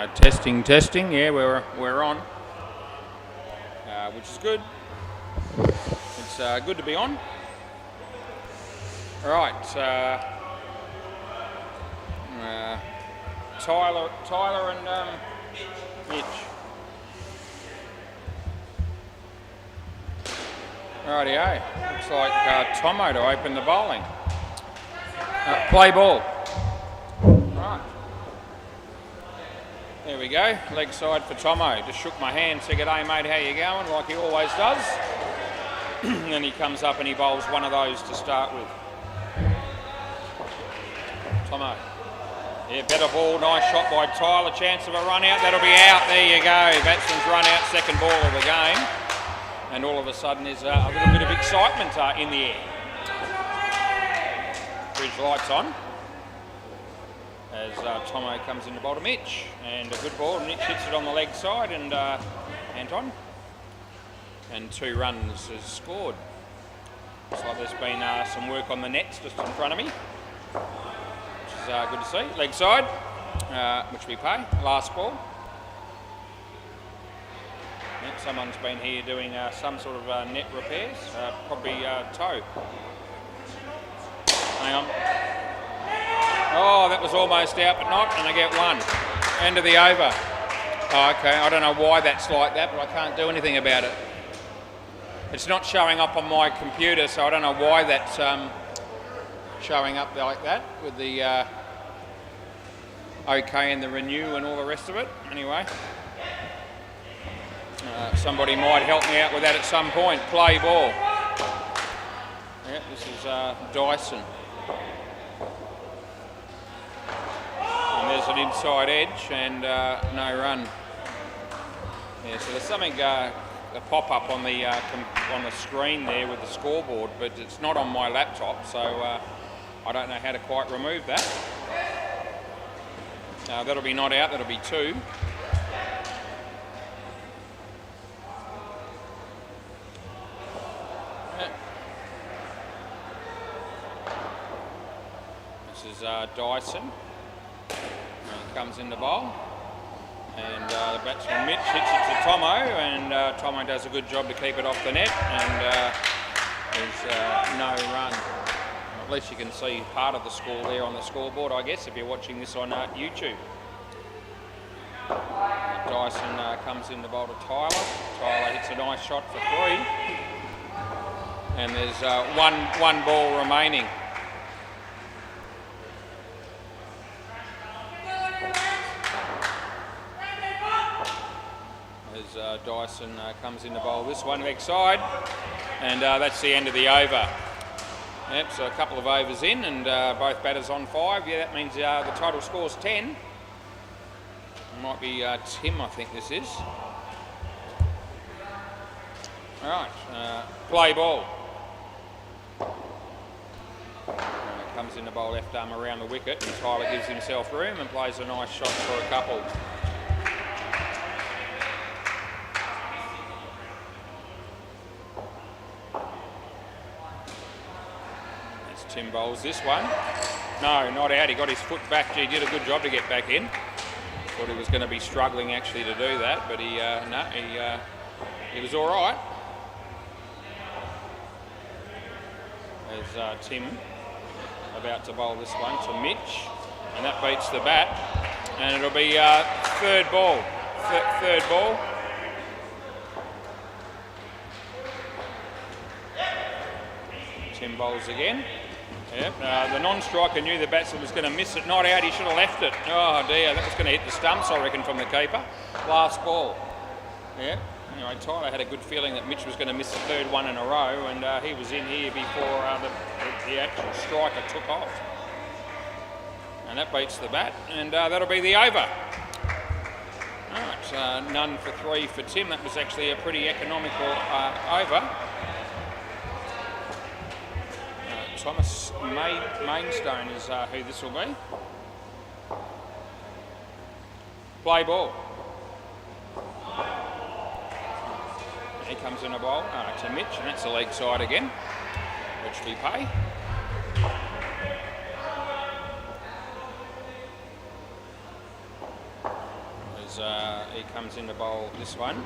Testing, testing. Yeah, we're on, which is good. It's good to be on. Right, Tyler and Mitch. Rightio. Looks like Tomo to open the bowling. Play ball. Right. There we go. Leg side for Tomo. Just shook my hand, said, "G'day mate, how you going?" like he always does. And then he comes up and he bowls one of those to start with. Tomo. Yeah, better ball. Nice shot by Tyler. Chance of a run out. That'll be out. There you go. Batsman's run out. Second ball of the game. And all of a sudden there's a little bit of excitement in the air. Bridge lights on. As Tomo comes in to bowl to Mitch. And a good ball. Mitch hits it on the leg side and Anton. And 2 runs is scored. Looks like there's been some work on the nets just in front of me. Which is good to see. Leg side, which we pay. Last ball. Yep, someone's been here doing some sort of net repairs. Probably toe. Hang on. Oh, that was almost out, but not, and I get 1. End of the over. Oh, okay, I don't know why that's like that, but I can't do anything about it. It's not showing up on my computer, so I don't know why that's showing up like that with the OK and the renew and all the rest of it. Anyway, somebody might help me out with that at some point. Play ball. Yep, this is Dyson. And there's an inside edge and no run. Yeah, so there's something a pop-up on the screen there with the scoreboard, but it's not on my laptop, so I don't know how to quite remove that. That'll be not out, that'll be 2. This is Dyson. He comes in the bowl. And the batsman Mitch hits it to Tomo, and Tomo does a good job to keep it off the net, and there's no run. At least you can see part of the score there on the scoreboard, I guess, if you're watching this on YouTube. Dyson comes in the bowl to Tyler. Tyler hits a nice shot for 3. And there's one ball remaining. As Dyson comes in the bowl this one, leg side, and that's the end of the over. Yep, so a couple of overs in, and both batters on 5. Yeah, that means the total score's 10. It might be Tim, I think this is. All right, play ball. Comes in the bowl, left arm around the wicket, and Tyler gives himself room and plays a nice shot for a couple. Tim bowls this one. No, not out. He got his foot back. Gee, he did a good job to get back in. Thought he was going to be struggling actually to do that, but he was all right. There's Tim about to bowl this one to Mitch, and that beats the bat, and it'll be third ball. Third ball. Tim bowls again. Yep, the non-striker knew the batsman was going to miss it. Not out, he should have left it. Oh dear, that was going to hit the stumps, I reckon, from the keeper. Last ball. Yeah. Anyway, Tyler had a good feeling that Mitch was going to miss the 3rd one in a row, and he was in here before the actual striker took off. And that beats the bat, and that'll be the over. Alright, none for 3 for Tim. That was actually a pretty economical over. Thomas Mainstone is who this will be. Play ball. He comes in a bowl to Mitch, and that's the leg side again, which we pay. as he comes in to bowl this one.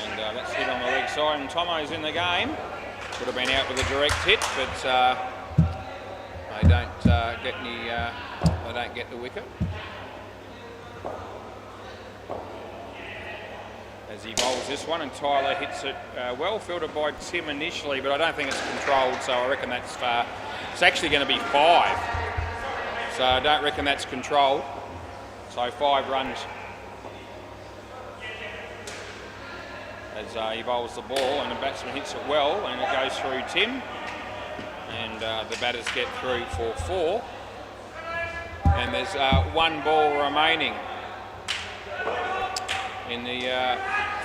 And that's hit on the leg side, and Tomo's in the game. Would have been out with a direct hit, but they don't get any. They don't get the wicket. As he bowls this one, and Tyler hits it well, fielded by Tim initially, but I don't think it's controlled, so I reckon that's far. It's actually going to be 5, so I don't reckon that's controlled. So 5 runs as he bowls the ball, and the batsman hits it well, and it goes through Tim, and the batters get through for 4, and there's 1 ball remaining in the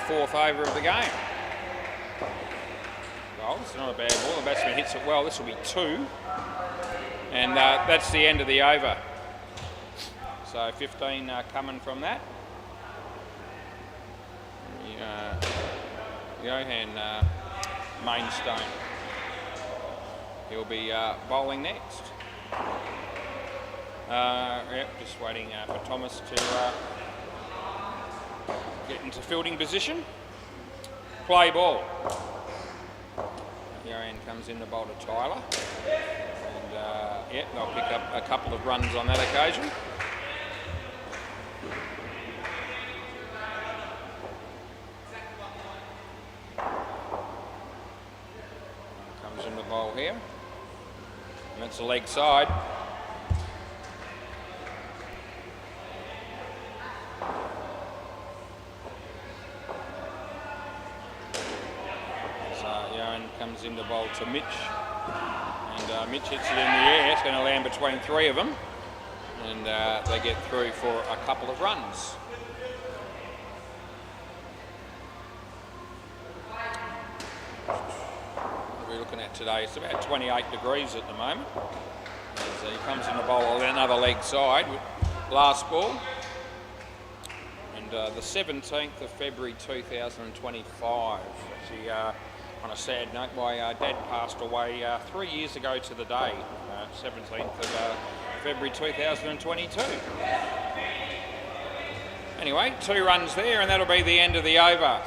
4th over of the game. Well, it's not a bad ball. The batsman hits it well. This will be 2, and that's the end of the over. So 15 coming from that. Johan Mainstone. He'll be bowling next. Just waiting for Thomas to get into fielding position. Play ball. Johan comes in to bowl to Tyler. And they'll pick up a couple of runs on that occasion. Comes in the bowl here. And that's the leg side. Comes in the bowl to Mitch, and Mitch hits it in the air. It's going to land between 3 of them, and they get through for a couple of runs. What are we looking at today? It's about 28 degrees at the moment. As he comes in the bowl on another leg side, last ball, and the 17th of February 2025. Actually, on a sad note, my dad passed away 3 years ago to the day, 17th of February 2022. Anyway, 2 runs there, and that'll be the end of the over.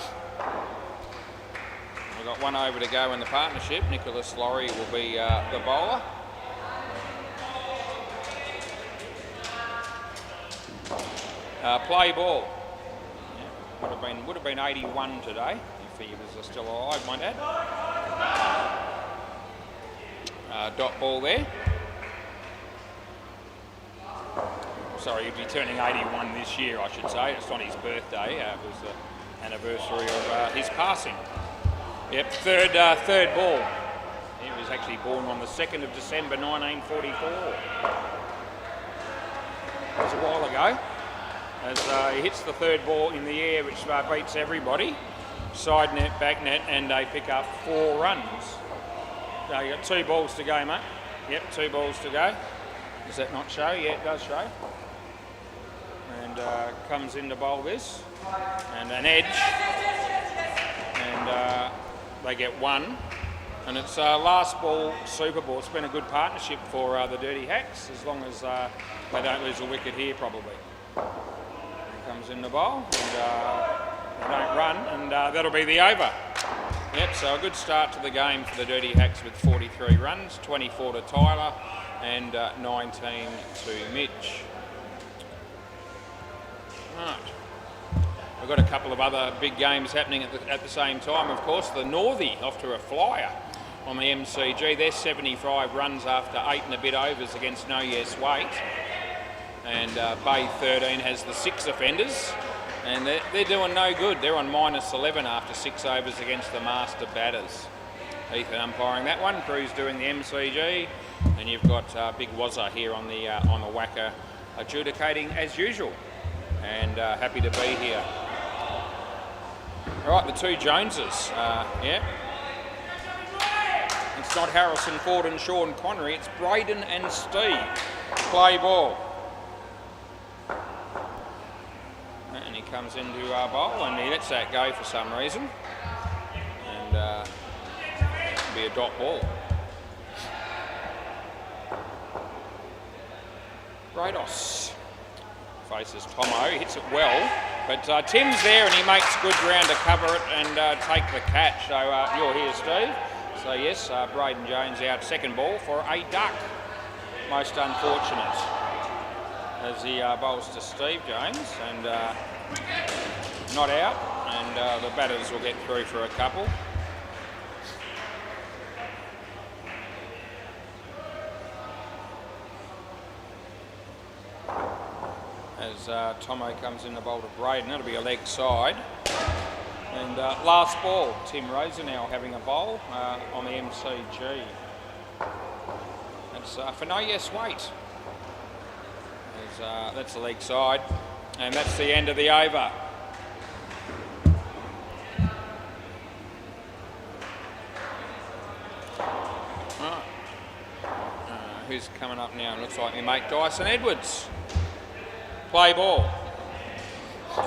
We've got 1 over to go in the partnership. Nicholas Laurie will be the bowler. Play ball. Yeah, would have been 81 today. He was still alive, my dad. Dot ball there. Sorry, he'd be turning 81 this year, I should say. It's not his birthday. It was the anniversary of his passing. Yep, third ball. He was actually born on the 2nd of December 1944. That was a while ago. As he hits the 3rd ball in the air, which beats everybody. Side net, back net, and they pick up 4 runs. So you got 2 balls to go, mate. Yep, 2 balls to go. Does that not show? Yeah, it does show. And comes in to bowl this, and an edge, and they get 1. And it's last ball, super ball. It's been a good partnership for the Dirty Hacks, as long as they don't lose a wicket here, probably. And comes in the bowl, and don't run, and that'll be the over. Yep, so a good start to the game for the Dirty Hacks with 43 runs, 24 to Tyler, and 19 to Mitch. Right. We've got a couple of other big games happening at the same time, of course. The Northie off to a flyer on the MCG. They're 75 runs after 8 and a bit overs against No Yes Wait. And Bay 13 has the 6 offenders. And they're doing no good. They're on -11 after 6 overs against the master batters. Ethan umpiring that one. Crew's doing the MCG, and you've got Big Wazza here on the WACA adjudicating as usual. And happy to be here. All right, the 2 Joneses. Yeah. It's not Harrison Ford and Sean Connery. It's Braden and Steve. Play ball. And he comes into our bowl, and he lets that go for some reason, and it'll be a dot ball. Rados. faces Tomo, hits it well, but Tim's there and he makes good ground to cover it and take the catch. So you're here, Steve. So yes, Braden Jones out, second ball for a duck. Most unfortunate as he bowls to Steve Jones and not out, and the batters will get through for a couple. As Tomo comes in the bowl to Braden, that'll be a leg side. And last ball, Tim Rosenau having a bowl on the MCG. That's for no yes wait. That's the leg side, and that's the end of the over. Right. Who's coming up now? Looks like my mate Dyson Edwards. Play ball. So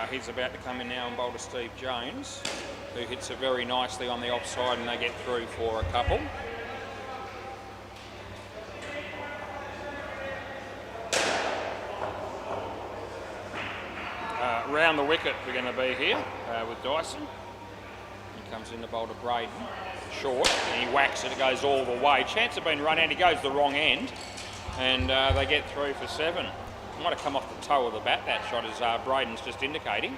he's about to come in now and bowl to Steve Jones, who hits it very nicely on the offside, and they get through for a couple. Round the wicket we're going to be here with Dyson. He comes in to bowl to Braden. Short, and he whacks it, it goes all the way. Chance of being run out, he goes the wrong end, and they get through for 7. Might have come off the toe of the bat, that shot, as Braden's just indicating.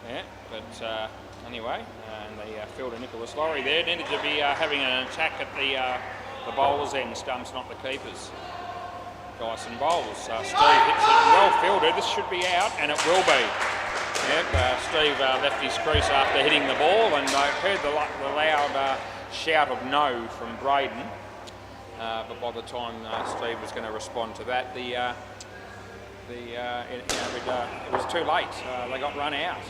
Yeah, but anyway, and the fielder Nicholas Laurie there needed to be having an attack at the bowler's end stumps, not the keeper's. Dyson bowls. Steve hits it well fielded. This should be out, and it will be. Yep, Steve left his crease after hitting the ball, and I heard the loud shout of no from Braden. But by the time Steve was going to respond to that, it was too late. They got run out.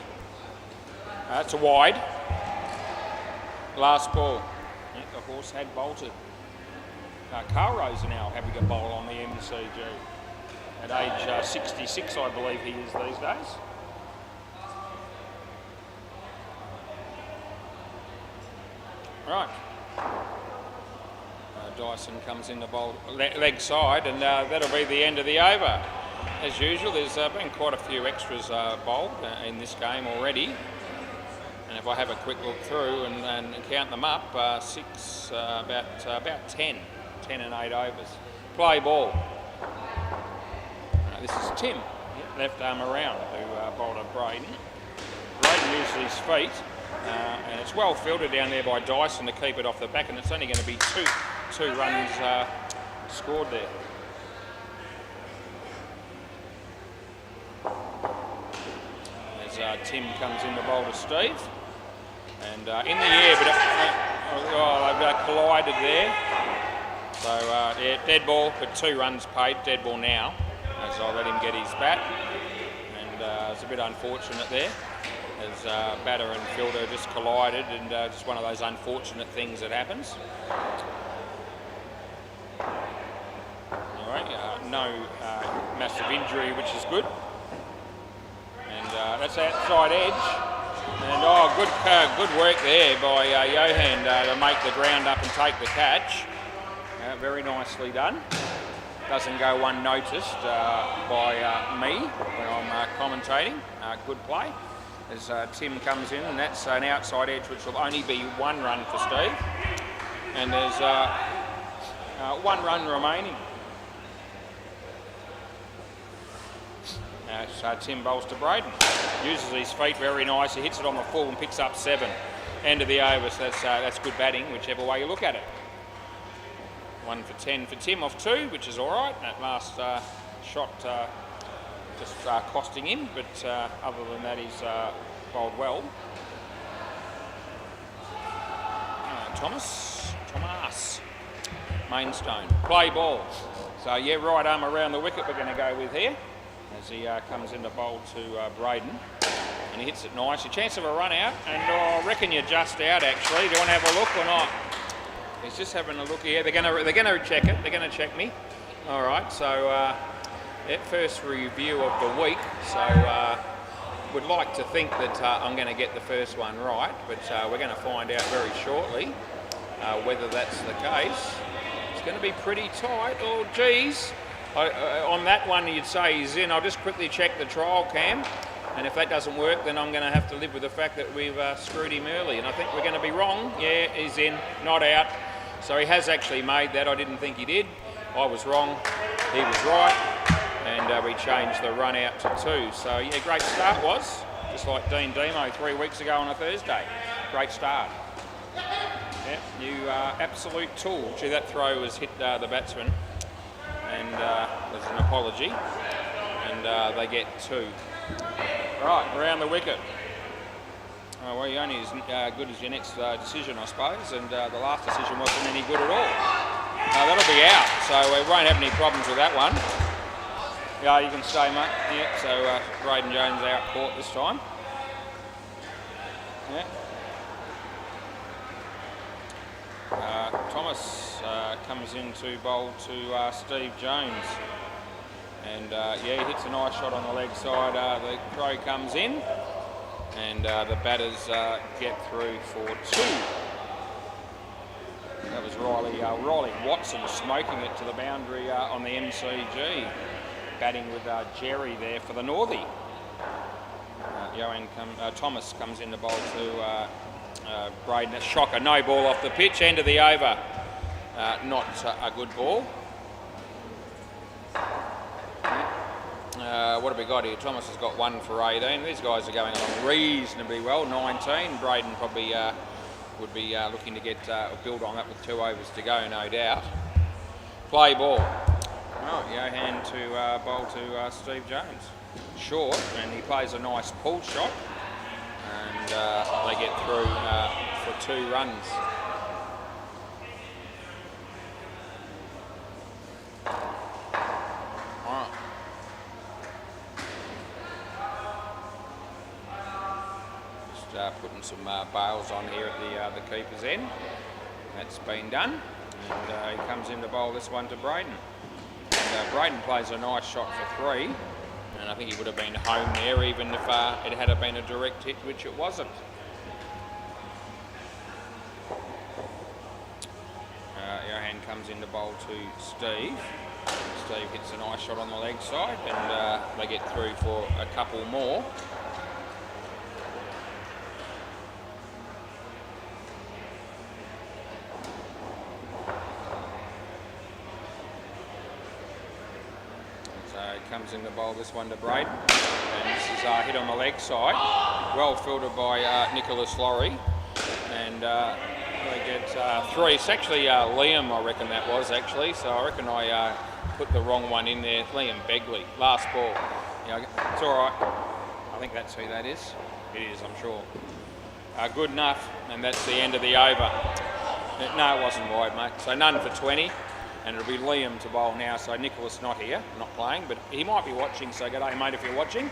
It's a wide. Last ball. Yep, the horse had bolted. Carl Rosenau having a bowl on the MCG. At age 66, I believe he is these days. Right. Dyson comes in the bowl leg side, and that'll be the end of the over. As usual, there's been quite a few extras bowled in this game already. And if I have a quick look through and count them up, about 10 and 8 overs. Play ball. This is Tim, left arm around, who bowled at Braden. Braden uses his feet, and it's well fielded down there by Dyson to keep it off the back, and it's only going to be two runs scored there. As Tim comes in the bowl to Steve, and in the air, but they've collided there. So yeah, dead ball, but 2 runs paid, dead ball now, as I let him get his bat, and it's a bit unfortunate there, as batter and fielder just collided, and just one of those unfortunate things that happens. Anyway, no massive injury, which is good, and that's outside edge, and good work there by Johan to make the ground up and take the catch. Very nicely done. Doesn't go unnoticed by me when I'm commentating. Good play. As Tim comes in, and that's an outside edge, which will only be 1 run for Steve. And there's 1 run remaining. Tim bowls to Braden. Uses his feet very nice. He hits it on the full and picks up 7. End of the over, so that's good batting, whichever way you look at it. 1 for 10 for Tim off 2, which is all right. That last shot just costing him, but other than that, he's bowled well. Thomas Mainstone. Play ball. So yeah, right arm around the wicket we're going to go with here, as he comes into bowl to Braden, and he hits it nice. A chance of a run out, and I reckon you're just out actually. Do you want to have a look or not? He's just having a look here. They're going to check it. They're going to check me. All right. So first review of the week. So would like to think that I'm going to get the first one right, but we're going to find out very shortly whether that's the case. It's going to be pretty tight. Oh, geez. On that one, you'd say he's in. I'll just quickly check the trial cam, and if that doesn't work, then I'm going to have to live with the fact that we've screwed him early, and I think we're going to be wrong. Yeah, he's in, not out. So he has actually made that. I didn't think he did. I was wrong. He was right, and we changed the run out to 2. So yeah, great start was, just like Dean Demo 3 weeks ago on a Thursday. Great start. Yeah, you absolute tool. Gee, that throw has hit the batsman, and there's an apology, and they get 2. Right, around the wicket. Oh, well, you're only as good as your next decision, I suppose, and the last decision wasn't any good at all. That'll be out, so we won't have any problems with that one. Yeah, you can stay, mate. Yeah, so Braden Jones out caught this time. Yeah. Thomas comes in to bowl to Steve Jones, and yeah, he hits a nice shot on the leg side. The throw comes in, and the batters get through for 2. That was Riley Watson smoking it to the boundary on the MCG, batting with Jerry there for the Northie. Thomas comes in to bowl to Braden. A shocker, no ball off the pitch, end of the over. Not a good ball. What have we got here? Thomas has got 1 for 18. These guys are going along reasonably well. 19. Braden probably would be looking to get build on that with 2 overs to go, no doubt. Play ball. Oh, Johan to bowl to Steve Jones. Short, and he plays a nice pull shot, and they get through for 2 runs. Putting some bails on here at the keeper's end. That's been done, and he comes in to bowl this one to Braden. And Braden plays a nice shot for 3, and I think he would have been home there even if it had been a direct hit, which it wasn't. Johan comes in to bowl to Steve. Steve hits a nice shot on the leg side, and they get through for a couple more. Comes in to bowl this one to Braden, and this is hit on the leg side, well filtered by Nicholas Laurie, and they get 3. It's actually Liam, I reckon that was actually, so I reckon I put the wrong one in there. Liam Begley, last ball. It's all right. I think that's who that is. It is, I'm sure. Good enough, and that's the end of the over. No, it wasn't wide, mate. So none for 20. And it'll be Liam to bowl now, so Nicholas not here, not playing, but he might be watching, so g'day mate if you're watching.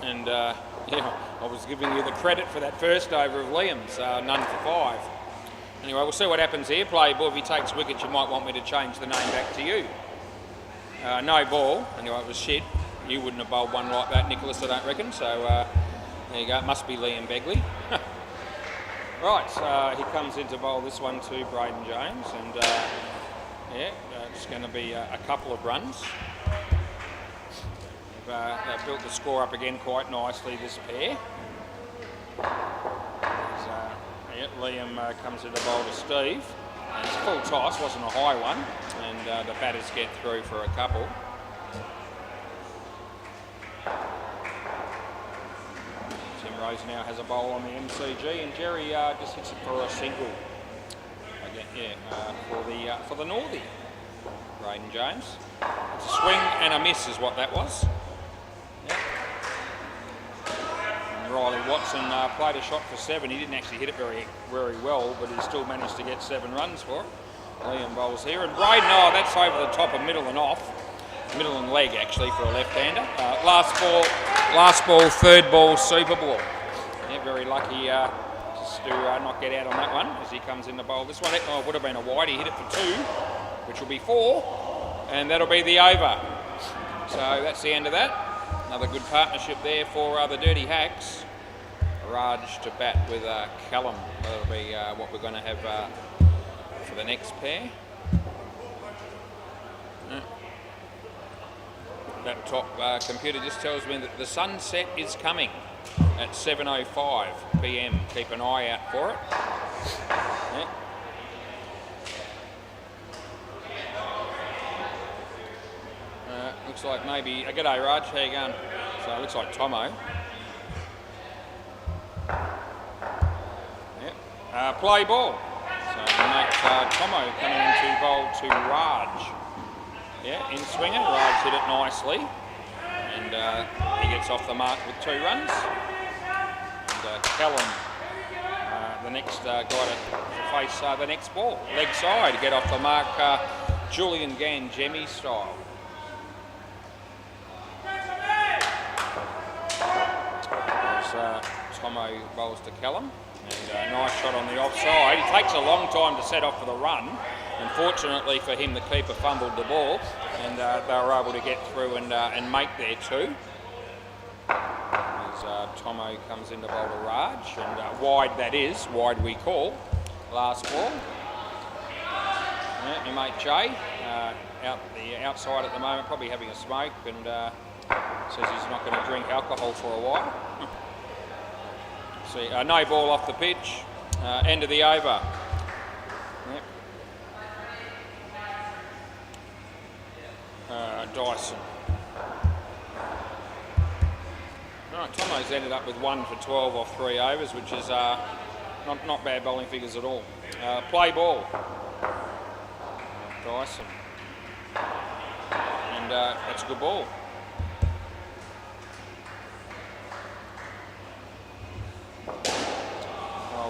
And yeah, I was giving you the credit for that first over of Liam's, none for 5. Anyway, we'll see what happens here. Play ball, if he takes wicket, you might want me to change the name back to you. No ball, anyway, it was shit. You wouldn't have bowled one like that, Nicholas, I don't reckon, so there you go, it must be Liam Begley. Right, he comes in to bowl this one to Braden Jones, and yeah, it's going to be a couple of runs. They've built the score up again quite nicely, this pair. Yeah, Liam comes in to bowl to Steve. And it's full toss, wasn't a high one, and the batters get through for a couple. Tim Rose now has a bowl on the MCG, and Jerry just hits it for a single. For the Northie, Braden Jones. It's a swing and a miss is what that was. Yeah. And Riley Watson played a shot for 7. He didn't actually hit it very well, but he still managed to get 7 runs for it. Liam bowls here, and Braden, that's over the top of middle and off. Middle and leg actually for a left-hander. Last ball, third ball, super ball. Yeah, very lucky to not get out on that one as he comes in to bowl this one. It would have been a wide. He hit it for 2, which will be 4, and that'll be the over. So that's the end of that. Another good partnership there for the Dirty Hacks. Raj to bat with Callum. That'll be what we're going to have for the next pair. That top computer just tells me that the sunset is coming at 7:05 p.m. Keep an eye out for it. Yeah. Looks like maybe... G'day Raj, how you going? So it looks like Tomo. Yep. Play ball. So Tomo coming into bowl to Raj. Yeah, in swinger. Raj hit it nicely. And he gets off the mark with 2 runs. And Callum, the next guy to face the next ball. Leg side, get off the mark, Julian Gangemi style. Tomo bowls to Callum, and a nice shot on the offside. He takes a long time to set off for the run. Unfortunately for him, the keeper fumbled the ball, and they were able to get through and make their 2. As Tomo comes into bowl to Raj, and wide that is, wide we call. Last ball. Yeah, my mate Jay, out the outside at the moment, probably having a smoke, and says he's not going to drink alcohol for a while. See, no ball off the pitch, end of the over. Yep. Dyson. Right, Tomo's ended up with 1 for 12 off 3 overs, which is not bad bowling figures at all. Play ball. Dyson. And that's a good ball.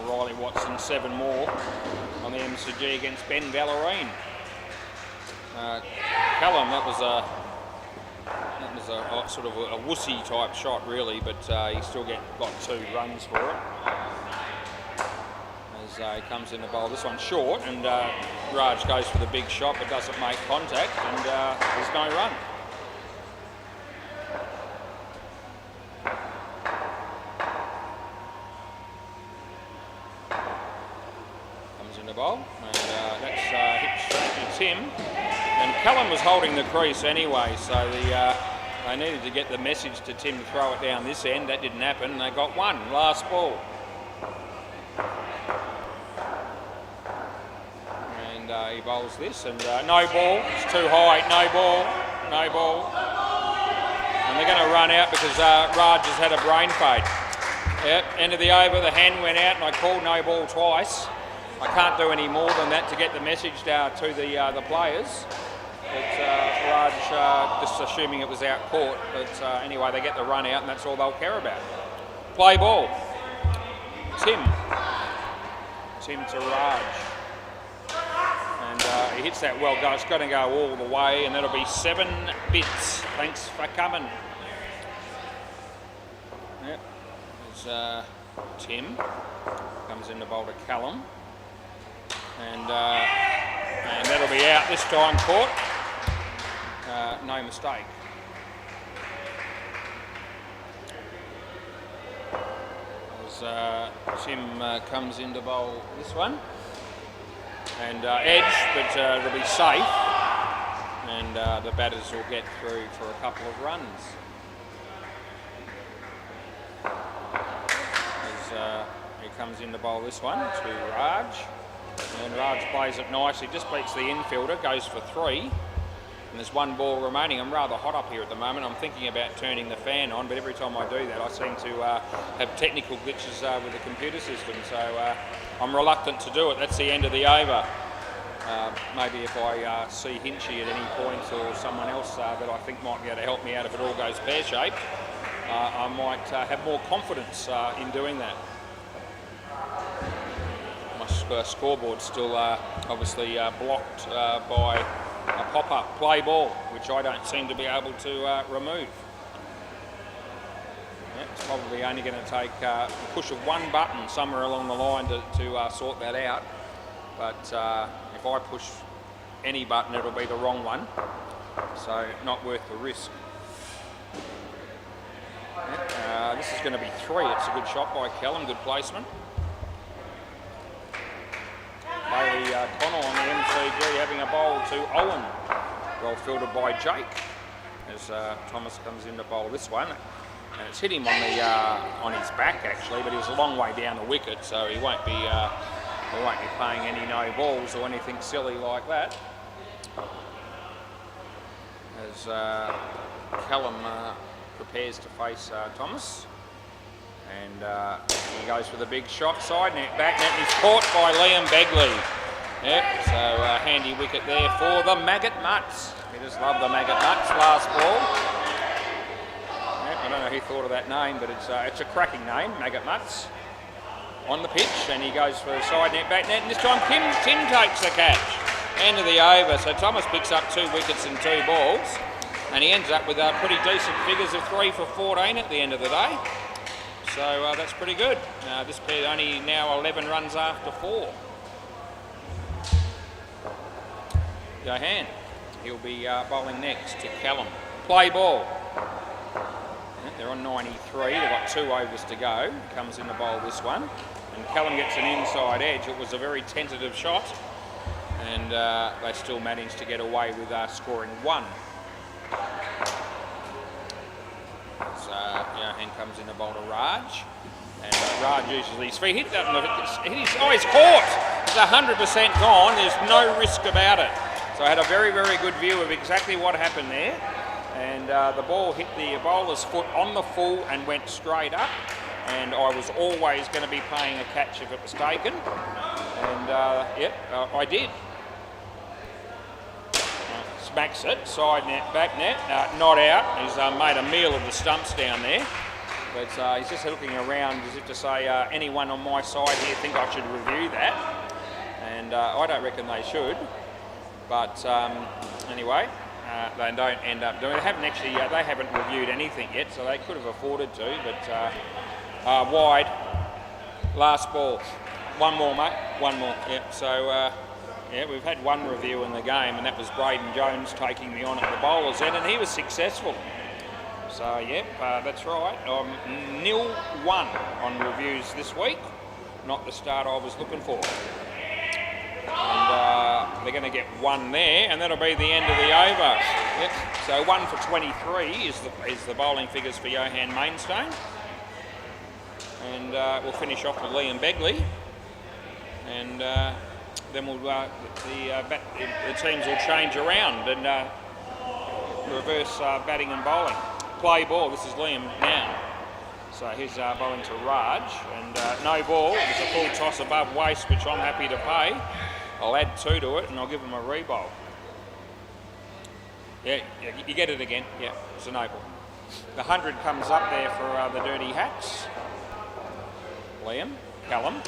Riley Watson 7 more on the MCG against Ben Ballerine. Callum, that was a sort of a wussy type shot really, but he still got 2 runs for it. As he comes in the bowl, this one's short, and Raj goes for the big shot but doesn't make contact, and there's no run. Bowl, and that's hit straight to Tim, and Callum was holding the crease anyway, so they needed to get the message to Tim to throw it down this end. That didn't happen. They got 1. Last ball, and he bowls this, and no ball. It's too high. No ball. No ball. And they're going to run out because Raj has had a brain fade. Yep. End of the over. The hand went out, and I called no ball twice. I can't do any more than that to get the message down to the players. But Raj, just assuming it was out court. But anyway, they get the run out, and that's all they'll care about. Play ball. Tim to Raj. And he hits that well. It's got to go all the way, and that'll be 7 bits. Thanks for coming. Yep. There's Tim. Comes in to bowl to Callum. And that'll be out this time, Court. No mistake. As Tim comes in to bowl this one. And edge, but it'll be safe. And the batters will get through for a couple of runs. As he comes in to bowl this one to Raj. And Raj plays it nicely, just beats the infielder, goes for 3. And there's 1 ball remaining. I'm rather hot up here at the moment. I'm thinking about turning the fan on, but every time I do that, I seem to have technical glitches with the computer system. So I'm reluctant to do it. That's the end of the over. Maybe if I see Hinchy at any point or someone else that I think might be able to help me out if it all goes pear-shaped, I might have more confidence in doing that. My scoreboard's still obviously blocked by a pop-up play ball, which I don't seem to be able to remove. Yeah, it's probably only going to take a push of 1 button somewhere along the line to sort that out. But if I push any button, it'll be the wrong one. So not worth the risk. Yeah, this is going to be 3. It's a good shot by Callum, good placement. Bailey Connell on the MCG having a bowl to Owen. Well fielded by Jake. as Thomas comes in to bowl this one. And it's hit him on the on his back actually, but he was a long way down the wicket, so he won't be playing any no balls or anything silly like that. As Callum prepares to face Thomas, and he goes for the big shot, side net, back net, and he's caught by Liam Begley. Yep, so handy wicket there for the Maggot Mutts. We just love the Maggot Mutts. Last ball. I don't know who thought of that name, but it's a cracking name, Maggot Mutts. On the pitch, and he goes for the side net, back net, and this time Tim takes the catch. End of the over, so Thomas picks up 2 wickets and 2 balls, and he ends up with pretty decent figures of 3 for 14 at the end of the day. So that's pretty good. This pair only now 11 runs after 4. Johan, he'll be bowling next to Callum. Play ball. They're on 93, they've got 2 overs to go. Comes in to bowl this one. And Callum gets an inside edge. It was a very tentative shot. And they still managed to get away with scoring 1. So Johan comes in to bowl to Raj. And Raj uses his feet. Hit that, he's caught! It's 100% gone. There's no risk about it. So I had a very, very good view of exactly what happened there. And the ball hit the bowler's foot on the full and went straight up. And I was always going to be playing a catch if it was taken. And I did. Smacks it, side net, back net, not out. He's made a meal of the stumps down there. But he's just looking around as if to say, anyone on my side here think I should review that? And I don't reckon they should. But anyway, they don't end up doing it. They haven't reviewed anything yet, so they could have afforded to. But wide, last ball. One more, mate. One more. Yep. So we've had 1 review in the game, and that was Braden Jones taking me on at the bowler's end, and he was successful. So yep, that's right. 0-1 on reviews this week. Not the start I was looking for. And they're going to get 1 there, and that'll be the end of the over. Yep. So 1 for 23 is the bowling figures for Johan Mainstone. And we'll finish off with Liam Begley. And then the teams will change around and reverse batting and bowling. Play ball, this is Liam now. So he's bowling to Raj, and no ball. There's a full toss above waist, which I'm happy to pay. I'll add 2 to it, and I'll give him a re-bowl. Yeah, you get it again. Yeah, it's an oval. The 100 comes up there for the Dirty Hats. Liam, Callum,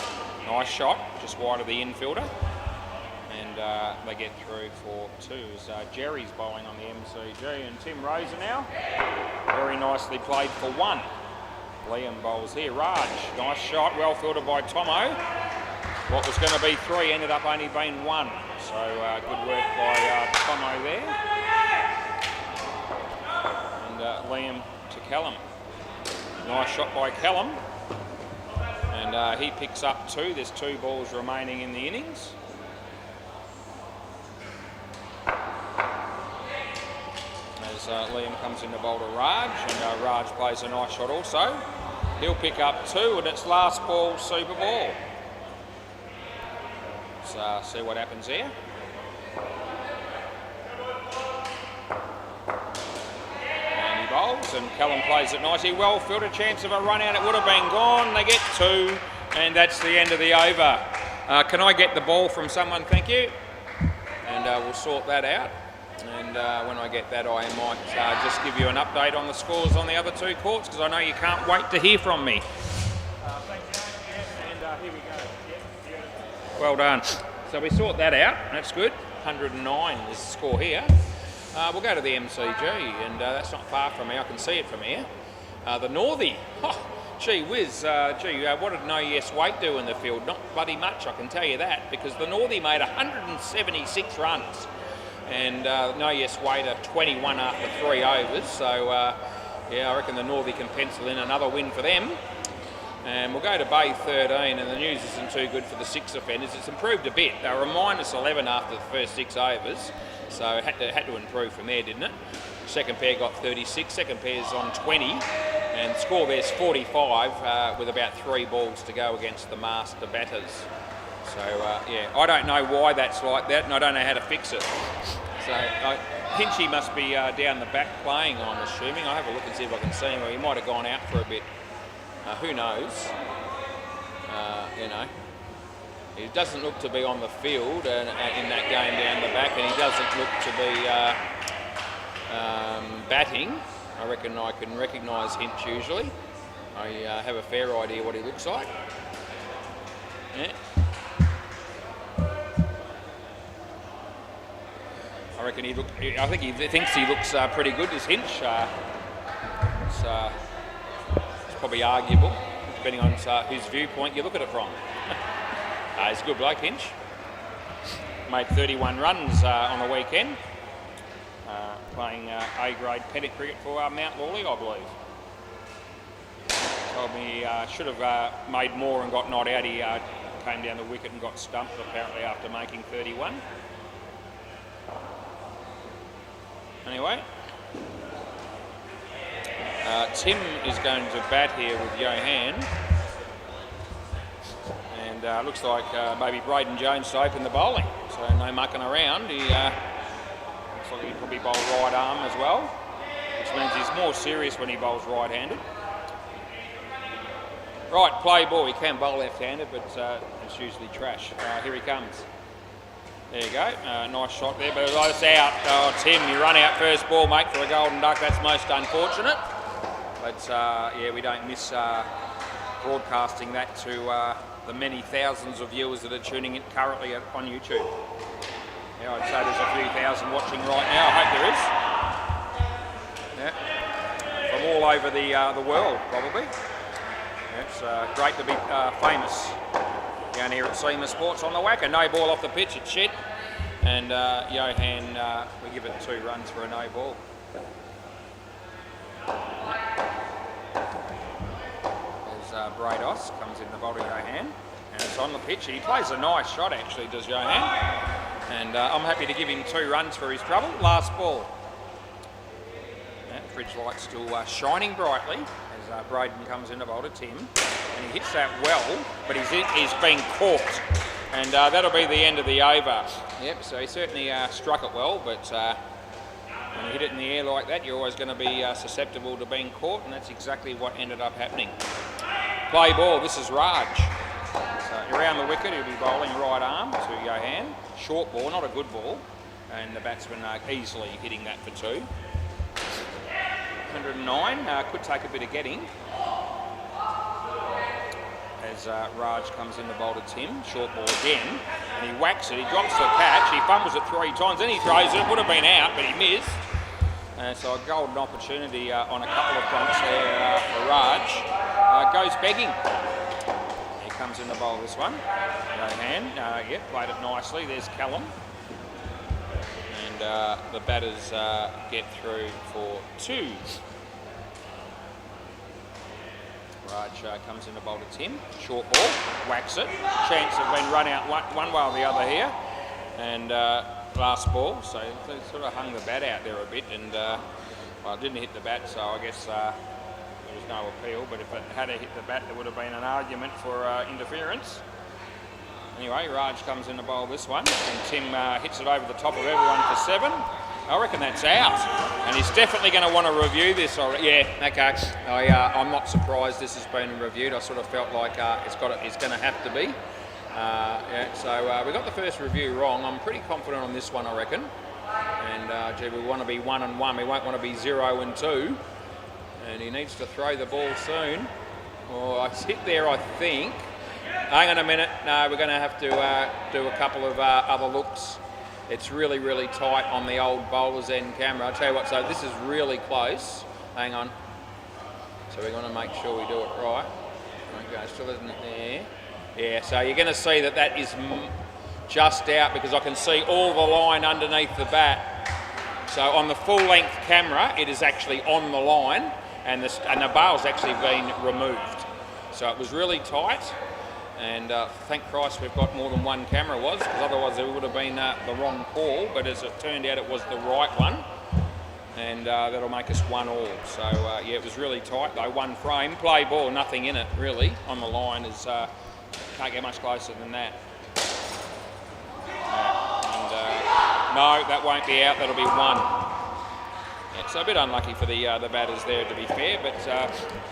nice shot, just wide of the infielder. And they get through for 2 as Jerry's bowling on the MCG, and Tim Rosa now. Very nicely played for 1. Liam bowls here. Raj, nice shot, well fielded by Tomo. What was going to be 3 ended up only being 1. So good work by Tomo there. And Liam to Callum. Nice shot by Callum. And he picks up 2. There's 2 balls remaining in the innings. As Liam comes in to bowl to Raj, and Raj plays a nice shot also. He'll pick up 2, and it's last ball, super ball. Let's see what happens here. And he bowls, and Callum plays it nicely. Well fielded, chance of a run out. It would have been gone. They get 2, and that's the end of the over. Can I get the ball from someone? Thank you. And we'll sort that out. And when I get that, I might just give you an update on the scores on the other 2 courts, because I know you can't wait to hear from me. Thanks, and here we go. Well done. So we sort that out. That's good. 109 is the score here. We'll go to the MCG, and that's not far from me. I can see it from here. The Northie. Oh, gee whiz. What did No Yes Wait do in the field? Not bloody much, I can tell you that, because the Northie made 176 runs. And No Yes Waiter 21 after 3 overs, so I reckon the Northie can pencil in another win for them. And we'll go to bay 13, and the news isn't too good for the 6 offenders. It's improved a bit. They were a -11 after the first 6 overs, so it had to improve from there, didn't it? Second pair got 36, second pair's on 20, and the score there's 45 with about 3 balls to go against the master batters. So, yeah, I don't know why that's like that, and I don't know how to fix it. So, Hinchy must be down the back playing, I'm assuming. I'll have a look and see if I can see him, or he might have gone out for a bit. Who knows? You know, he doesn't look to be on the field in that game down the back, and he doesn't look to be batting. I reckon I can recognise Hinch usually. I have a fair idea what he looks like. Yeah. I reckon I think he thinks he looks pretty good as Hinch. It's probably arguable, depending on whose viewpoint you look at it from. He's a good bloke, Hinch. Made 31 runs on the weekend, playing A-grade pennant cricket for Mount Lawley, I believe. Told me he should have made more and got not out. He came down the wicket and got stumped, apparently, after making 31. Anyway, Tim is going to bat here with Johan, and looks like maybe Braden Jones to open the bowling, so no mucking around. He looks like he'll probably bowl right arm as well, which means he's more serious when he bowls right-handed. Right, play ball. He can bowl left-handed, but it's usually trash. Here he comes. There you go, nice shot there, but it's out. Oh, Tim, you run out first ball, mate, for a golden duck. That's most unfortunate. But yeah, we don't miss broadcasting that to the many thousands of viewers that are tuning in currently on YouTube. Yeah, I'd say there's a few thousand watching right now. I hope there is. Yeah, from all over the world, probably. Yeah, it's great to be famous down here at SEMA Sports on the WACA. No ball off the pitch, it's shit. And Johan, we give it 2 runs for a no ball. There's Brados, comes in the bowling Johan, and it's on the pitch. He plays a nice shot actually, does Johan. And I'm happy to give him 2 runs for his trouble. Last ball. That fridge light still shining brightly as Braden comes in to bowl to Tim. And he hits that well, but he's been caught. And that'll be the end of the over. Yep, so he certainly struck it well, but when you hit it in the air like that, you're always going to be susceptible to being caught, and that's exactly what ended up happening. Play ball, this is Raj. So around the wicket, he'll be bowling right arm to Johan. Short ball, not a good ball, and the batsman easily hitting that for 2. 109, could take a bit of getting. As Raj comes in the bowl to Tim, short ball again, and he whacks it, he drops the catch, he fumbles it 3 times, then he throws it, would have been out, but he missed. So a golden opportunity on a couple of fronts there for Raj. Goes begging. He comes in the bowl this one. Johan, yeah, played it nicely, there's Callum. And the batters get through for 2. Raj comes in the bowl to Tim, short ball, whacks it. Chance of being run out one way or the other here. And last ball, so they sort of hung the bat out there a bit, and well, it didn't hit the bat, so I guess there was no appeal, but if it had hit the bat, there would have been an argument for interference. Anyway, Raj comes in the bowl this one, and Tim hits it over the top of everyone for 7. I reckon that's out, and he's definitely going to want to review this. Yeah, okay. I'm not surprised this has been reviewed. I sort of felt like it's going to have to be. Yeah, so we got the first review wrong. I'm pretty confident on this one, I reckon. And gee, we want to be 1 and 1. We won't want to be 0 and 2. And he needs to throw the ball soon. Oh, I hit there, I think. Hang on a minute. No, we're going to have to do a couple of other looks. It's really, really tight on the old bowler's end camera. I'll tell you what, so this is really close. Hang on. So we're going to make sure we do it right. Okay, still isn't it there? Yeah, so you're going to see that that is just out because I can see all the line underneath the bat. So on the full-length camera, it is actually on the line, and the bail's actually been removed. So it was really tight, and thank Christ we've got more than one camera, because otherwise it would have been the wrong call, but as it turned out it was the right one, and that'll make us 1-1. So yeah, it was really tight though, one frame, play ball, nothing in it really on the line, is can't get much closer than that. No, that won't be out, that'll be 1. Yeah, so a bit unlucky for the batters there, to be fair, but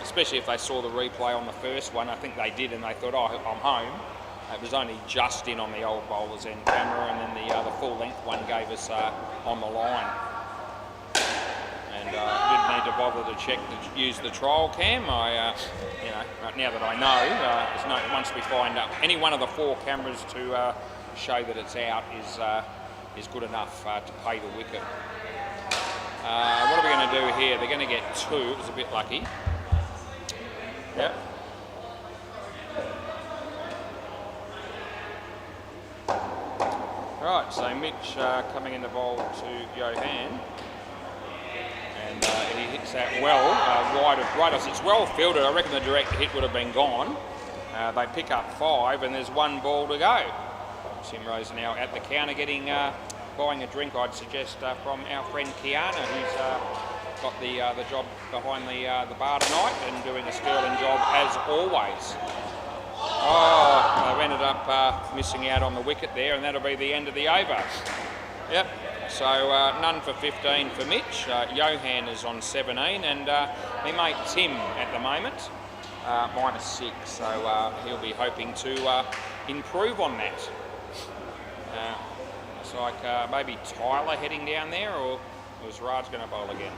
especially if they saw the replay on the first one, I think they did, and they thought, oh, I'm home. It was only just in on the old bowler's end camera, and then the full length one gave us on the line. And didn't need to bother to check to use the trial cam. You know, now that I know, once we find any one of the 4 cameras to show that it's out is good enough to pay the wicket. What are we going to do here? They're going to get 2. It was a bit lucky. Yep. Right, so Mitch coming in the bowl to Johan. And he hits that well, right off. It's well fielded. I reckon the direct hit would have been gone. They pick up 5 and there's 1 ball to go. Tim Rose now at the counter buying a drink, I'd suggest, from our friend Kiana, who's got the job behind the bar tonight and doing a sterling job as always. Oh, they've ended up missing out on the wicket there, and that'll be the end of the over. Yep, so none for 15 for Mitch. Johan is on 17, and my mate Tim at the moment, -6, so he'll be hoping to improve on that. Looks like maybe Tyler heading down there, or was Raj going to bowl again?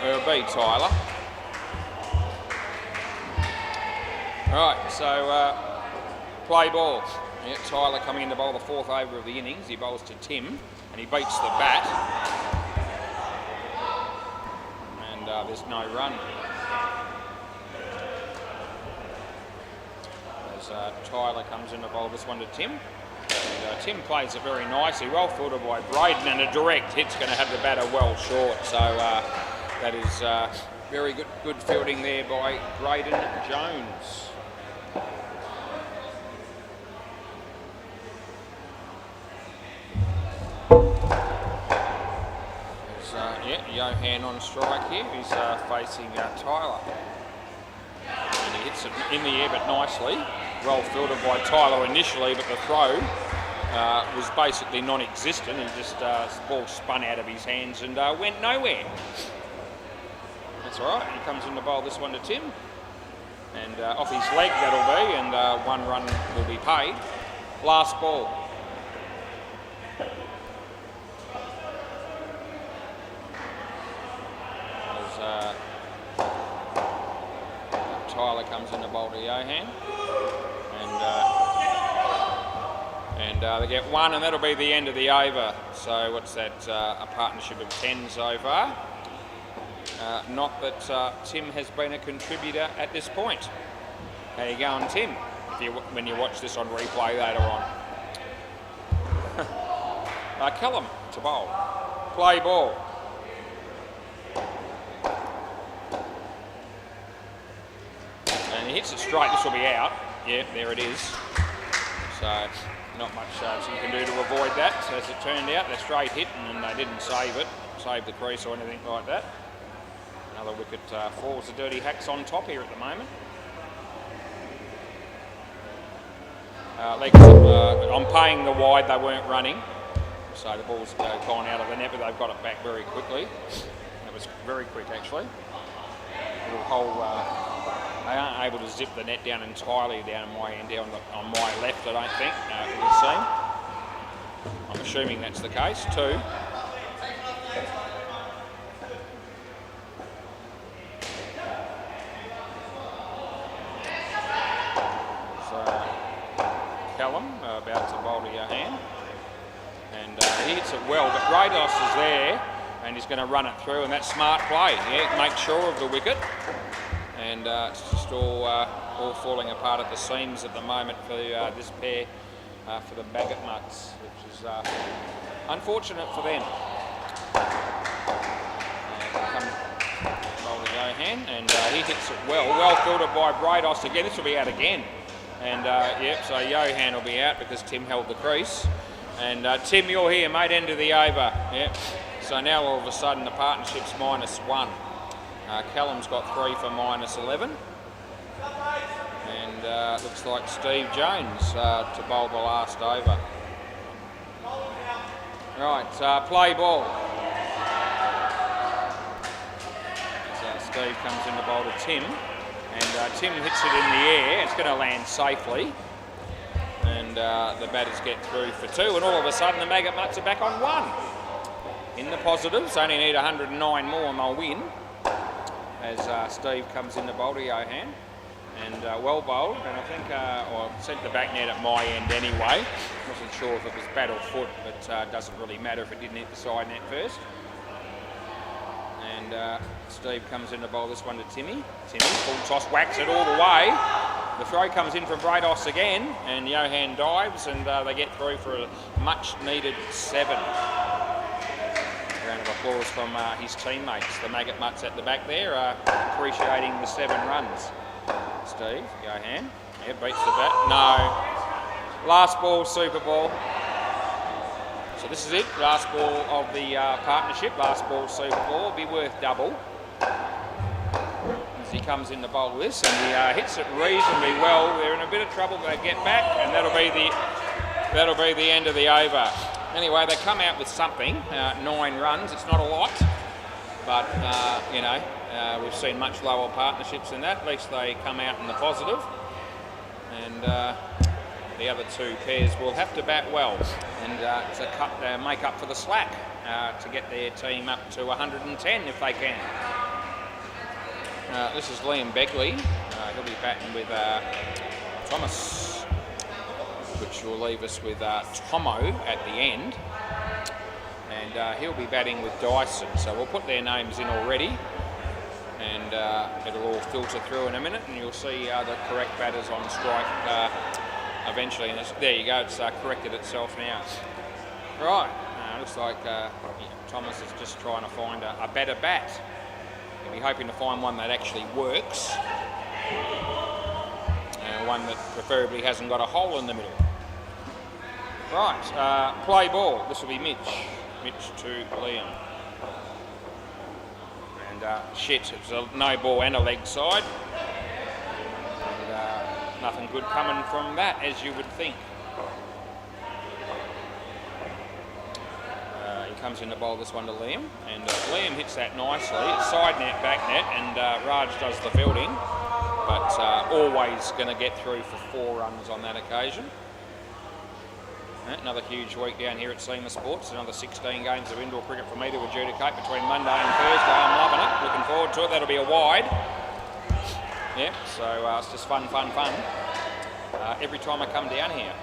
It'll be Tyler. Right, so play ball. Yeah, Tyler coming in to bowl the 4th over of the innings. He bowls to Tim, and he beats the bat. And there's no run. As Tyler comes in to bowl this one to Tim. And, Tim plays it very nicely, well fielded by Braden, and a direct hit's going to have the batter well short. So that is very good fielding there by Braden Jones. Johan on strike here. He's facing Tyler. And he hits it in the air but nicely. Well fielded by Tyler initially, but the throw was basically non-existent. He just the ball spun out of his hands and went nowhere. That's all right. He comes in to bowl this one to Tim. And off his leg that'll be, and 1 run will be paid. Last ball. Tyler comes in to bowl to Johan, and they get 1, and that'll be the end of the over. So what's that? A partnership of 10 so far. Not that Tim has been a contributor at this point. How you going, Tim? When you watch this on replay later on. Callum to bowl. Play ball. And he hits it straight. This will be out. Yeah, there it is. So not much you can do to avoid that. So as it turned out, they're straight hit, and they didn't save the crease or anything like that. Another wicket falls. The Dirty Hacks on top here at the moment. I'm paying the wide. They weren't running, so the ball's gone out of the net, but they've got it back very quickly. It was very quick actually. They aren't able to zip the net down entirely down my end, on my left, I don't think, it would seem. I'm assuming that's the case, too. So, Callum about to bowl to Johan. And he hits it well, but Rados is there, and he's going to run it through, and that's smart play. Yeah, make sure of the wicket. And it's just all falling apart at the seams at the moment for this pair, for the Bagot Mutts, which is unfortunate for them. Come bowl to Johan, and he hits it well. Well fielded by Brados again. This will be out again. And yep, so Johan will be out because Tim held the crease. And Tim, you're here, mate, end of the over. Yep. So now all of a sudden the partnership's -1. Callum's got 3 for -11. And looks like Steve Jones to bowl the last over. Right, play ball. So Steve comes in to bowl to Tim. And Tim hits it in the air. It's going to land safely. And the batters get through for 2. And all of a sudden the Maggot Mutts are back on 1. In the positives, only need 109 more and they'll win. As Steve comes in to bowl to Johan. And well bowled. And I think, or sent the back net at my end anyway. Wasn't sure if it was bat or foot, but doesn't really matter if it didn't hit the side net first. And Steve comes in to bowl this one to Timmy. Timmy, full toss, whacks it all the way. The throw comes in from Brados again, and Johan dives, and they get through for a much-needed 7. Round of applause from his teammates. The Maggot Mutts at the back there are appreciating the 7 runs. Steve, Johan, yeah, beats the bat. No. Last ball, Super Ball. So this is it, last ball of the partnership, last ball Super Ball, will be worth double. As he comes in to bowl this, and he hits it reasonably well. They're in a bit of trouble, they get back, and that'll be the end of the over. Anyway, they come out with something, 9 runs, it's not a lot, but you know, we've seen much lower partnerships than that. At least they come out in the positive. And the other 2 pairs will have to bat well and to make up for the slack to get their team up to 110 if they can. This is Liam Begley. He'll be batting with Thomas, which will leave us with Tomo at the end. And he'll be batting with Dyson. So we'll put their names in already. And it'll all filter through in a minute and you'll see the correct batters on strike eventually. And there you go, it's corrected itself now. Right, looks like Thomas is just trying to find a better bat. He'll be hoping to find one that actually works. One that preferably hasn't got a hole in the middle. Right, play ball. This will be Mitch. Mitch to Liam. Shit, it's a no ball and a leg side. And nothing good coming from that, as you would think. He comes in to bowl this one to Liam, and Liam hits that nicely. It's side net, back net, and Raj does the fielding, but always going to get through for 4 runs on that occasion. Another huge week down here at SEMA Sports. Another 16 games of indoor cricket for me to adjudicate between Monday and Thursday. I'm loving it. Looking forward to it. That'll be a wide. Yeah, so it's just fun. Every time I come down here.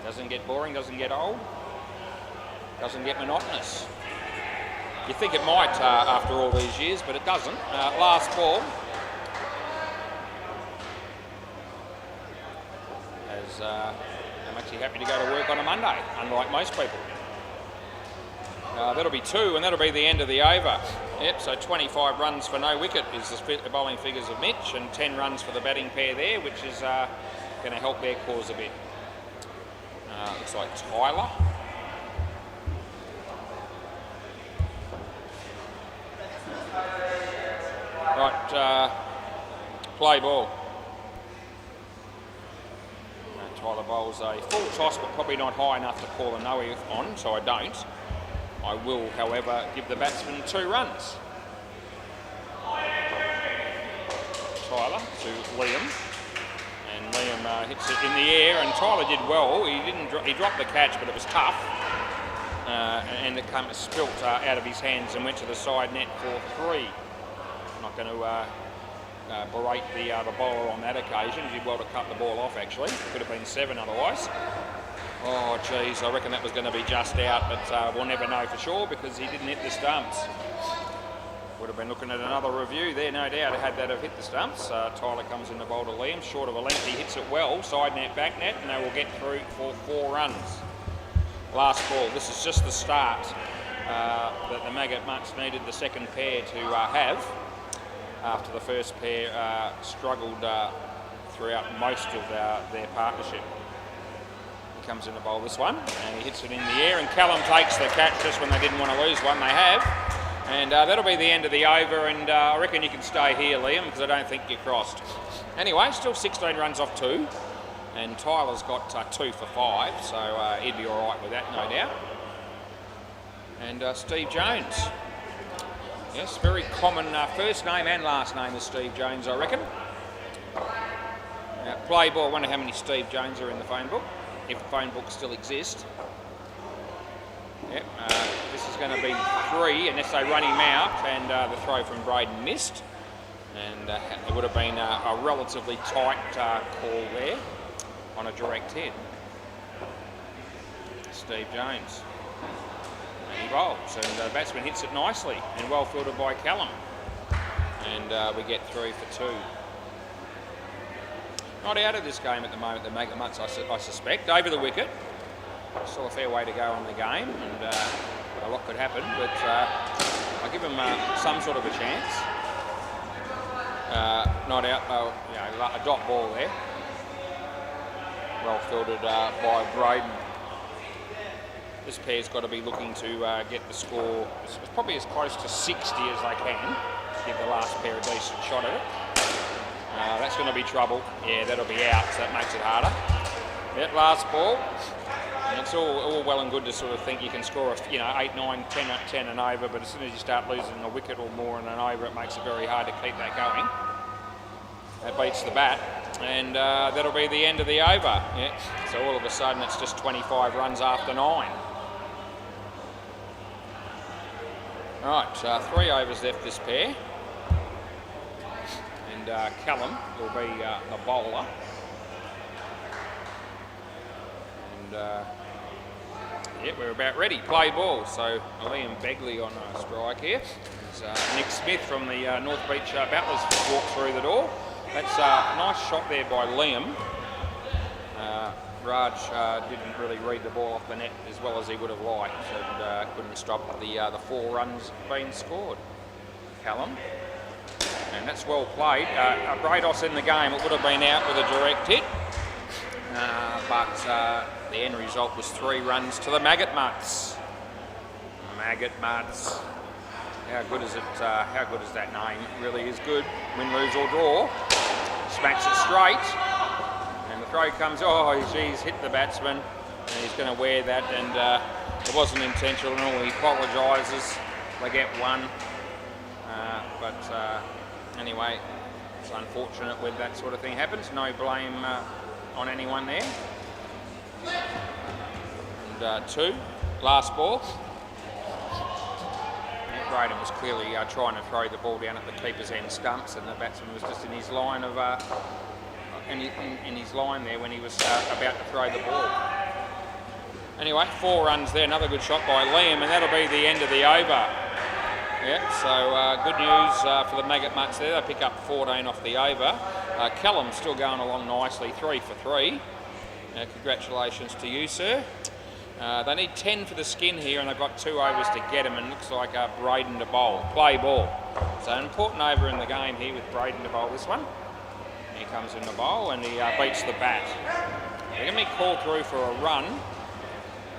Doesn't get boring, doesn't get old, doesn't get monotonous. You think it might after all these years, but it doesn't. Last ball. As I'm actually happy to go to work on a Monday, unlike most people. That'll be 2, and that'll be the end of the over. Yep, so 25 runs for no wicket is the bowling figures of Mitch, and 10 runs for the batting pair there, which is going to help their cause a bit. Looks like Tyler. Right, play ball. Tyler bowls a full toss, but probably not high enough to call a no on, so I don't. I will, however, give the batsman 2 runs. Tyler to Liam, and Liam hits it in the air, and Tyler did well. He dropped the catch, but it was tough, and it spilt out of his hands and went to the side net for 3. I'm not going to berate the bowler on that occasion. He did well to cut the ball off, actually. Could have been 7 otherwise. Oh, geez, I reckon that was going to be just out, but we'll never know for sure because he didn't hit the stumps. Would have been looking at another review there, no doubt, had that have hit the stumps. Tyler comes in the bowl to Liam, short of a length, he hits it well, side net, back net, and they will get through for 4 runs. Last ball, this is just the start that the Maggot Mutts needed the second pair to have. after the first pair struggled throughout most of their partnership. He comes in to bowl this one, and he hits it in the air, and Callum takes the catch just when they didn't want to lose one. They have. And that'll be the end of the over, and I reckon you can stay here, Liam, because I don't think you're crossed. Anyway, still 16 runs off 2, and Tyler's got 2 for 5, so he'd be all right with that, no doubt. And Steve Jones. Yes, very common first name and last name is Steve Jones, I reckon. Play ball, I wonder how many Steve Jones are in the phone book, if the phone books still exist. Yep, this is going to be 3 unless they run him out, and the throw from Braden missed. And it would have been a relatively tight call there on a direct hit. Steve Jones. And he bowls, and the batsman hits it nicely and well fielded by Callum. And we get 3 for 2. Not out of this game at the moment, the Magnet Mutts, I suspect. Over the wicket. Still a fair way to go on the game, and a lot could happen, but I give them some sort of a chance. Not out, a dot ball there. Well fielded by Braden. This pair's got to be looking to get the score it's probably as close to 60 as they can. Give the last pair a decent shot at it. That's going to be trouble. Yeah, that'll be out, so that makes it harder. Yep, last ball. And it's all well and good to sort of think you can score, 8, 9, 10 and over, but as soon as you start losing a wicket or more and an over, it makes it very hard to keep that going. That beats the bat, and that'll be the end of the over. Yeah. So all of a sudden it's just 25 runs after 9. Right, 3 overs left this pair. And Callum will be the bowler. And yeah, we're about ready. Play ball. So Liam Begley on a strike here. There's Nick Smith from the North Beach Battlers walked through the door. That's a nice shot there by Liam. Raj didn't really read the ball off the net as well as he would have liked, and couldn't stop the 4 runs being scored. Callum. And that's well played. Brados in the game, it would have been out with a direct hit. But the end result was 3 runs to the Maggot Mutts. Maggot Mutts. How good is it? How good is that name? It really is good. Win, lose or draw. Smacks it straight. And the throw comes, oh geez, hit the batsman. And he's going to wear that, and it wasn't intentional. He apologises. They get 1. But anyway, it's unfortunate when that sort of thing happens. No blame on anyone there. And 2, last ball. Braden was clearly trying to throw the ball down at the keeper's end stumps, and the batsman was just in his line of in his line there when he was about to throw the ball. Anyway, 4 runs there. Another good shot by Liam, and that'll be the end of the over. Yeah, so good news for the Maggot Mutts there. They pick up 14 off the over. Callum's still going along nicely, 3 for 3. Congratulations to you, sir. They need 10 for the skin here, and they've got 2 overs to get him, and it looks like Braden to bowl. Play ball. So an important over in the game here with Braden to bowl this one. He comes in the bowl, and he beats the bat. They're going to be called through for a run,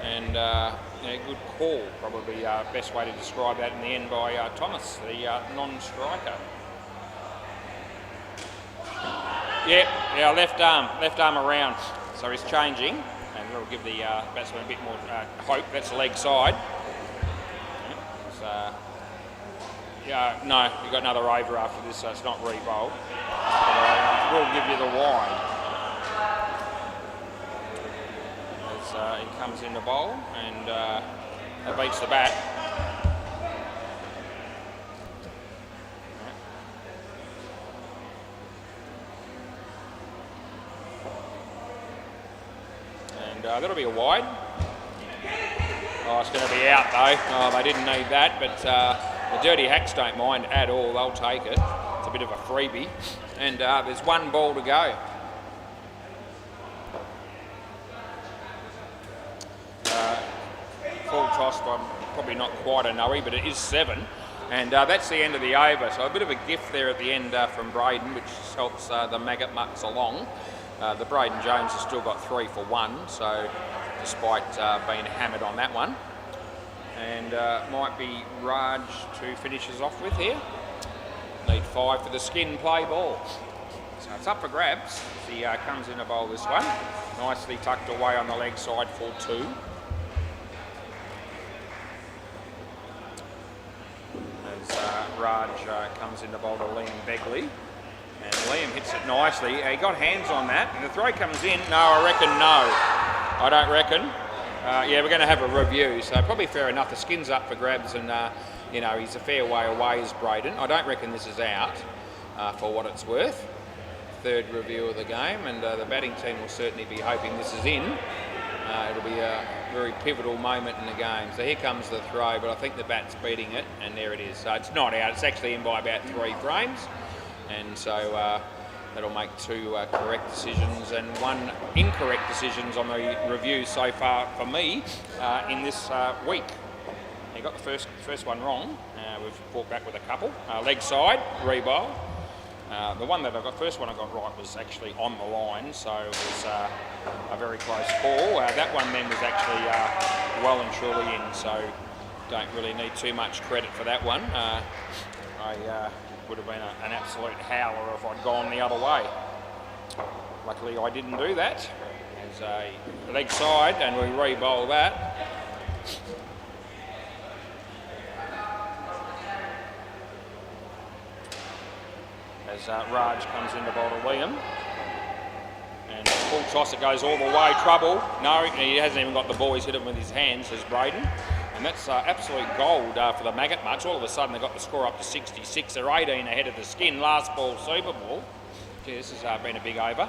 and good call, probably best way to describe that in the end by Thomas, the non-striker. Yeah, left arm around. So he's changing, and we'll give the batsman a bit more hope. That's the leg side. No, you've got another over after this, so it's not re-bowled. But we'll give you the wide. As he comes in the bowl, and that beats the bat. And that'll be a wide. Oh, it's going to be out though. Oh, they didn't need that, but the Dirty Hacks don't mind at all. They'll take it. It's a bit of a freebie. And there's 1 ball to go. Full toss, I'm probably not quite a no-y, but it is 7. And that's the end of the over. So a bit of a gift there at the end from Braden, which helps the Maggot Mutts along. The Braden Jones has still got 3 for 1, so despite being hammered on that one. And might be Raj to finish us off with here. Need 5 for the skin, play ball. So it's up for grabs. He comes in to bowl this one. Nicely tucked away on the leg side for 2. Raj comes in to bowl to Liam Begley, and Liam hits it nicely. He got hands on that, and the throw comes in. No, I reckon no. I don't reckon. Yeah, we're going to have a review, so probably fair enough. The skin's up for grabs, and you know, he's a fair way away as Braden. I don't reckon this is out for what it's worth. Third review of the game, and the batting team will certainly be hoping this is in. It'll be a very pivotal moment in the game. So here comes the throw, but I think the bat's beating it, and there it is. So it's not out, it's actually in by about 3 frames. And so that'll make 2 correct decisions and 1 incorrect decisions on the review so far for me in this week. You got the first one wrong. We've brought back with a couple. Leg side, re-bowl. The one that first one I got right was actually on the line, so it was a very close call. That one then was actually well and truly in, so don't really need too much credit for that one. I would have been an absolute howler if I'd gone the other way. Luckily I didn't do that. There's a leg side and we re-bowl that. As Raj comes in to bowl to Liam. And full toss, it goes all the way, trouble. No, he hasn't even got the ball, he's hit it with his hands, says Braden. And that's absolute gold for the Maggot Mutts. All of a sudden they've got the score up to 66. They're 18 ahead of the skin. Last ball, Super Ball. Gee, this has been a big over.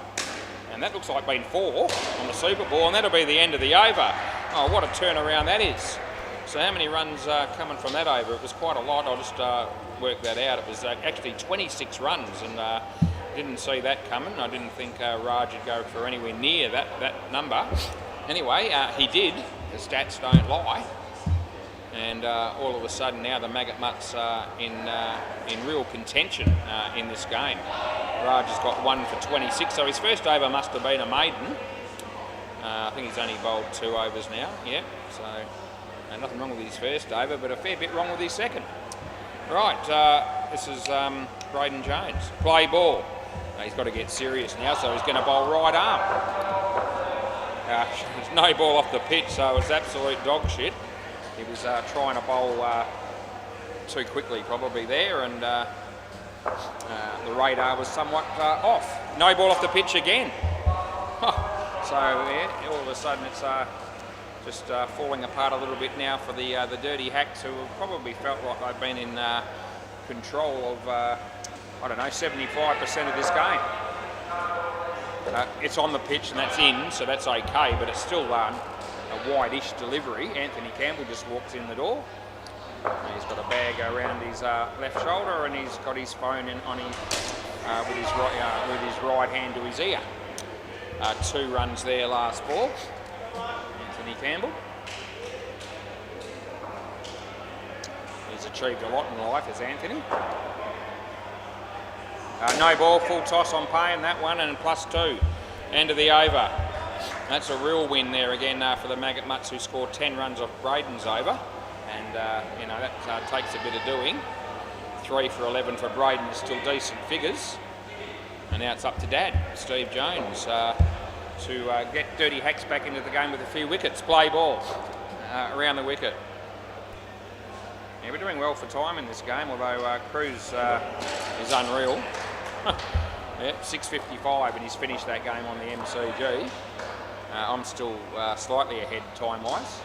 And that looks like being 4 on the Super Ball, and that'll be the end of the over. Oh, what a turnaround that is. So how many runs coming from that over? It was quite a lot. I'll just work that out. It was actually 26 runs, and didn't see that coming. I didn't think Raj would go for anywhere near that number. Anyway, he did. The stats don't lie. And all of a sudden now the Maggot Mutts are in real contention in this game. Raj has got 1 for 26, so his first over must have been a maiden. I think he's only bowled 2 overs now, yeah, so nothing wrong with his first over, but a fair bit wrong with his second. Right, this is Braden Jones. Play ball. He's got to get serious now, so he's going to bowl right arm. There's no ball off the pitch, so it's absolute dog shit. He was trying to bowl too quickly probably there, and the radar was somewhat off. No ball off the pitch again. So yeah, all of a sudden it's just falling apart a little bit now for the Dirty Hacks, who have probably felt like they've been in control of, I don't know, 75% of this game. It's on the pitch and that's in, so that's okay, but it's still a wide-ish delivery. Anthony Campbell just walks in the door. He's got a bag around his left shoulder, and he's got his phone on his with his right hand to his ear. 2 runs there last ball. Anthony Campbell. He's achieved a lot in life as Anthony. No ball, full toss on Payne, that one, and +2. End of the over. That's a real win there again for the Maggot Mutts, who scored 10 runs off Braden's over. And, you know, that takes a bit of doing. 3 for 11 for Braden is still decent figures. And now it's up to Dad, Steve Jones, to get Dirty Hacks back into the game with a few wickets. Play ball around the wicket. Yeah, we're doing well for time in this game, although Cruz is unreal. Yeah, 6:55, and he's finished that game on the MCG. I'm still slightly ahead time-wise.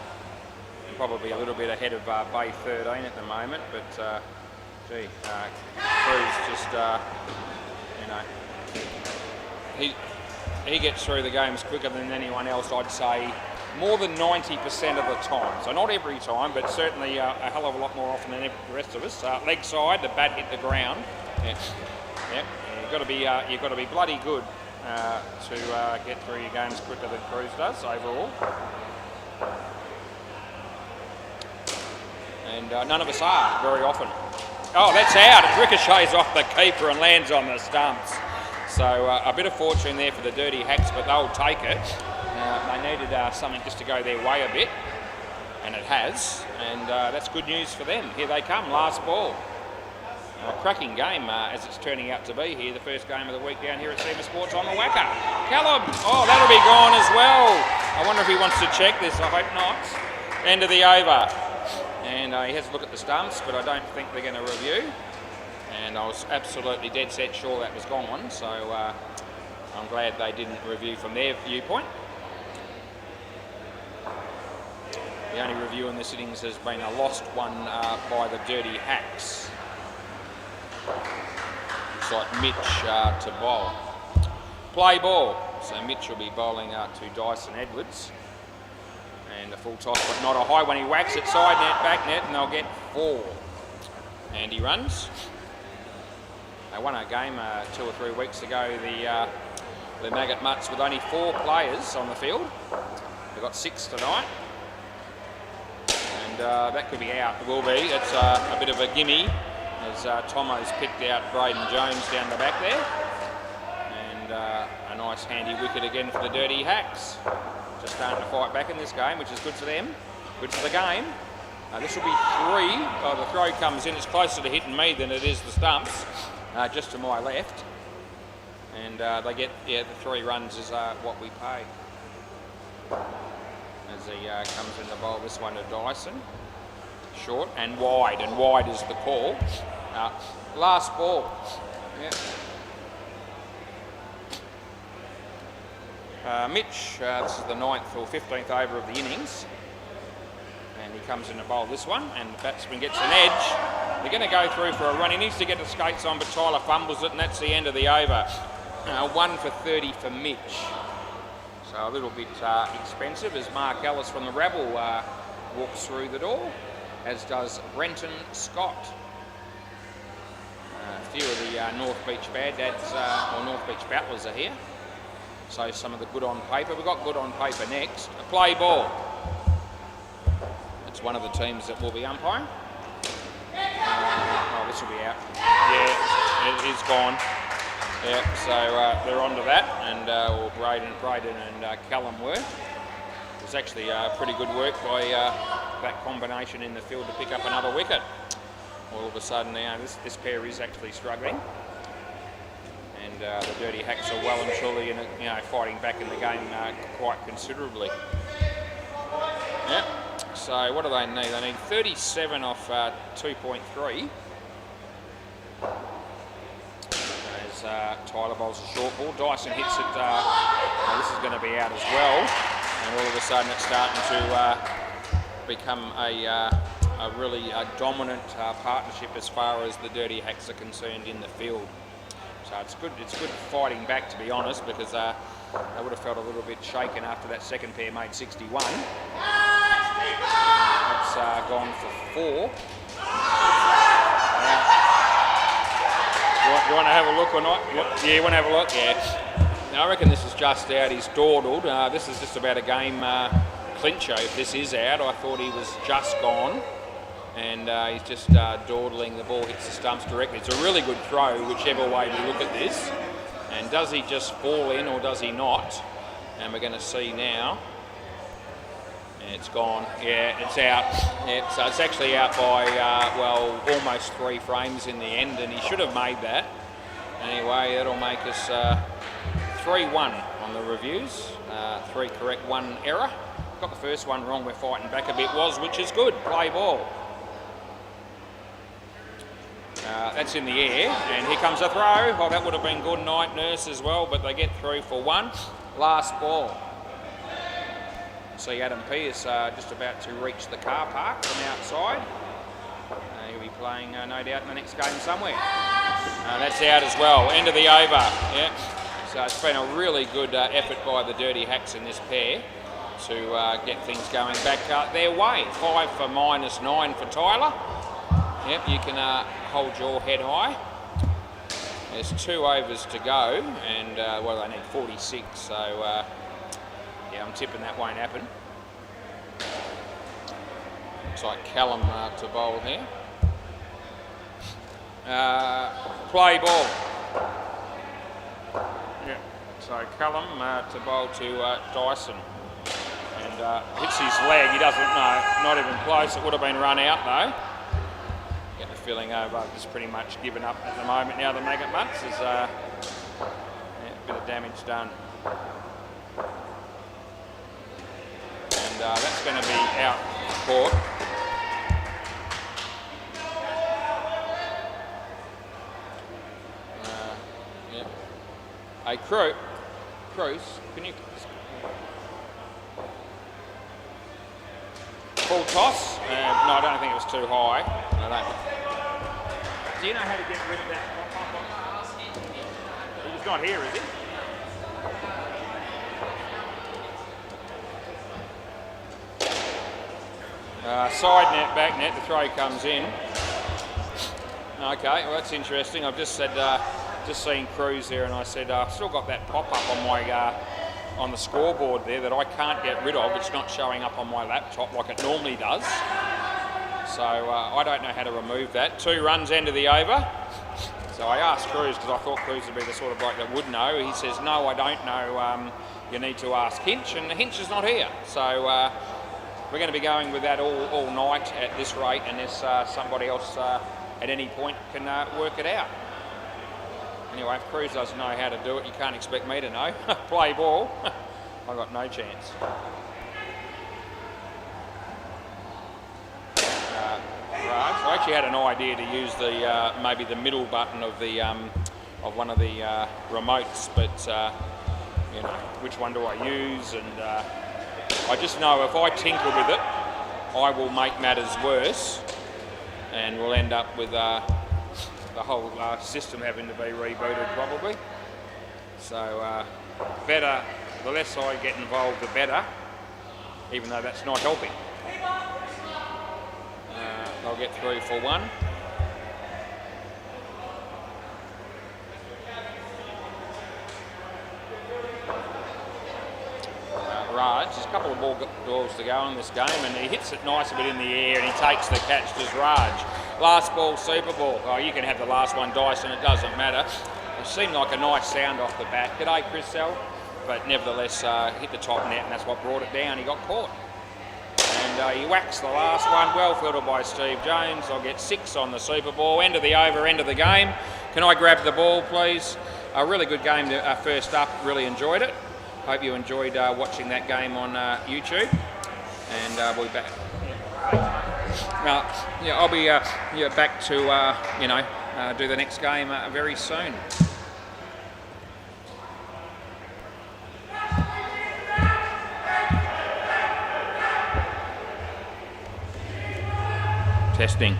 Probably a little bit ahead of Bay 13 at the moment, but Cruz just, you know, he gets through the games quicker than anyone else, I'd say, more than 90% of the time. So not every time, but certainly a hell of a lot more often than the rest of us. Leg side, the bat hit the ground. Yeah. Yep. You've got to be bloody good to get through your games quicker than Cruz does overall. and none of us are very often. Oh, that's out. It ricochets off the keeper and lands on the stumps. So a bit of fortune there for the Dirty Hacks, but they'll take it. They needed something just to go their way a bit, and it has, and that's good news for them. Here they come, last ball. A cracking game as it's turning out to be here, the first game of the week down here at SEMA Sports on the WACA. Callum, oh, that'll be gone as well. I wonder if he wants to check this, I hope not. End of the over. And he has a look at the stumps, but I don't think they're going to review. And I was absolutely dead set sure that was gone, so I'm glad they didn't review from their viewpoint. The only review in the sittings has been a lost one by the Dirty Hacks. Looks like Mitch to bowl. Play ball. So Mitch will be bowling to Dyson Edwards. And a full toss, but not a high one. He whacks it side net, back net, and they'll get 4. And he runs. They won a game 2 or 3 weeks ago, the Maggot Mutts, with only 4 players on the field. They've got 6 tonight. And that could be out. It will be. It's a bit of a gimme, as Tomo's picked out Braden Jones down the back there. And a nice handy wicket again for the Dirty Hacks. Just starting to fight back in this game, which is good for them, good for the game. This will be 3. Oh, the throw comes in. It's closer to hitting me than it is the stumps, just to my left. And they get, the 3 runs is what we pay. As he comes in the bowl, this one to Dyson. Short and wide is the call. Last ball. Yeah. Mitch, this is the 9th or 15th over of the innings. And he comes in to bowl this one, and the batsman gets an edge. They're going to go through for a run. He needs to get the skates on, but Tyler fumbles it, and that's the end of the over. 1 for 30 for Mitch. So a little bit expensive as Mark Ellis from the Rabble walks through the door, as does Brenton Scott. A few of the North Beach Bad Dads or North Beach Battlers are here. So some of the good on paper. We've got good on paper next. A play ball. It's one of the teams that will be umpiring. Oh, this will be out. Yeah, it is gone. Yeah, so they're on to that, and well, Braden and Callum were. It was actually pretty good work by that combination in the field to pick up another wicket. All of a sudden now this pair is actually struggling. And the Dirty Hacks are well and truly in fighting back in the game quite considerably. Yeah. So what do they need? They need 37 off 2.3. As Tyler bowls a short ball, Dyson hits it. This is going to be out as well. And all of a sudden it's starting to become a really dominant partnership as far as the Dirty Hacks are concerned in the field. So it's good fighting back, to be honest, because they would have felt a little bit shaken after that second pair made 61. That's gone for 4. You want to have a look or not? Yeah, you want to have a look? Yeah. Now, I reckon this is just out. He's dawdled. This is just about a game clincher. If this is out, I thought he was just gone. And he's just dawdling. The ball hits the stumps directly. It's a really good throw, whichever way we look at this. And does he just fall in or does he not? And we're going to see now. And it's gone. Yeah, it's out. Yeah, so it's actually out by, well, almost 3 frames in the end, and he should have made that. Anyway, that'll make us 3-1 on the reviews. 3 correct, 1 error. Got the first one wrong. We're fighting back a bit, which is good. Play ball. That's in the air, and here comes a throw. Oh, that would have been good night, Nurse, as well, but they get through for 1. Last ball. See Adam Pearce just about to reach the car park from outside. He'll be playing, no doubt, in the next game somewhere. That's out as well. End of the over. Yeah. So it's been a really good effort by the Dirty Hacks in this pair to get things going back their way. 5 for -9 for Tyler. Yep, you can hold your head high. There's 2 overs to go, and well, they need 46, so yeah, I'm tipping that won't happen. Looks like Callum to bowl here. Play ball. Yeah. So Callum to bowl to Dyson. And hits his leg. He doesn't know. Not even close. It would have been run out though. Getting the feeling over. Just pretty much given up at the moment now. The Maggot Mutts is a bit of damage done. And that's going to be out court. Hey, Cruz, can you... Full toss? No, I don't think it was too high. Do you know how to get rid of that pop-up? He's not here, is he? Side net, back net, the throw comes in. Okay, well that's interesting. I've just said... just seen Cruz there, and I said I've still got that pop-up on my on the scoreboard there that I can't get rid of. It's not showing up on my laptop like it normally does. So I don't know how to remove that. 2 runs end of the over. So I asked Cruz because I thought Cruz would be the sort of bloke that would know. He says, no, I don't know. You need to ask Hinch, and Hinch is not here. So we're going to be going with that all night at this rate, unless somebody else at any point can work it out. Anyway, if Cruz doesn't know how to do it, you can't expect me to know. Play ball. I've got no chance. Right. I actually had an idea to use the maybe the middle button of the of one of the remotes, but you know, which one do I use? And I just know if I tinker with it, I will make matters worse, and we'll end up with the whole system having to be rebooted probably. So better, the less I get involved, the better, even though that's not helping. I'll get through for 1. Raj, there's a couple of balls to go in this game, and he hits it nice a bit in the air, and he takes the catch to Raj. Last ball, Super Ball. Oh, you can have the last one, Dyson, it doesn't matter. It seemed like a nice sound off the bat. G'day, Chris Sell. But nevertheless, hit the top net, and that's what brought it down. He got caught. And he whacks the last one, well fielded by Steve Jones. I'll get 6 on the Super Ball. End of the over, end of the game. Can I grab the ball, please? A really good game first up. Really enjoyed it. Hope you enjoyed watching that game on YouTube. And we'll be back. Yeah, I'll be back to do the next game very soon. Testing.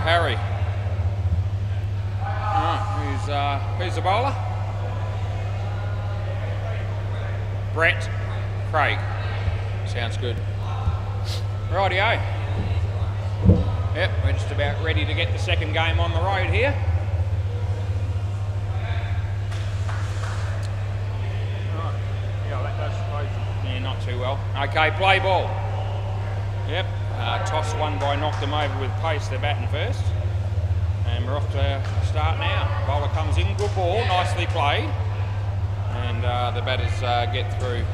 Harry. Who's the bowler? Brett Craig. Sounds good. Rightio. Yep, we're just about ready to get the second game on the road here. Yeah, that does close. Yeah, not too well. Okay, play ball. Yep, toss one by knocked them over with pace. They're batting first. And we're off to start now. Bowler comes in, good ball, nicely played. And the batters get through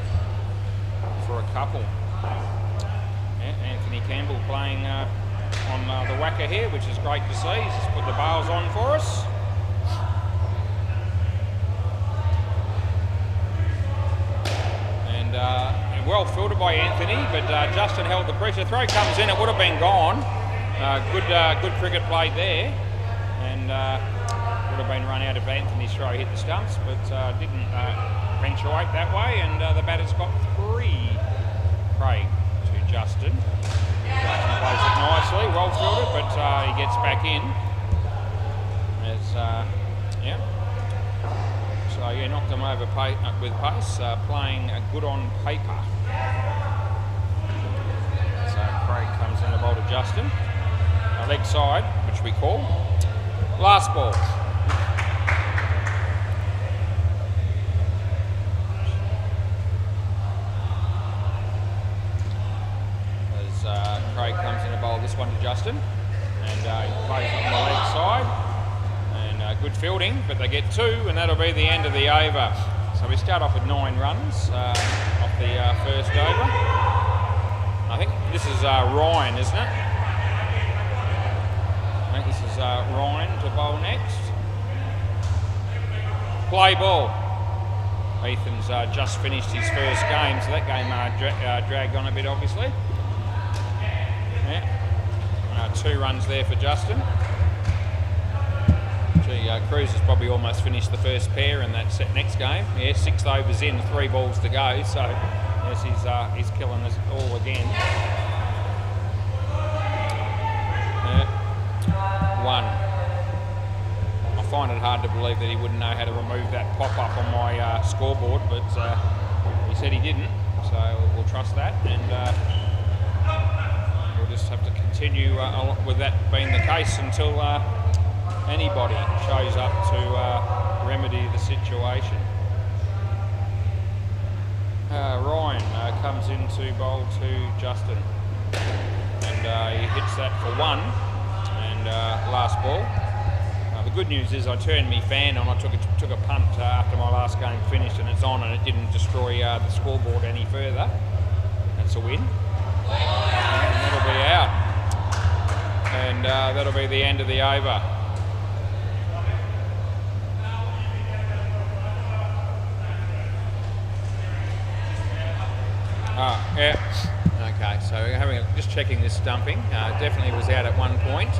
for a couple. Yeah, Anthony Campbell playing on the WACA here, which is great to see. He's just put the bails on for us. And well filtered by Anthony, but Justin held the pressure. Throw comes in, it would have been gone. Good cricket played there. And would have been run out if Anthony's throw hit the stumps, but didn't eventuate that way. And the batter's got 3. Craig to Justin. Justin plays it nicely, well fielded, but he gets back in. Yeah. So yeah, knocked him over with pace, playing good on paper. So Craig comes in the bowl to Justin. Leg side, which we call. Last ball. As Craig comes in to bowl this one to Justin, and he plays on the leg side, and good fielding, but they get 2, and that'll be the end of the over. So we start off with 9 runs off the first over. I think this is Ryan, isn't it? I think this is Ryan to bowl next. Play ball. Ethan's just finished his first game, so that game dragged on a bit, obviously. Yeah. 2 runs there for Justin. Gee, Cruz has probably almost finished the first pair in that next game. Yeah, 6 overs in, 3 balls to go, so yes, he's killing us all again. 1. I find it hard to believe that he wouldn't know how to remove that pop-up on my scoreboard, but he said he didn't, so we'll trust that, and we'll just have to continue with that being the case until anybody shows up to remedy the situation. Ryan comes in to bowl to Justin, and he hits that for 1. Last ball. The good news is I turned my fan on. I took a punt after my last game finished, and it's on, and it didn't destroy the scoreboard any further. That's a win. And that'll be out. And that'll be the end of the over. Yeah. Okay, so just checking this stumping. Definitely was out at one point.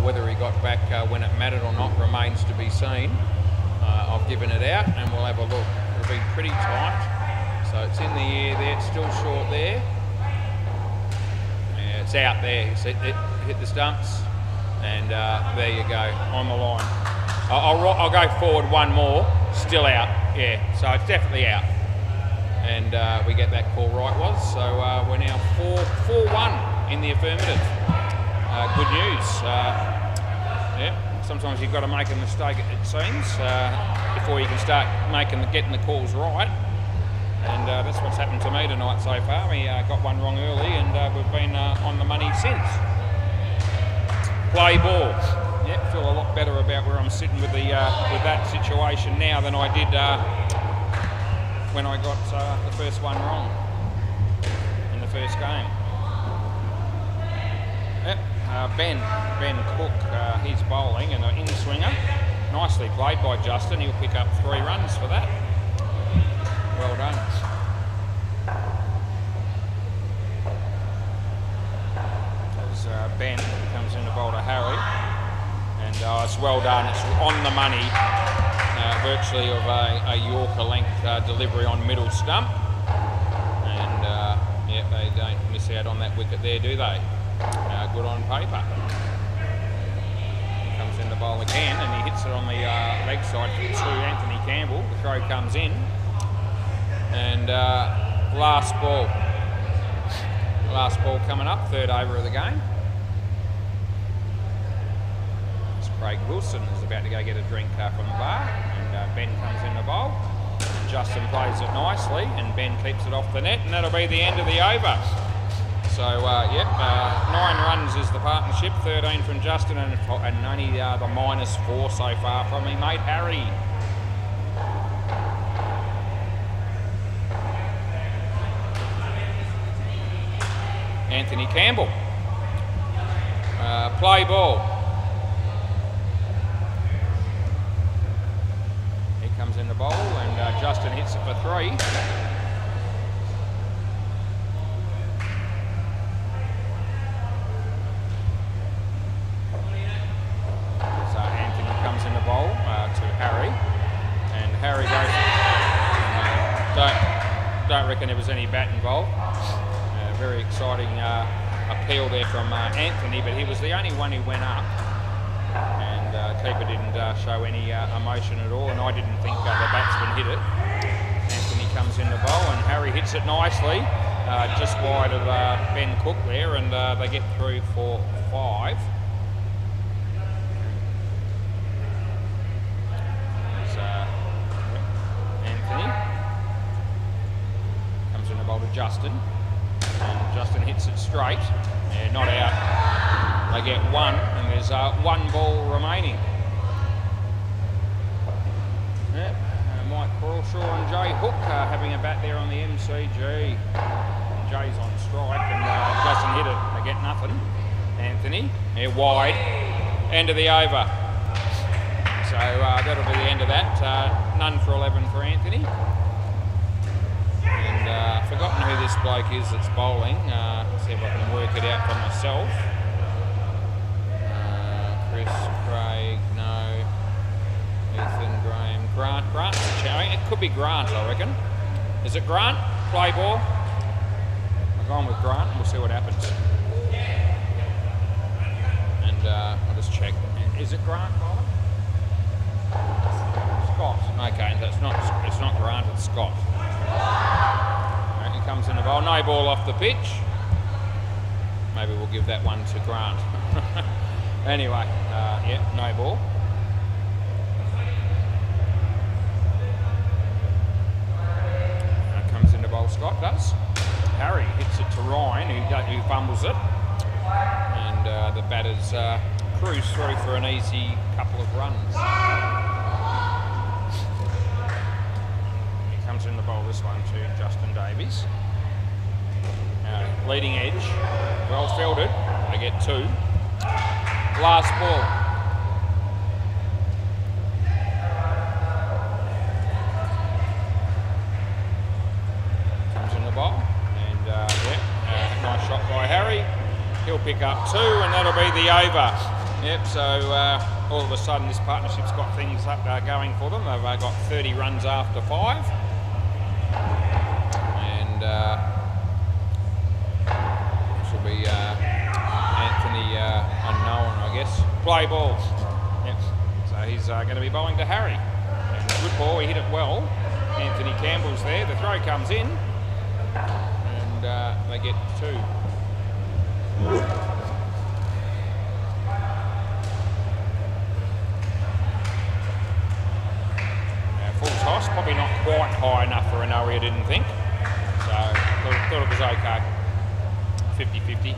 Whether he got back when it mattered or not remains to be seen. I've given it out, and we'll have a look. It'll be pretty tight. So it's in the air there, it's still short there. Yeah, it's out there. It hit the stumps, and there you go, on the line. I'll go forward 1 more, still out. Yeah, so it's definitely out. And we get that call right, so we're now 4-1 in the affirmative. Good news. Yeah, sometimes you've got to make a mistake, it seems, before you can start getting the calls right. And that's what's happened to me tonight so far. We got one wrong early, and we've been on the money since. Play ball. Yeah, feel a lot better about where I'm sitting with that situation now than I did when I got the first one wrong in the first game. Yep, Ben Cook, he's bowling, and an in-swinger. Nicely played by Justin. He'll pick up 3 runs for that. Well done. As Ben comes in to bowl to Harry, and it's well done. It's on the money. Virtually of a Yorker length delivery on middle stump, and yeah, they don't miss out on that wicket there, do they? Good on paper. comes in the bowl again, and he hits it on the leg side to Anthony Campbell. The throw comes in, and last ball coming up, third over of the game. It's Craig Wilson is about to go get a drink from the bar, and Ben comes in the bowl. Justin plays it nicely, and Ben keeps it off the net, and that'll be the end of the over. So, 9 runs is the partnership, 13 from Justin, and only the -4 so far from me mate Harry. Anthony Campbell. Play ball. He comes in the bowl, and Justin hits it for 3. To Harry, and Harry goes. Don't reckon there was any bat involved. Very exciting appeal there from Anthony, but he was the only one who went up, and keeper didn't show any emotion at all, and I didn't think the batsman hit it. Anthony comes in the bowl, and Harry hits it nicely, just wide of Ben Cook there, and they get through for 5. Comes in the bowl to Justin, and Justin hits it straight, not out. They get 1, and there's 1 ball remaining. Mike Crawshaw and Jay Hook having a bat there on the MCG. And Jay's on strike, and Justin hit it. They get nothing. Anthony, wide, end of the over. So that'll be the end of that. None for 11 for Anthony. And forgotten who this bloke is that's bowling. See if I can work it out for myself. Chris, Craig, no. Ethan, Graham, Grant. Grant's the challenge. It could be Grant, I reckon. Is it Grant? Play ball. I'll go on with Grant and we'll see what happens. And I'll just check. Is it Grant bowling? Scott. Okay, it's not Grant, it's Scott. Right, he comes in the bowl. No ball off the pitch. Maybe we'll give that one to Grant. Anyway, no ball. Comes in the bowl, Scott does. Harry hits it to Ryan, who fumbles it. And the batters cruise through for an easy couple of runs. He comes in the bowl, this one to Justin Davies. Leading edge, well fielded, they get 2. Last ball. Comes in the bowl, and nice shot by Harry. He'll pick up 2, and that'll be the over. Yep, so all of a sudden this partnership's got things up going for them. They've got 30 runs after 5. And this will be Anthony unknown, I guess. Play ball. Yep. So he's going to be bowling to Harry. And good ball, he hit it well. Anthony Campbell's there. The throw comes in, and they get 2. Full toss, probably not quite high enough for an area, I didn't think. So thought it was okay. 50-50.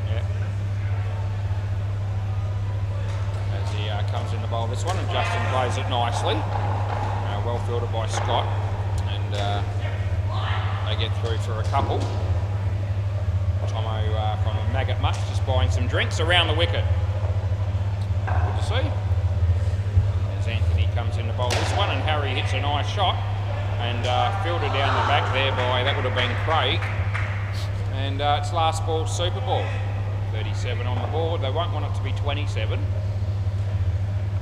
Yeah. As he comes in the bowl this one, and Justin plays it nicely. Well fielded by Scott, and they get through for a couple. Tomo from Maggot Much just buying some drinks around the wicket. Good to see. As Anthony comes in the bowl this one, and Harry hits a nice shot, and fielded down the back there by, that would have been Craig. And it's last ball, super ball. 37 on the board. They won't want it to be 27.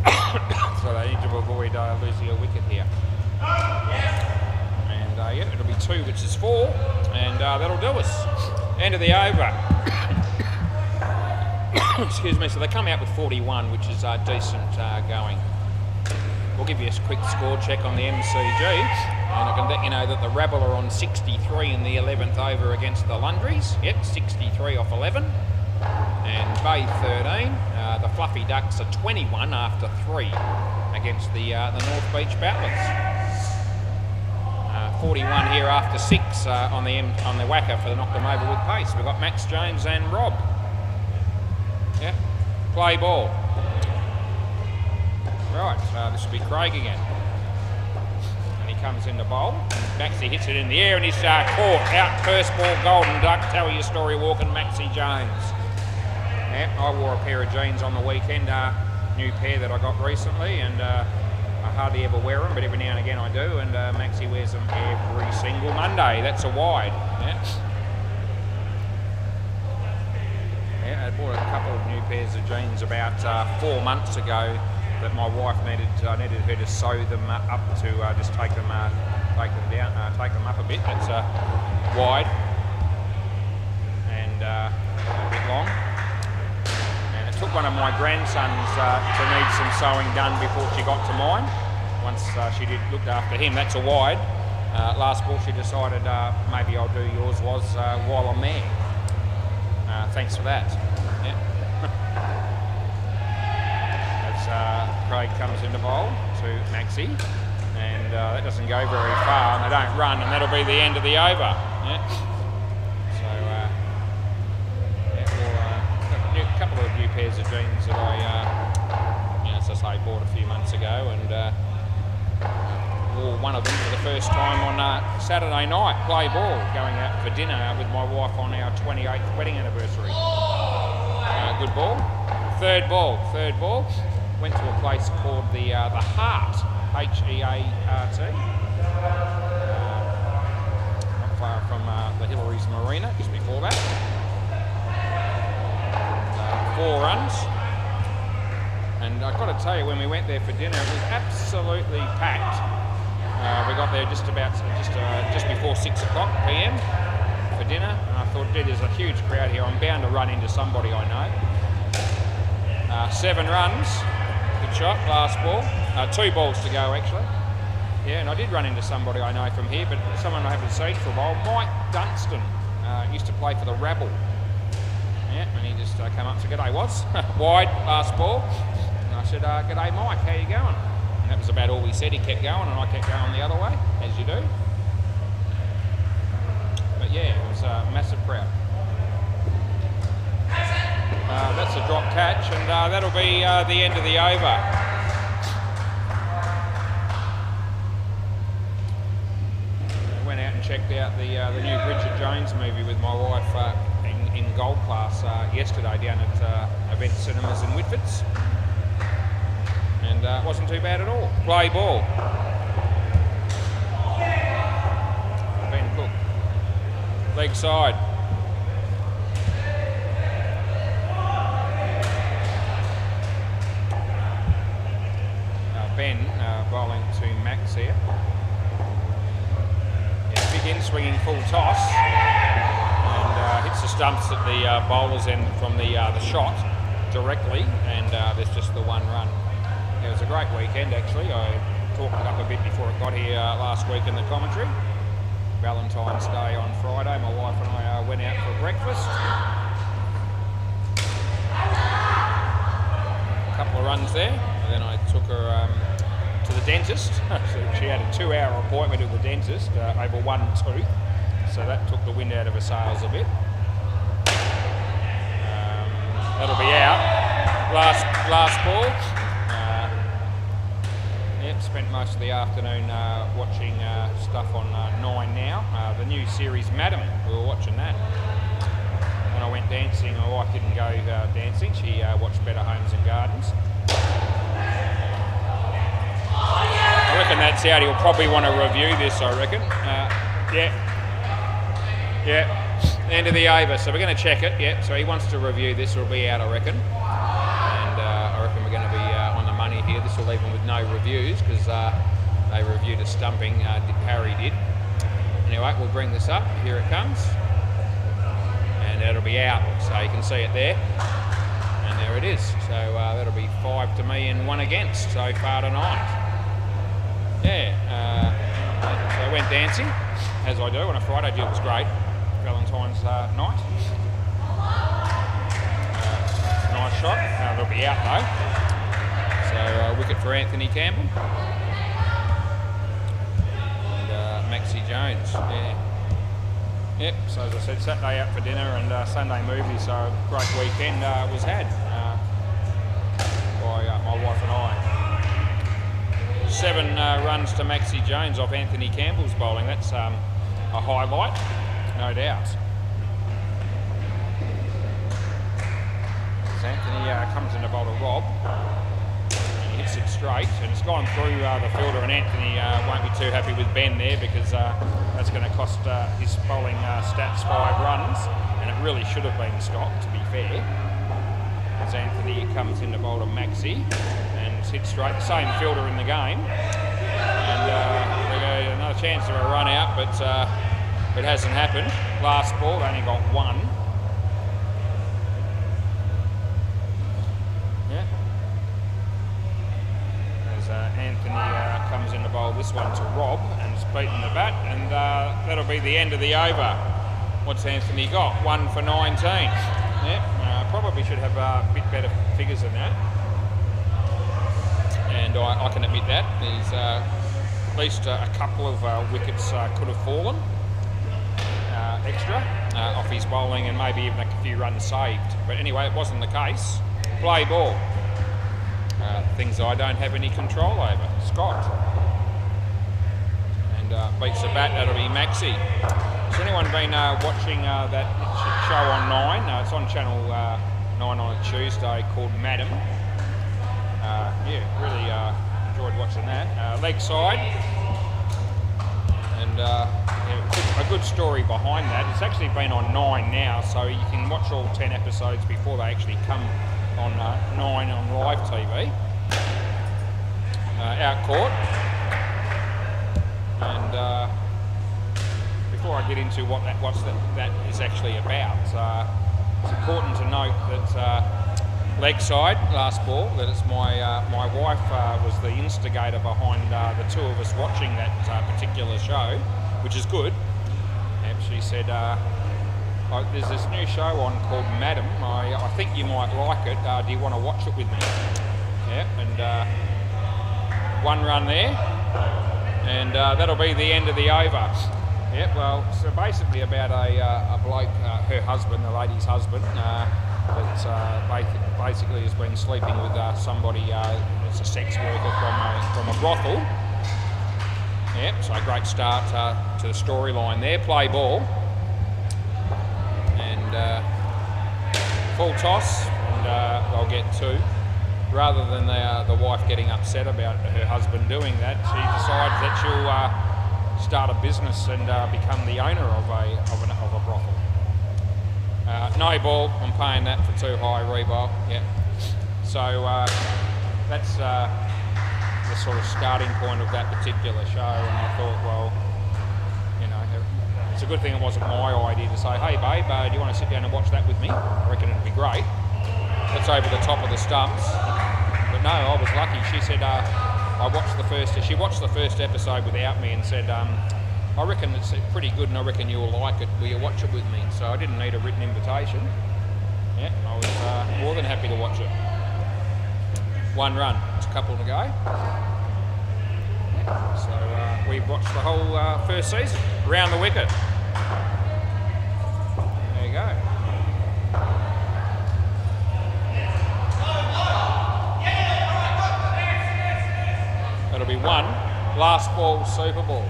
So they need to avoid losing a wicket here. And it'll be 2, which is 4, and that'll do us. End of the over. Excuse me, so they come out with 41, which is decent going. We'll give you a quick score check on the MCG, and I can let you know that the Rabble are on 63 in the 11th over against the Lundries. Yep, 63 off 11. And Bay 13. The Fluffy Ducks are 21 after 3 against the North Beach Battlers. 41 here after 6 on the WACA for the knock them over with pace. We've got Max James and Rob. Yep, play ball. Right, this will be Craig again. And he comes in the bowl. Maxie hits it in the air and he's caught out. First ball, Golden Duck. Tell your story walking, Maxie James. Yep, I wore a pair of jeans on the weekend, new pair that I got recently, and I hardly ever wear them, but every now and again I do, and Maxie wears them every single Monday. That's a wide. Yeah, I bought a couple of new pairs of jeans about 4 months ago that my wife needed her to sew them up to just take them down, take them up a bit. That's wide and a bit long. And it took one of my grandsons to need some sewing done before she got to mine. Once she looked after him, that's a wide. Last ball she decided maybe I'll do yours while I'm there. Thanks for that. Yeah. Craig comes into bowl to Maxie, and that doesn't go very far, and they don't run, and that'll be the end of the over. Yeah. So, a couple of new pairs of jeans that I, as I say, bought a few months ago, and wore one of them for the first time on Saturday night. Play ball, going out for dinner with my wife on our 28th wedding anniversary. Good ball. Third ball. Went to a place called the Heart, H-E-A-R-T. Not far from the Hillary's Marina, just before that. 4 runs. And I've got to tell you, when we went there for dinner, it was absolutely packed. We got there just before 6 o'clock p.m. for dinner, and I thought, gee, there's a huge crowd here. I'm bound to run into somebody I know. 7 runs. Good shot, last ball. 2 balls to go, actually. Yeah, and I did run into somebody I know from here, but someone I haven't seen for a while. Mike Dunstan used to play for the Rabble. Yeah, and he just came up and said, "G'day, Woz." Wide, last ball. And I said, "G'day, Mike, how you going?" And that was about all he said. He kept going, and I kept going the other way, as you do. But yeah, it was a massive crowd. That's a drop catch, and that'll be the end of the over. I went out and checked out the new Bridget Jones movie with my wife in gold class yesterday down at Event Cinemas in Whitfords, and it wasn't too bad at all. Play ball. Ben Cook. Leg side. Ben bowling to Max here. Yeah, big in, swinging full toss, and hits the stumps at the bowler's end from the shot directly, and there's just the 1 run. It was a great weekend, actually. I talked it up a bit before it got here last week in the commentary. Valentine's Day on Friday, my wife and I went out for breakfast. A couple of runs there, and then I took her to the dentist. So she had a 2-hour appointment with the dentist over 1 tooth, so that took the wind out of her sails a bit. That'll be out. Last ball. Yep, spent most of the afternoon watching stuff on 9 Now. The new series Madam, we were watching that. When I went dancing, my wife didn't go dancing. She watched Better Homes and Gardens. I reckon that's out. He'll probably want to review this, I reckon. Yeah. End of the over. So we're going to check it. Yeah. So he wants to review this. It'll be out, I reckon. And I reckon we're going to be on the money here. This will leave him with no reviews because they reviewed a stumping. Harry did. Anyway, we'll bring this up. Here it comes. And it'll be out. So you can see it there. And And there it is. So that'll be 5 to me and 1 against so far tonight. Yeah, so I went dancing, as I do on a Friday. It was great. Valentine's night. Nice shot. They'll be out though. So wicket for Anthony Campbell. And Maxie Jones. Yeah. Yep, so as I said, Saturday out for dinner and Sunday movie, so great weekend was had by my wife and I. 7 runs to Maxie Jones off Anthony Campbell's bowling. That's a highlight, no doubt. As Anthony comes in to bowl to Rob, and he hits it straight, and it's gone through the fielder, and Anthony won't be too happy with Ben there because that's going to cost his bowling stats 5 runs, and it really should have been stopped, to be fair. As Anthony comes in to bowl to Maxie, and it's hit straight, the same fielder in the game, and they go another chance of a run out, but it hasn't happened. Last ball, they only got 1. Yeah. As Anthony comes in to bowl this one to Rob, and it's beaten the bat, and that'll be the end of the over. What's Anthony got? 1 for 19. Yeah, probably should have a bit better figures than that. And I can admit that. There's at least a couple of wickets could have fallen extra off his bowling, and maybe even a few runs saved. But anyway, it wasn't the case. Play ball. Things I don't have any control over. Scott. And beats the bat, that'll be Maxie. Has anyone been watching that show on 9? It's on channel 9 on a Tuesday called Madam. Yeah, really enjoyed watching that. Leg side. And yeah, a good story behind that. It's actually been on 9 now, so you can watch all 10 episodes before they actually come on 9 on live TV. Out court. And before I get into what that is actually about, it's important to note that leg side, last ball, that it's my wife was the instigator behind the 2 of us watching that particular show, which is good. And she said, there's this new show on called Madam, I think you might like it, do you want to watch it with me? Yeah, and 1 run there, and that'll be the end of the over. Yeah, well, so basically about a bloke, her husband, the lady's husband, that basically has been sleeping with somebody, it's a sex worker from a brothel. Yep, so a great start to the storyline there. Play ball. And full toss, and they'll get 2. Rather than the wife getting upset about her husband doing that, she decides that she'll start a business and become the owner of a brothel. No ball, I'm paying that for too high rebowl. Yeah. So that's the sort of starting point of that particular show, and I thought, well, you know, it's a good thing it wasn't my idea to say, hey babe, do you want to sit down and watch that with me? I reckon it'd be great. That's over the top of the stumps. But no, I was lucky. She said, she watched the first episode without me and said, I reckon it's pretty good and I reckon you'll like it. Will you watch it with me? So I didn't need a written invitation. Yeah, I was more than happy to watch it. 1 run. It's a couple to go. Yeah, so we've watched the whole first season. Round the wicket. There you go. That'll be 1. Last ball, Super Ball.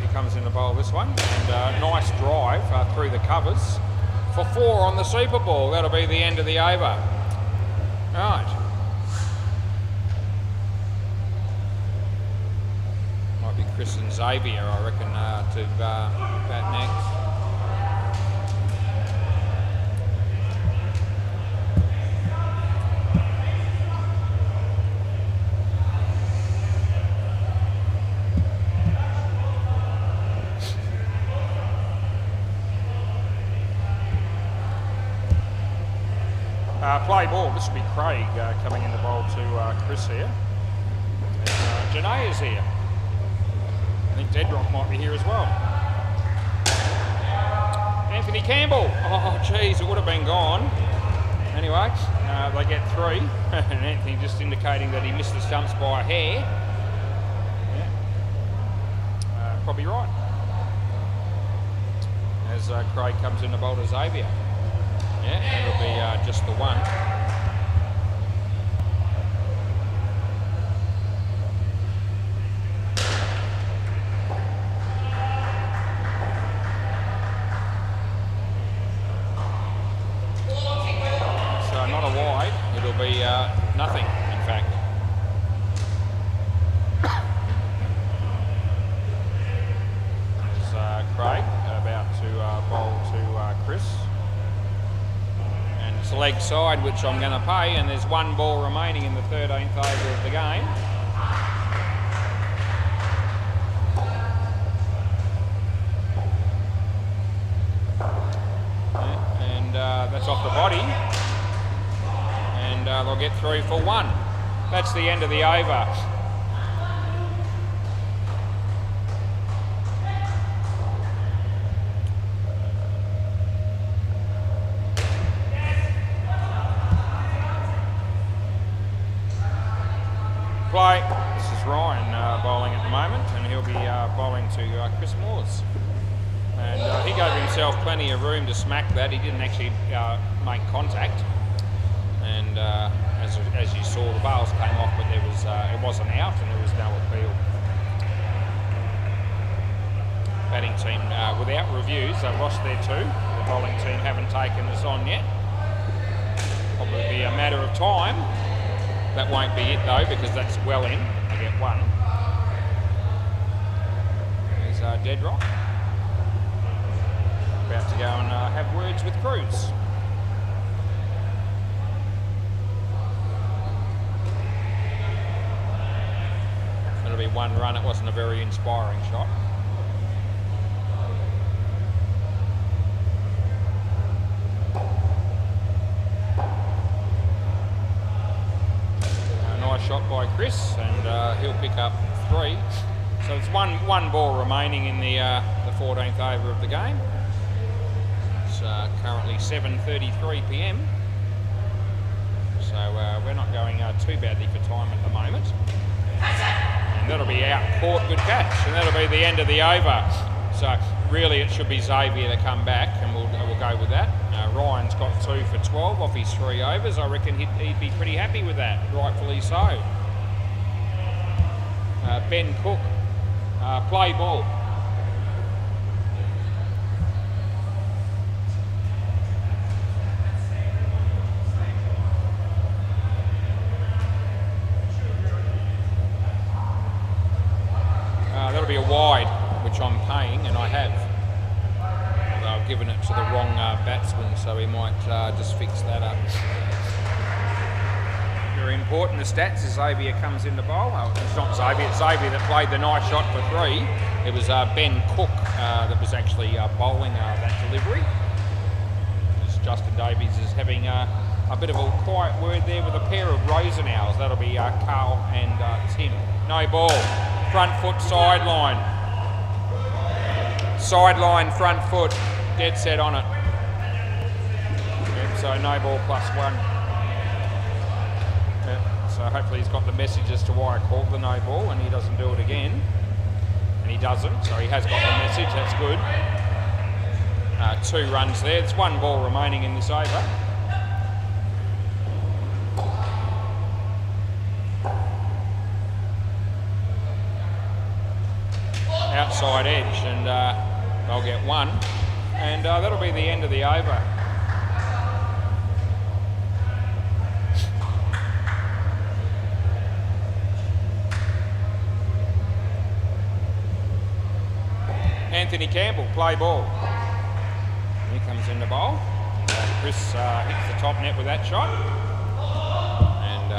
He comes in to bowl this one, and nice drive through the covers for 4 on the Super Ball. That'll be the end of the over. Right. Chris and Xavier, I reckon, to bat next. play ball. This will be Craig coming in the bowl to Chris here. Janae is here. I think Dedrock might be here as well. Anthony Campbell. Oh, geez, it would have been gone. Anyway, they get 3. And Anthony just indicating that he missed the stumps by a hair. Yeah. Probably right. As Craig comes in the bowl to Xavier. Yeah, it'll be just the 1. So not a wide, it'll be nothing, in fact. There's Craig about to bowl to Chris. And it's leg side, which I'm going to pay, and there's 1 ball remaining in the 13th over of the game. And that's off the body. And they'll get 3 for 1. That's the end of the over. Play. This is Ryan bowling at the moment, and he'll be bowling to Chris Moores. And he gave himself plenty of room to smack that. He didn't actually make contact. And as you saw, the bails came off, but there was it wasn't out, and there was no appeal. Batting team without reviews. They've lost there too. The bowling team haven't taken this on yet. Probably be a matter of time. That won't be it though, because that's well in. They get 1. There's Dedrock. About to go and have words with Cruz. It'll be 1 run. It wasn't a very inspiring shot. Nice shot by Chris, and he'll pick up 3. So it's one ball remaining in the 14th over of the game. It's currently 7:33 p.m. So we're not going too badly for time at the moment. And that'll be out court, good catch, and that'll be the end of the over. So really it should be Xavier to come back, and we'll go with that. Ryan's got 2 for 12 off his 3 overs. I reckon he'd be pretty happy with that, rightfully so. Ben Cook, play ball. That'll be a wide, which I'm paying, and I have. Although I've given it to the wrong batsman, so we might just fix that up. Very important, the stats as Xavier comes in the bowl. Oh, it's not Xavier, it's Xavier that played the nice shot for 3. It was Ben Cook that was actually bowling that delivery. Justin Davies is having a bit of a quiet word there with a pair of Rosenowls. That'll be Carl and Tim. No ball. Front foot sideline. Sideline front foot. Dead set on it. Yep, so no ball +1. Yep, so hopefully he's got the message as to why I called the no ball and he doesn't do it again. And he doesn't, so he has got the message, that's good. 2 runs there. It's 1 ball remaining in this over. Outside edge, and they'll get 1, and that'll be the end of the over. Anthony Campbell, play ball. He comes in the bowl. Chris hits the top net with that shot, and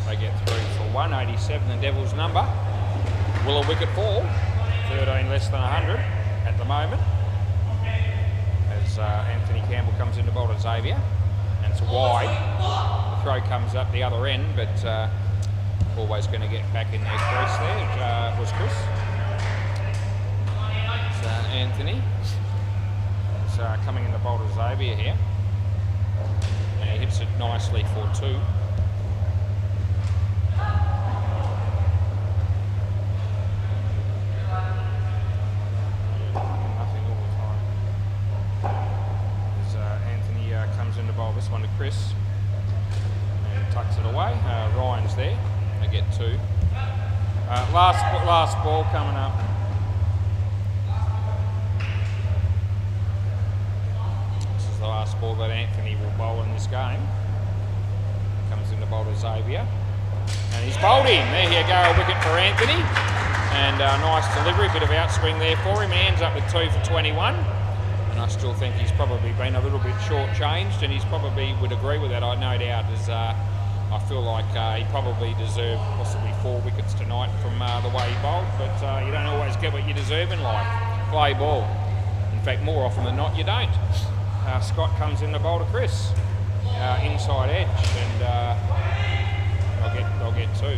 they get 3 for 187, the Devils' number. Will a wicket fall? 13 less than 100 at the moment, as Anthony Campbell comes into bowl to Xavier, and That's wide. The throw comes up the other end, but always going to get back in their crease there. Was Chris. So Anthony is coming in the bowl to Xavier here. And he hits it nicely for 2. This one to Chris and tucks it away. Ryan's there. They get 2. Last ball coming up. This is the last ball that Anthony will bowl in this game. Comes in the bowl to Xavier. And he's bowled him. There you go, a wicket for Anthony. And nice delivery, bit of outswing there for him. He ends up with 2 for 21. I still think he's probably been a little bit short-changed, and he's probably would agree with that, I no doubt, as I feel like he probably deserved possibly 4 wickets tonight from the way he bowled, but you don't always get what you deserve in life. Play ball. In fact, more often than not, you don't. Scott comes in the bowl to Chris. Inside edge, and they'll get 2.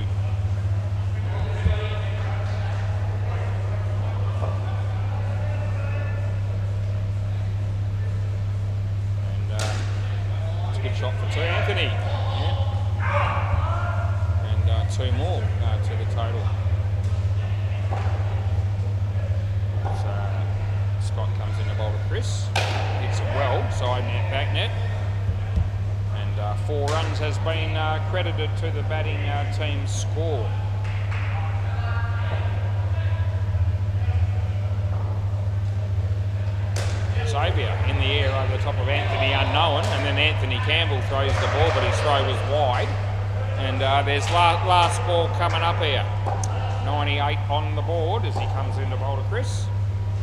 Good shot for 2, Anthony. Yeah. And 2 more to the total. So Scott comes in the bowl to Chris. Hits it well, side net, back net. And 4 runs has been credited to the batting team's score. Xavier in the air over the top of Anthony Unknown, and then Anthony Campbell throws the ball, but his throw was wide. And there's last ball coming up here. 98 on the board as he comes in to bowl to Chris.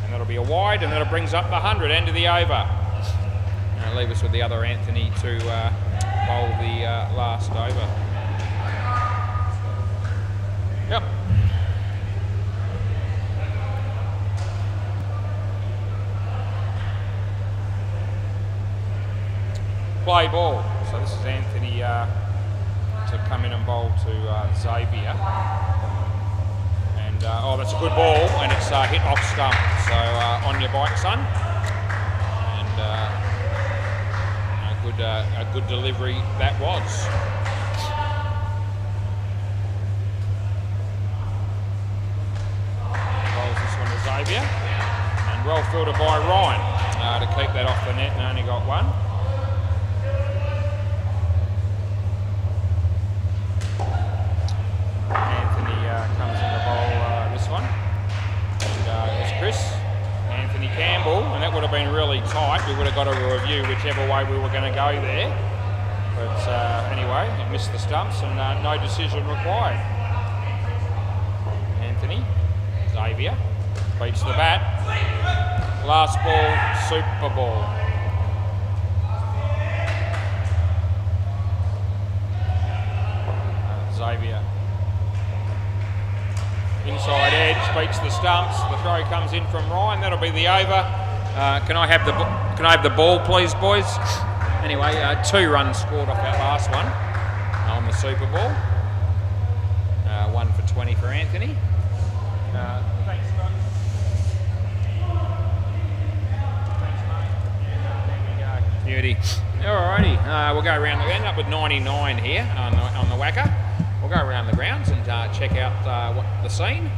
And that'll be a wide, and that brings up the 100, end of the over. And leave us with the other Anthony to bowl the last over. Yep. Play ball. So this is Anthony to come in and bowl to Xavier. And oh, that's a good ball, and it's hit off stump. So on your bike, son. And a good delivery that was. Bowls this one to Xavier, and well fielded by Ryan to keep that off the net, and only got 1. Anthony Campbell, and that would have been really tight. We would have got a review whichever way we were going to go there. But anyway, it missed the stumps, and no decision required. Anthony, Xavier, beats the bat. Last ball, super ball. Xavier. Inside edge, beats the stumps. The throw comes in from Ryan. That'll be the over. Can I have the ball, please, boys? Anyway, 2 runs scored off that last one on the Super Bowl. 1 for 20 for Anthony. Thanks, Scott. Thanks, mate. Beauty. Alrighty, we'll go around. We end up with 99 here on the WACA. We'll go around the grounds and check out the scene.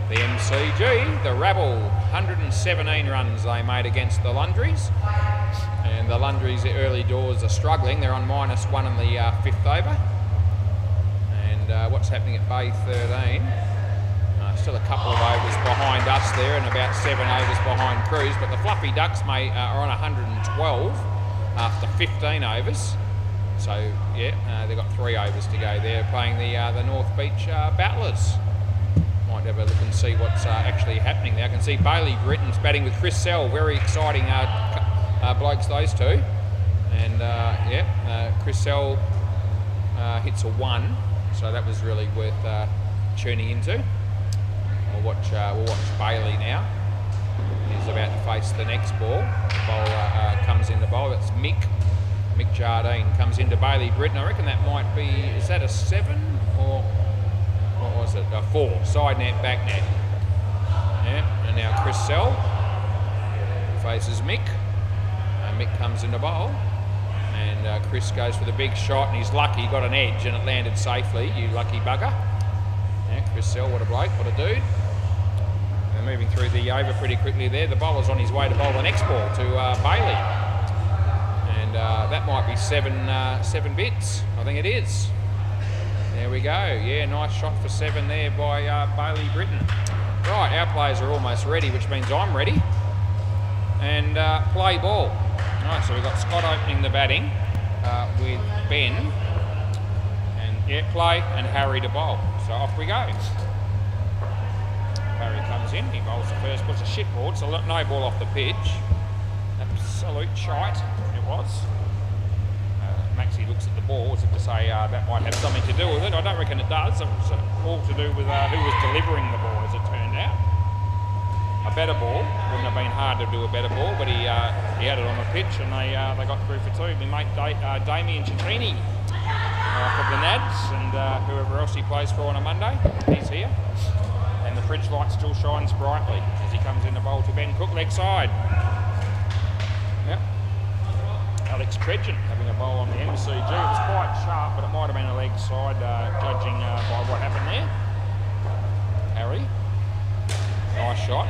The MCG, the Rabble, 117 runs they made against the Lundries. And the Lundries, the early doors are struggling. They're on -1 in the 5th over. And what's happening at Bay 13? Still a couple of overs behind us there, and about 7 overs behind Cruise. But the Fluffy Ducks are on 112 after 15 overs. So yeah, they've got 3 overs to go. They're playing the North Beach Battlers. Might have a look and see what's actually happening there. I can see Bailey Britton's batting with Chris Sell. Very exciting blokes, those two. And Chris Sell hits a 1, so that was really worth tuning into. We'll watch Bailey now. He's about to face the next ball. Bowler comes in the bowl. That's Mick. Mick Jardine comes into Bailey Britton. I reckon that might be, is that a 7 or what was it? A 4. Side net, back net. Yeah, and now Chris Sell faces Mick. Mick comes into bowl. And Chris goes for the big shot, and he's lucky. He got an edge and it landed safely. You lucky bugger. Yeah, Chris Sell, what a bloke, what a dude. And moving through the over pretty quickly there. The bowler's on his way to bowl the next ball to Bailey. And that might be 7 bits. I think it is. There we go. Yeah, nice shot for 7 there by Bailey Britton. Right, our players are almost ready, which means I'm ready. And play ball. Right, so we've got Scott opening the batting with Ben. And yeah, play and Harry to bowl. So off we go. Harry comes in, he bowls the first ball. It's a shit ball, so no ball off the pitch. Absolute shite, it was. Maxie looks at the ball as if to say that might have something to do with it. I don't reckon it does. It's all to do with who was delivering the ball, as it turned out. A better ball, wouldn't have been hard to do a better ball, but he had it on the pitch and they got through for 2. My mate Damien Citrini from the Nads and whoever else he plays for on a Monday, he's here. And the fridge light still shines brightly as he comes in the bowl to Ben Cook, leg side. Yep. Alex Tredgen having a bowl on the MCG. It was quite sharp, but it might have been a leg side, judging by what happened there. Harry, nice shot.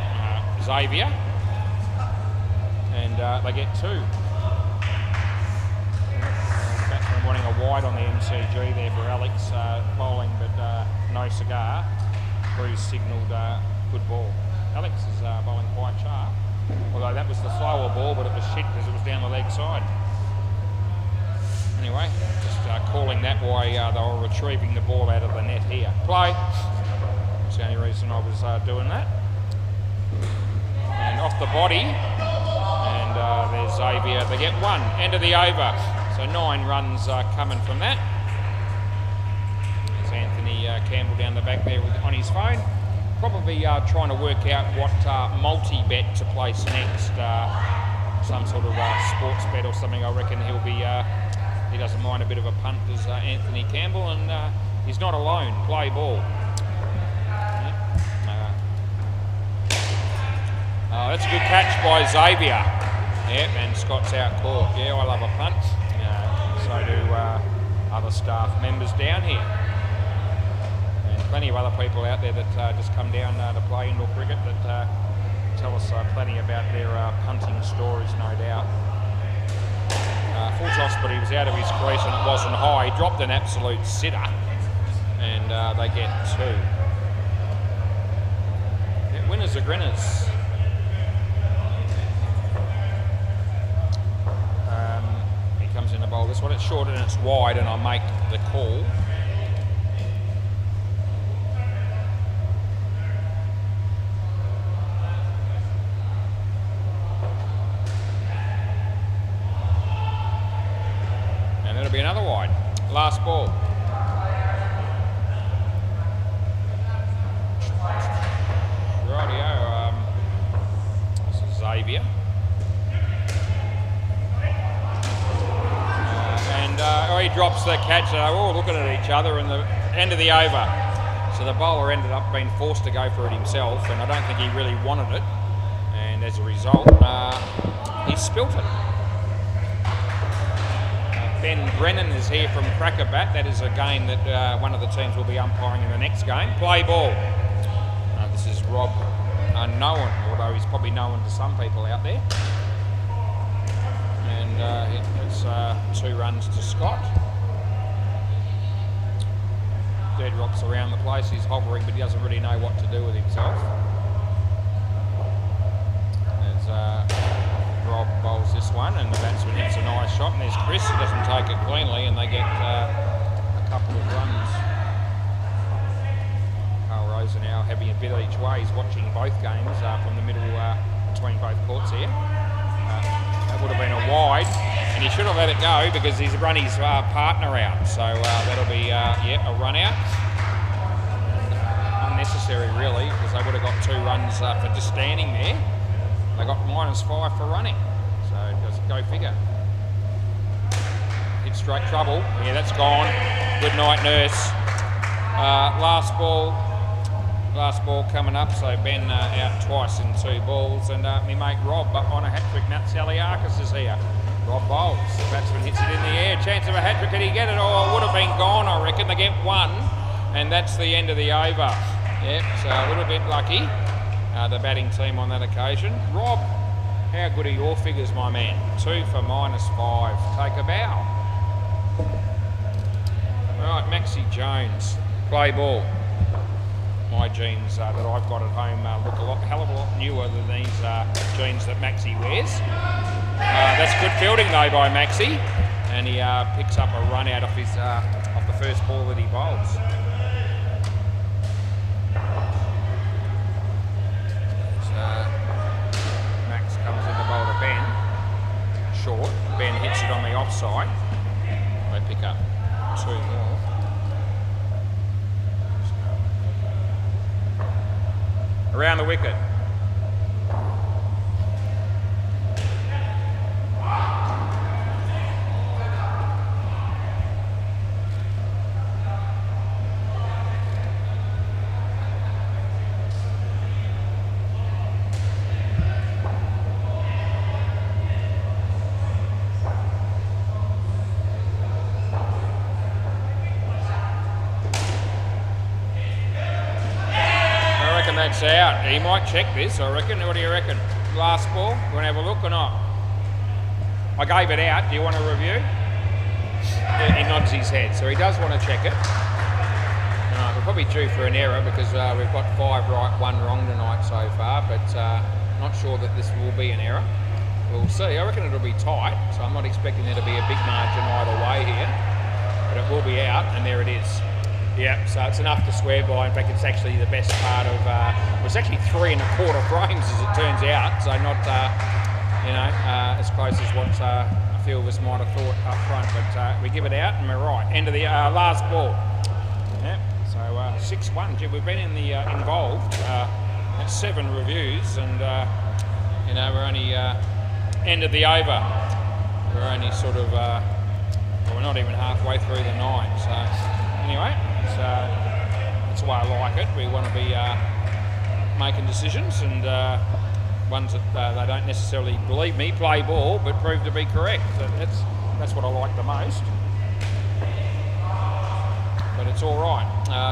Xavier, and they get 2. Batsman wanting a wide on the MCG there for Alex, bowling, but no cigar. Bruce signalled good ball. Alex is bowling quite sharp, although that was the slower ball, but it was shit because it was down the leg side. Anyway, just calling that why they were retrieving the ball out of the net here. Play. That's the only reason I was doing that. And off the body, and there's Xavier. They get 1, end of the over. So 9 runs coming from that. There's Anthony Campbell down the back there on his phone. Probably trying to work out what multi-bet to place next. Some sort of sports bet or something. I reckon he'll be, he doesn't mind a bit of a punt as Anthony Campbell, and he's not alone. Play ball. That's a good catch by Xavier. Yep, and Scott's out caught. Yeah, I love a punt. So do other staff members down here. And plenty of other people out there that just come down to play indoor cricket that tell us plenty about their punting stories, no doubt. Full toss, but he was out of his crease and it wasn't high. He dropped an absolute sitter, and they get 2. Yeah, winners are grinners. Comes in the bowl. This one, it's short and it's wide, and I make the call. And it'll be another wide. Last ball. Rightio. This is Xavier. He drops the catch. They're all looking at each other in the end of the over. So the bowler ended up being forced to go for it himself, and I don't think he really wanted it. And as a result, he spilt it. Ben Brennan is here from Crackerbat. That is a game that one of the teams will be umpiring in the next game. Play ball. This is Rob Unknown, although he's probably known to some people out there. And it's 2 runs to Scott. Dead rocks around the place. He's hovering, but he doesn't really know what to do with himself. There's Rob bowls this one, and the batsman hits a nice shot. And there's Chris, who doesn't take it cleanly, and they get a couple of runs. Carl Rosa now having a bit each way. He's watching both games from the middle between both courts here. That would have been a wide, and he should have let it go because he's run his partner out. So that'll be a run out. Unnecessary really, because they would have got 2 runs for just standing there. They got -5 for running, so just go figure. bit straight trouble. Yeah, that's gone. Good night, Nurse. Last ball coming up, so Ben out twice in 2 balls, and me mate Rob on a hat-trick. Nat Saliakis is here. Rob bowls. The batsman hits it in the air. Chance of a hat-trick. Can he get it? Oh, it would have been gone, I reckon. They get 1, and that's the end of the over. Yep, so a little bit lucky, the batting team on that occasion. Rob, how good are your figures, my man? 2 for -5. Take a bow. Right, Maxie Jones. Play ball. My jeans that I've got at home look a hell of a lot newer than these jeans that Maxie wears. That's good fielding though by Maxie, and he picks up a run out of his off the first ball that he bowls. Max comes in to bowl to Ben. Short. Ben hits it on the offside. They pick up 2 more. Around the wicket. That's out. He might check this, I reckon. What do you reckon? Last ball? You want to have a look or not? I gave it out. Do you want a review? Yeah, he nods his head, so he does want to check it. We're probably due for an error because we've got 5 right, 1 wrong tonight so far, but not sure that this will be an error. We'll see. I reckon it'll be tight, so I'm not expecting there to be a big margin either way here, but it will be out, and there it is. Yeah, so it's enough to swear by. In fact, it's actually the best part of. Well, it's actually 3 1/4 frames, as it turns out. So not, as close as what a few of us might have thought up front. But we give it out, and we're right. End of the last ball. Yeah. So 6-1. Gee, we've been in the involved at 7 reviews, and we're only end of the over. We're only sort of. We're not even halfway through the 9. So anyway. So that's the way I like it. We want to be making decisions, and ones that they don't necessarily believe me play ball, but prove to be correct. So that's what I like the most. But it's all right.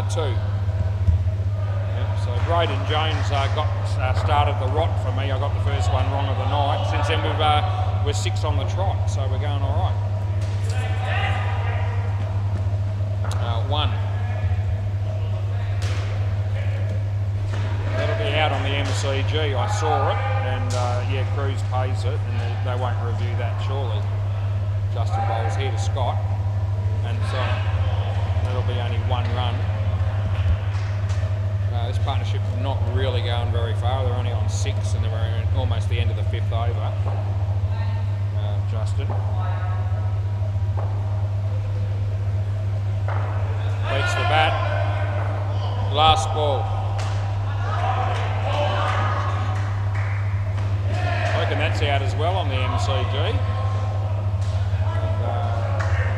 2. Yep, so Braden Jones started the rot for me. I got the first one wrong of the night. Since then we're 6 on the trot, so we're going all right. 1. That'll be out on the MCG. I saw it, and Cruz pays it, and they won't review that surely. Justin bowls here to Scott, and so that'll be only 1 run. This partnership is not really going very far. They're only on 6, and they're almost the end of the 5th over. Justin beats the bat. Last ball. I reckon that's out as well on the MCG. And,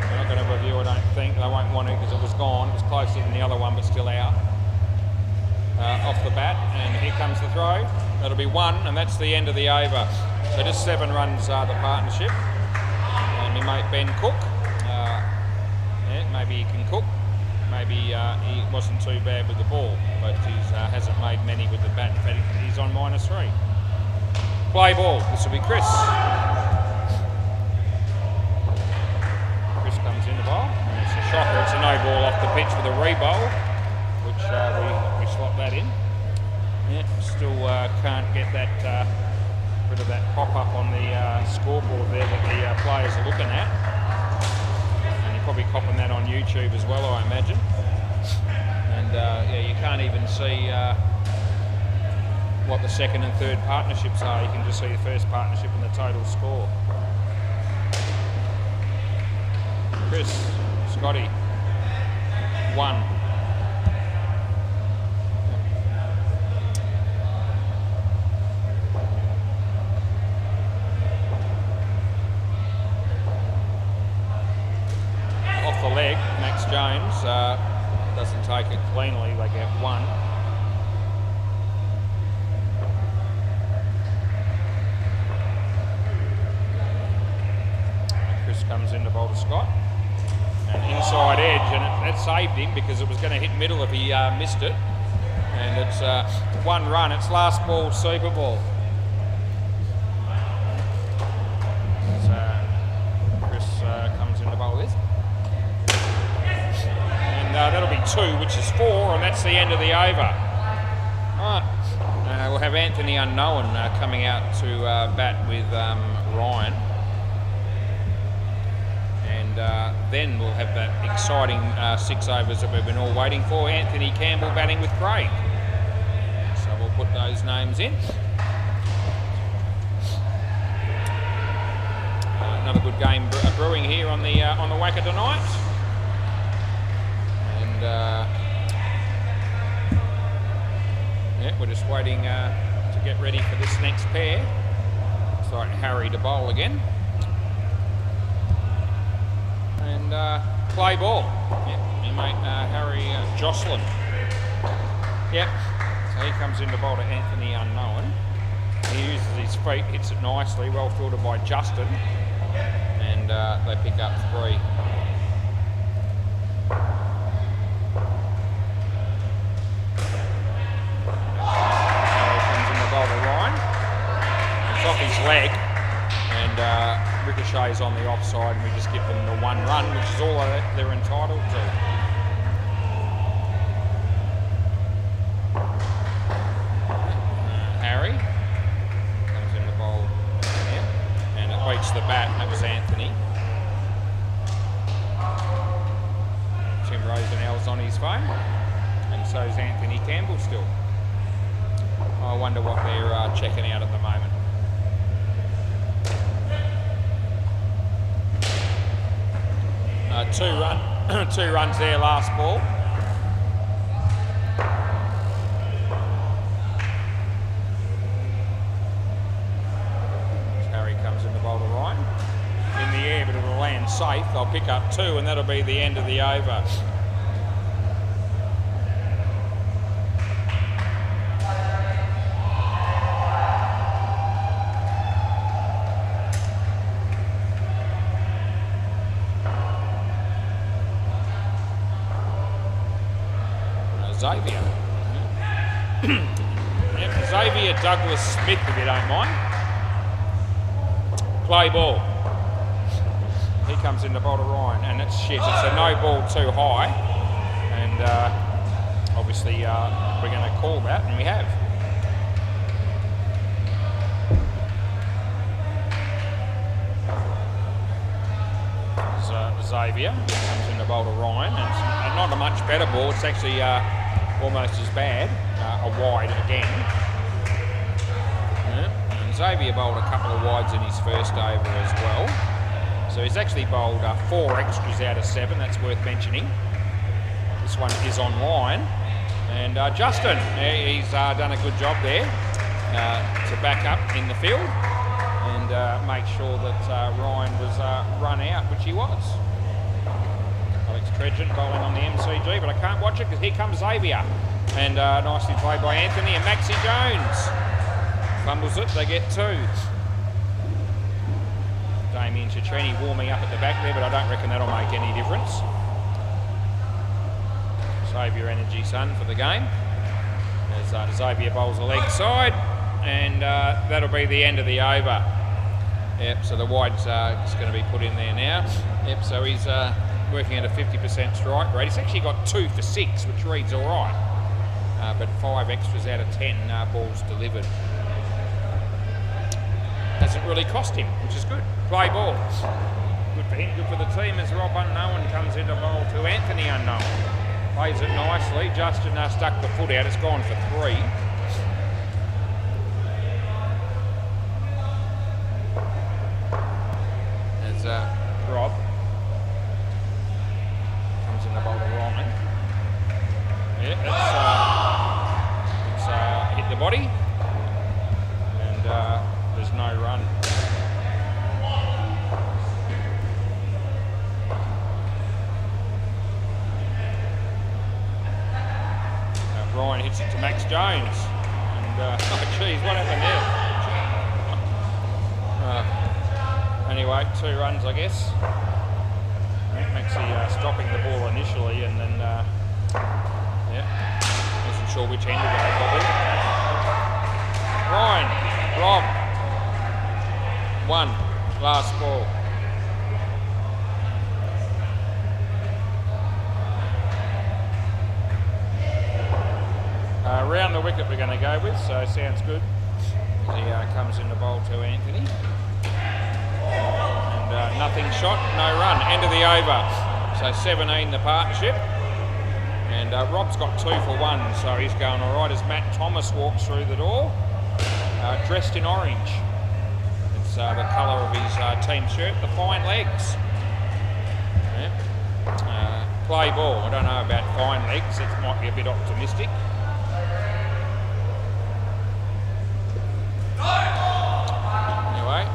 they're not going to review, I don't think. They won't want to because it was gone. It was closer than the other one, but still out. Off the bat, and here comes the throw. That'll be 1, and that's the end of the over. So just 7 runs the partnership. And my mate Ben Cook. Maybe he can cook. Maybe he wasn't too bad with the ball, but he hasn't made many with the bat. In fact, he's on -3. Play ball. This will be Chris. Chris comes in the bowl, and it's a shocker. It's a no ball off the pitch with a re-bowl, which we slot that in. Yeah, still can't get that rid of that pop-up on the scoreboard there that the players are looking at. Probably copping that on YouTube as well, I imagine. And you can't even see what the 2nd and 3rd partnerships are. You can just see the first partnership and the total score. Chris, Scotty, 1. believe they get one. Chris comes in to bowl to Scott. And inside edge, and that saved him because it was going to hit middle if he missed it. And it's 1 run. It's last ball, Super Ball. Chris comes in to bowl this. And that'll be 2, which is 4, and that's the end of the over. Right. We'll have Anthony Unknown coming out to bat with Ryan. And then we'll have that exciting 6 overs that we've been all waiting for. Anthony Campbell batting with Craig. So we'll put those names in. Another good game brewing here on the WACA tonight. And yeah, we're just waiting to get ready for this next pair. Looks like Harry to bowl again. And play ball. Yep, your mate Harry Jocelyn. Yep, so he comes in to bowl to Anthony Unknown. He uses his feet, hits it nicely, well fielded by Justin. And they pick up 3. Harry comes in to bowl to Ryan. It's off his leg. And ricochets on the offside, and we just give them the 1 run, which is all they're entitled to. Harry comes in the bowl here, and it beats the bat. That was Anthony. Tim Rosenell's on his phone, and so is Anthony Campbell still. I wonder what they're checking out at the moment. 2 runs there last ball. Harry comes in the bowl to Ryan. In the air, but it'll land safe. They'll pick up 2, and that'll be the end of the over. Xavier. Yep, Xavier Douglas Smith, if you don't mind. Play ball. He comes in the bowl to Ryan, and it's shit. It's a no ball too high, and obviously we're going to call that, and we have. Xavier comes in the bowl to Ryan, and it's not a much better ball. It's actually almost as bad, a wide again. Yeah. And Xavier bowled a couple of wides in his first over as well. So he's actually bowled 4 extras out of 7, that's worth mentioning. This one is on line. And Justin, he's done a good job there to back up in the field and make sure that Ryan was run out, which he was. Alex Tredgent bowling on the MCG, but I can't watch it because here comes Xavier. And nicely played by Anthony, and Maxie Jones fumbles it, they get 2. Damien Cicchini warming up at the back there, but I don't reckon that'll make any difference. Save your energy, son, for the game. As Xavier bowls the leg side, and that'll be the end of the over. Yep, so the wide's just going to be put in there now. Yep, so he's working at a 50% strike rate. He's actually got 2 for 6, which reads all right. But 5 extras out of 10 balls delivered. Hasn't really cost him, which is good. Play ball. Good for him, good for the team as Rob Unknown comes into bowl to Anthony Unknown. Plays it nicely. Justin stuck the foot out. It's gone for 3. There's Rob. Comes in the bowl to Ryan. Yeah, it's hit the body. And there's no run. Ryan hits it to Max Jones. And, oh geez, what happened there? Anyway, 2 runs, I guess. Maxie stopping the ball initially and then, yeah, wasn't sure which end to go probably. Ryan, Rob, 1, last ball. Round the wicket we're going to go with, so sounds good. He comes in the bowl to Anthony. And nothing shot, no run. End of the over. So 17 the partnership. And Rob's got 2 for 1, so he's going all right as Matt Thomas walks through the door, dressed in orange. It's the colour of his team shirt, the fine legs. Yeah. Play ball. I don't know about fine legs, it might be a bit optimistic. Anyway,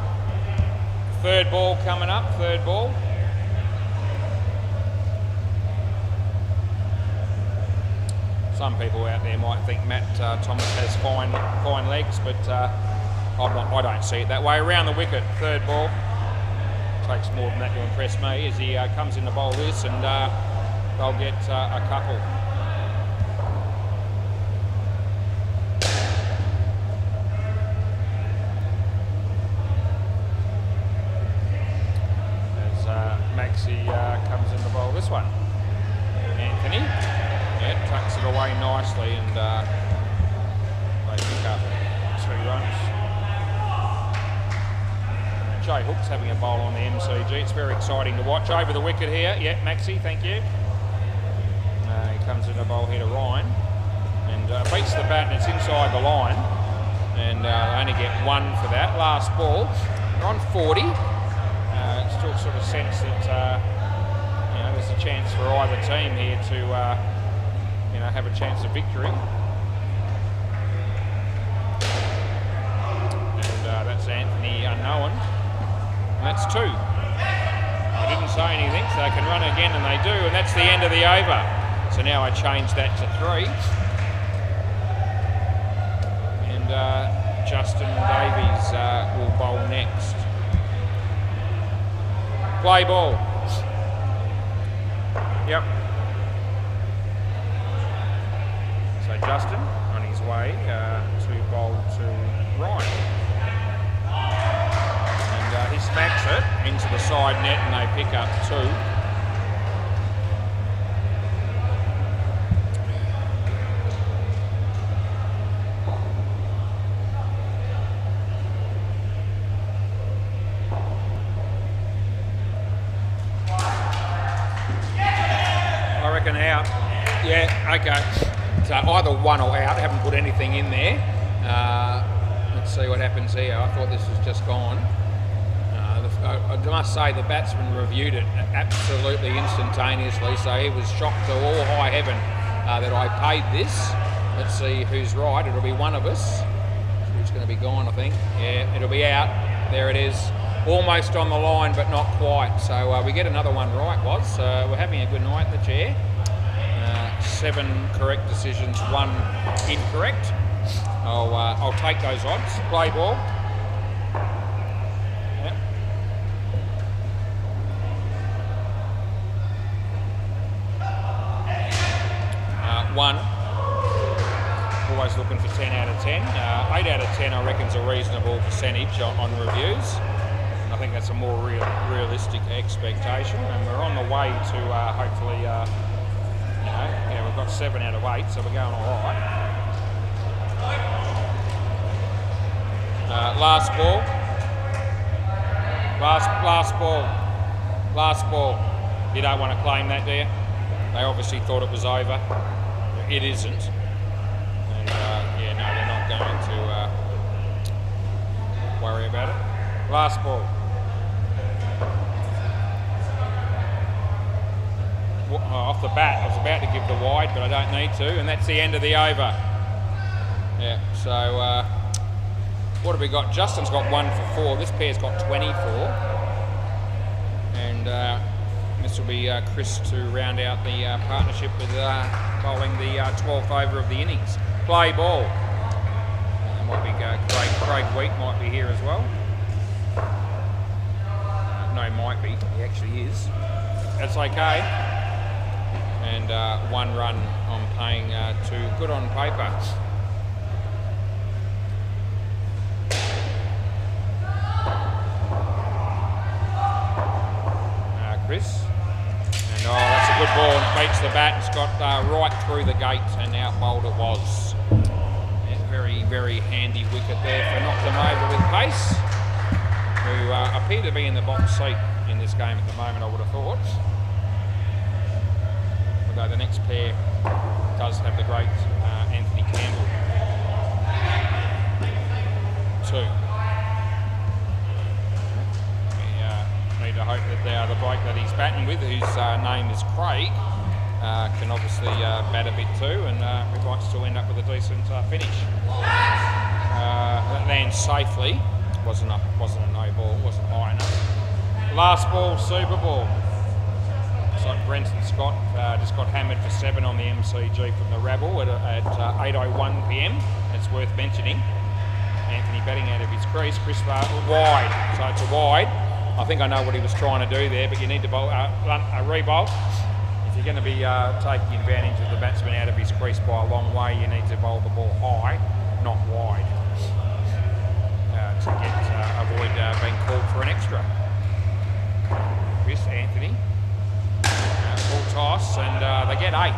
third ball coming up, third ball. Some people out there might think Matt Thomas has fine legs, but I don't see it that way. Around the wicket, third ball. Takes more than that to impress me as he comes in to bowl this, and they'll get a couple. Maxie comes in to bowl this one. Anthony, yeah, tucks it away nicely and they pick up 2 runs. Jay Hook's having a bowl on the MCG. It's very exciting to watch. Over the wicket here, yeah, Maxie, thank you. He comes in to bowl here to Ryan and beats the bat and it's inside the line. And they only get 1 for that. Last ball, they're on 40. Still sort of sense that you know, there's a chance for either team here to you know, have a chance of victory. And that's Anthony unknown. And that's 2. I didn't say anything, so they can run again, and they do, and that's the end of the over. So now I change that to 3. And Justin Davies will bowl next. Play ball. Yep. So Justin on his way to bowl to Ryan. And he smacks it into the side net and they pick up 2. Out. Yeah, okay. So either 1 or out. I haven't put anything in there. Let's see what happens here. I thought this was just gone. I must say the batsman reviewed it absolutely instantaneously, so he was shocked to all high heaven that I paid this. Let's see who's right. It'll be one of us. Who's going to be gone, I think. Yeah, it'll be out. There it is. Almost on the line, but not quite. So we get another one right, Was. We're having a good night in the chair. 7 correct decisions, 1 incorrect. I'll take those odds. Play ball. Yeah. 1. Always looking for 10 out of 10. 8 out of 10 I reckon is a reasonable percentage on reviews. I think that's a more realistic expectation, and we're on the way to hopefully, yeah, we've got 7 out of 8, so we're going all right. Last ball. Last ball. You don't want to claim that, do you? They obviously thought it was over. It isn't. And yeah, no, they're not going to worry about it. Last ball. Off the bat, I was about to give the wide, but I don't need to, and that's the end of the over. Yeah, so what have we got? Justin's got 1 for 4. This pair's got 24. And This will be Chris to round out the partnership with bowling the 12th over of the innings. Play ball. Might be Craig Wheat might be here as well. No, might be. He actually is. That's okay. And 1 run on paying 2. Good on paper. Chris. And that's a good ball. Beats the bat. It's got right through the gate and out bowled it was. Yeah, very, very handy wicket there for knocked them over with pace, who appear to be in the box seat in this game at the moment, I would have thought. Although the next pair does have the great Anthony Campbell. 2. We need to hope that the bloke that he's batting with, whose name is Craig, can obviously bat a bit too, and we might still end up with a decent finish. That lands safely. Wasn't a no ball, wasn't high enough. Last ball, Super Ball. Looks like Brenton Scott just got hammered for 7 on the MCG from the Rabble at 8:01 PM. It's worth mentioning. Anthony batting out of his crease. Chris wide, so it's a wide. I think I know what he was trying to do there, but you need to bowl a re-bowl. If you're going to be taking advantage of the batsman out of his crease by a long way, you need to bowl the ball high, not wide, to avoid being called for an extra. Chris, Anthony, full toss, and they get 8.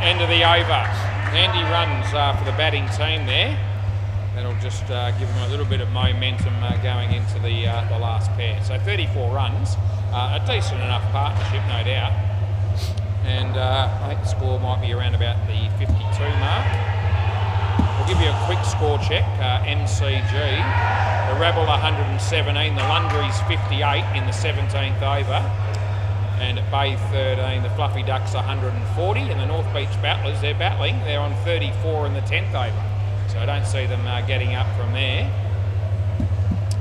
End of the over. Handy runs for the batting team there. That'll just give them a little bit of momentum going into the last pair. So 34 runs, a decent enough partnership, no doubt. And I think the score might be around about the 52 mark. We'll give you a quick score check. MCG, the Rabble 117, the Lundries 58 in the 17th over. And at Bay 13, the Fluffy Ducks 140. And the North Beach Battlers, they're battling. They're on 34 in the 10th over. So I don't see them getting up from there.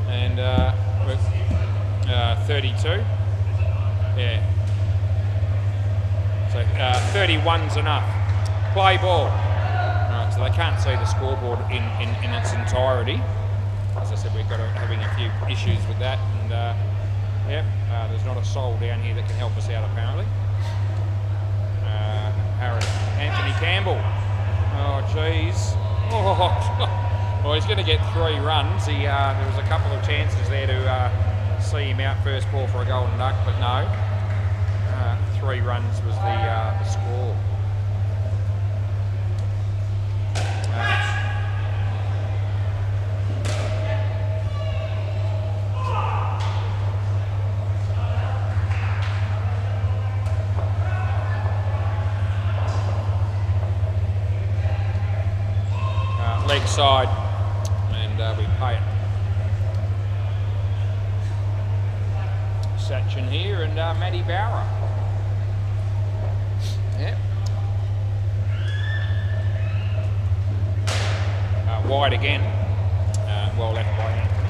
And 32. Yeah. So 31's enough. Play ball. Right, so they can't see the scoreboard in its entirety. As I said, we've got having a few issues with that. And there's not a soul down here that can help us out apparently. Anthony Campbell. Oh, geez. Oh, well, he's going to get 3 runs. There was a couple of chances there to see him out first ball for a golden duck, but no. 3 runs was the score. Leg side, and we pay it. Sachin here and Matty Bauer. Yep. Wide again. Well left by Anthony.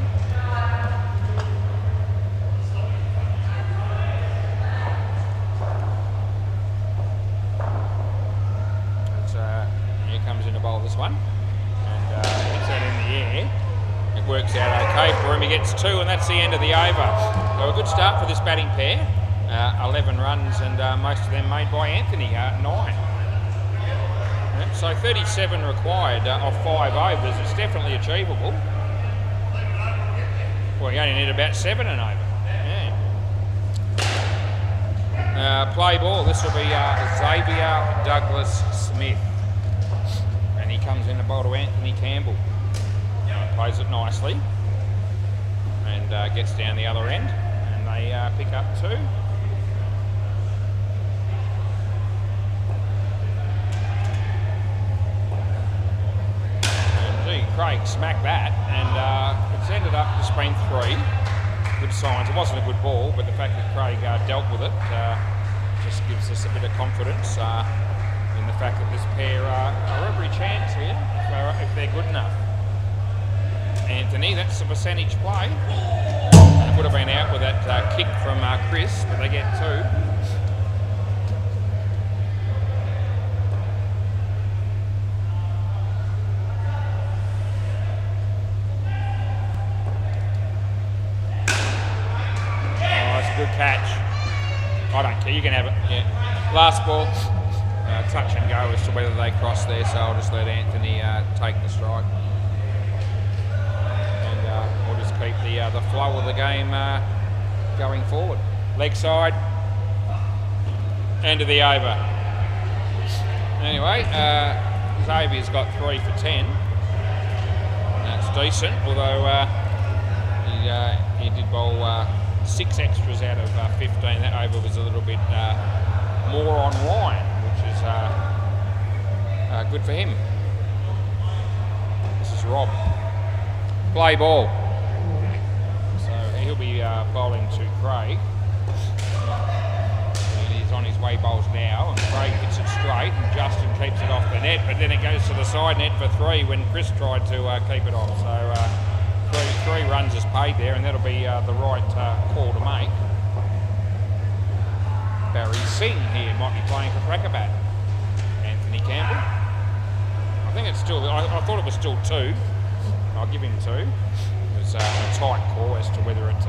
Here comes in to bowl this one. Hits that in the air. It works out okay for him. He gets 2, and that's the end of the over. So a good start for this batting pair. 11 runs, and most of them made by Anthony. 9. So 37 required off 5 overs. It's definitely achievable. Well, you only need about 7 and over. Yeah. Play ball. This will be Xavier Douglas Smith. And he comes in to bowl to Anthony Campbell. Plays it nicely. And gets down the other end. And they pick up 2. Craig smacked that, and it's ended up just being 3. Good signs. It wasn't a good ball, but the fact that Craig dealt with it just gives us a bit of confidence in the fact that this pair are every chance here if they're good enough. Anthony, that's the percentage play. It would have been out with that kick from Chris, but they get 2. Good catch. I don't care, you can have it. Yeah. Last ball, touch and go as to whether they cross there, so I'll just let Anthony take the strike. And we'll just keep the flow of the game going forward. Leg side, end of the over. Anyway, Xavier's got 3 for 10. That's decent, although he did bowl 6 extras out of 15. That over was a little bit more on line, which is good for him. This is Rob. Play ball. So he'll be bowling to Craig. And he's on his way bowls now, and Craig hits it straight, and Justin keeps it off the net, but then it goes to the side net for 3 when Chris tried to keep it off. So three runs is paid there, and that'll be the right call to make. Barry Singh here might be playing for Crackerbat. Anthony Campbell. I think it's still, I thought it was still 2. I'll give him 2. It was a tight call as to whether it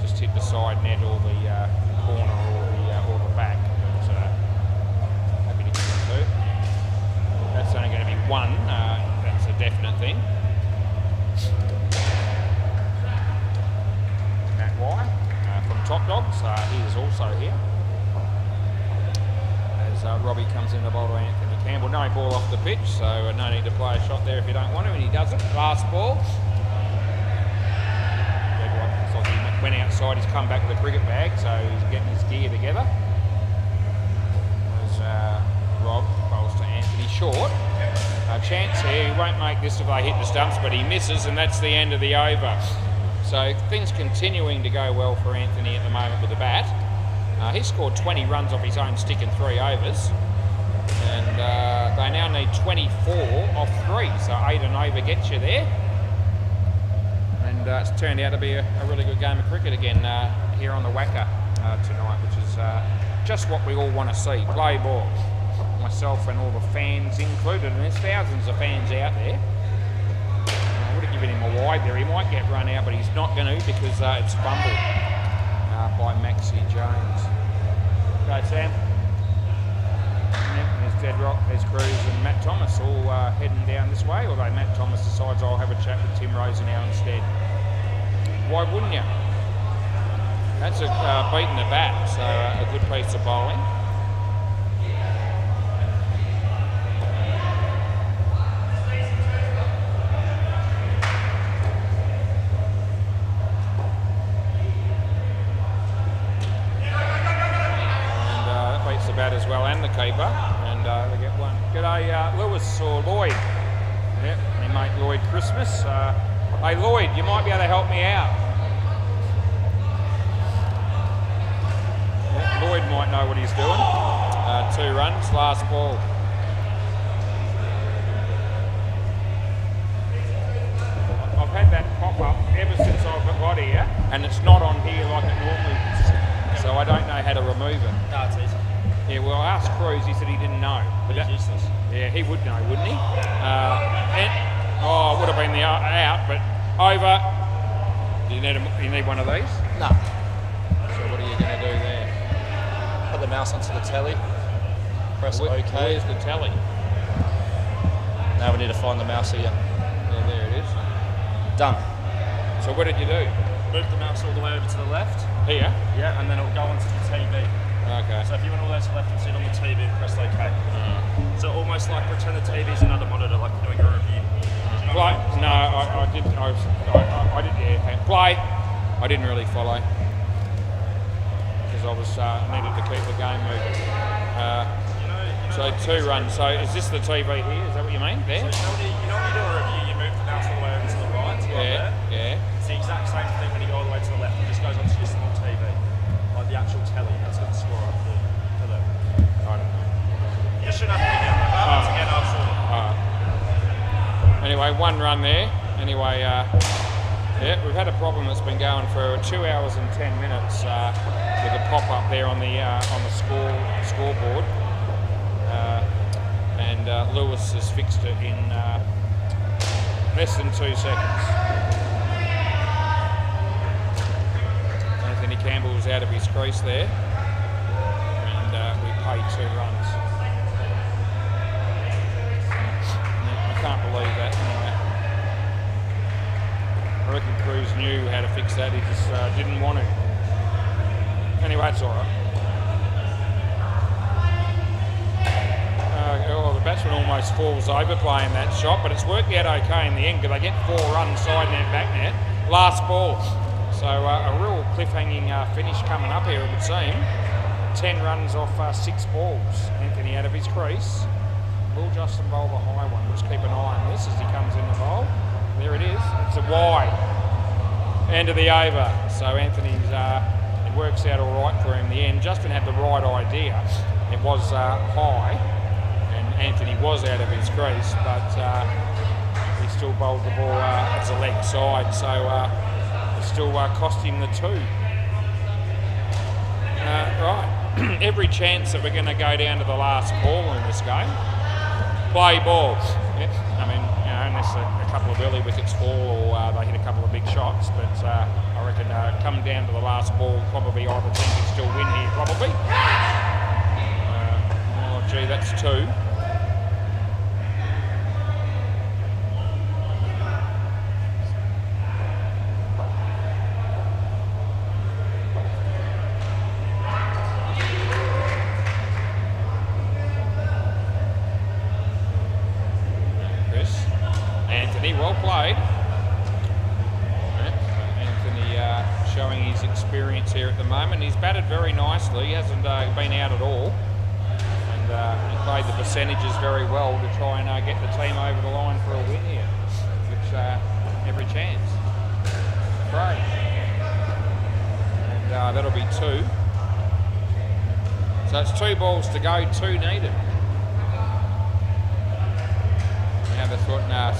just hit the side net or the corner or the back. But happy to give him 2. That's only going to be 1. That's a definite thing. Matt Wye from Top Dogs, he is also here. As Robbie comes in the bowl to Anthony Campbell. No ball off the pitch, so no need to play a shot there if you don't want to, and he doesn't. Last ball. Looks like he went outside, he's come back with a cricket bag, so he's getting his gear together. As Rob bowls to Anthony short. Chance here, he won't make this if they hit the stumps, but he misses, and that's the end of the over. So things continuing to go well for Anthony at the moment with the bat. He scored 20 runs off his own stick in 3 overs, and they now need 24 off 3, so 8 an over gets you there. And it's turned out to be a really good game of cricket again here on the WACA tonight, which is just what we all want to see. Play ball. Myself and all the fans included, and there's thousands of fans out there. I would have given him a wide there. He might get run out, but he's not going to because it's fumbled by Maxie Jones. Go Sam. Yep, there's Deadrock, there's Cruz and Matt Thomas all heading down this way, although Matt Thomas decides I'll have a chat with Tim Rosenau instead. Why wouldn't you? That's beating the bat, so a good piece of bowling. The bat as well, and the keeper, and they get 1. G'day Lewis or Lloyd. Yep, my mate Lloyd Christmas. Hey Lloyd, you might be able to help me out. Yep, Lloyd might know what he's doing. 2 runs, last ball. I've had that pop up ever since I've got here, and it's not on here like it normally is, so I don't know how to remove it. No, it's easy. Yeah, well, I asked Cruz, he said he didn't know. But He's useless. Yeah, he would know, wouldn't he? It would have been the out, but over. Do you need one of these? No. So what are you going to do there? Put the mouse onto the telly. Press OK. Where's the telly? Now we need to find the mouse here. Yeah, there it is. Done. So what did you do? Move the mouse all the way over to the left. Here? Yeah, and then it will go onto the TV. Okay. So if you went all the way to the left and sit on the TV and press OK. So almost like pretend the TV's another monitor, like you're doing a review. Play? No, I didn't. I didn't. Yeah, play. I didn't really follow because I was needed to keep the game moving. So 2 runs. So is this the TV here? Is that what you mean? There? So you know when you do a review, you move the mouse all the way over to the right. Yeah. It's the exact same thing when you go all the way to the left. It just goes onto your small TV. Like the actual telly, that's got the score up there. Hello. I don't know. You shouldn't have to be down there. Once again, I've sorted. Anyway, 1 run there. Anyway, Yeah, we've had a problem that's been going for 2 hours and 10 minutes with a pop-up there on the scoreboard, and Lewis has fixed it in less than 2 seconds. Anthony Campbell's out of his crease there, and we paid 2 runs. I can't believe that. I reckon Cruz knew how to fix that, he just didn't want to. Anyway, it's alright. The batsman almost falls over playing that shot, but it's worked out okay in the end because they get 4 runs side net, back net. Last ball. So a real cliffhanging finish coming up here, it would seem. 10 runs off 6 balls. Anthony out of his crease. Will Justin bowl the high one? Let's keep an eye on this as he comes in the bowl. There it is. It's a wide. End of the over. So Anthony's, it works out all right for him in the end. Justin had the right idea. It was high, and Anthony was out of his crease, but he still bowled the ball as a leg side, so it still cost him the 2. Right, every chance that we're going to go down to the last ball in this game. Play ball. Yep. I mean, unless a couple of early wickets fall or they hit a couple of big shots, but I reckon come down to the last ball, probably either team can still win here, probably. Oh gee, that's 2. Anthony, well played. Anthony showing his experience here at the moment. He's batted very nicely. He hasn't been out at all. And he played the percentages very well to try and get the team over the line for a win here, which every chance. Great. And that'll be 2. So it's 2 balls to go, 2 needed. Now they're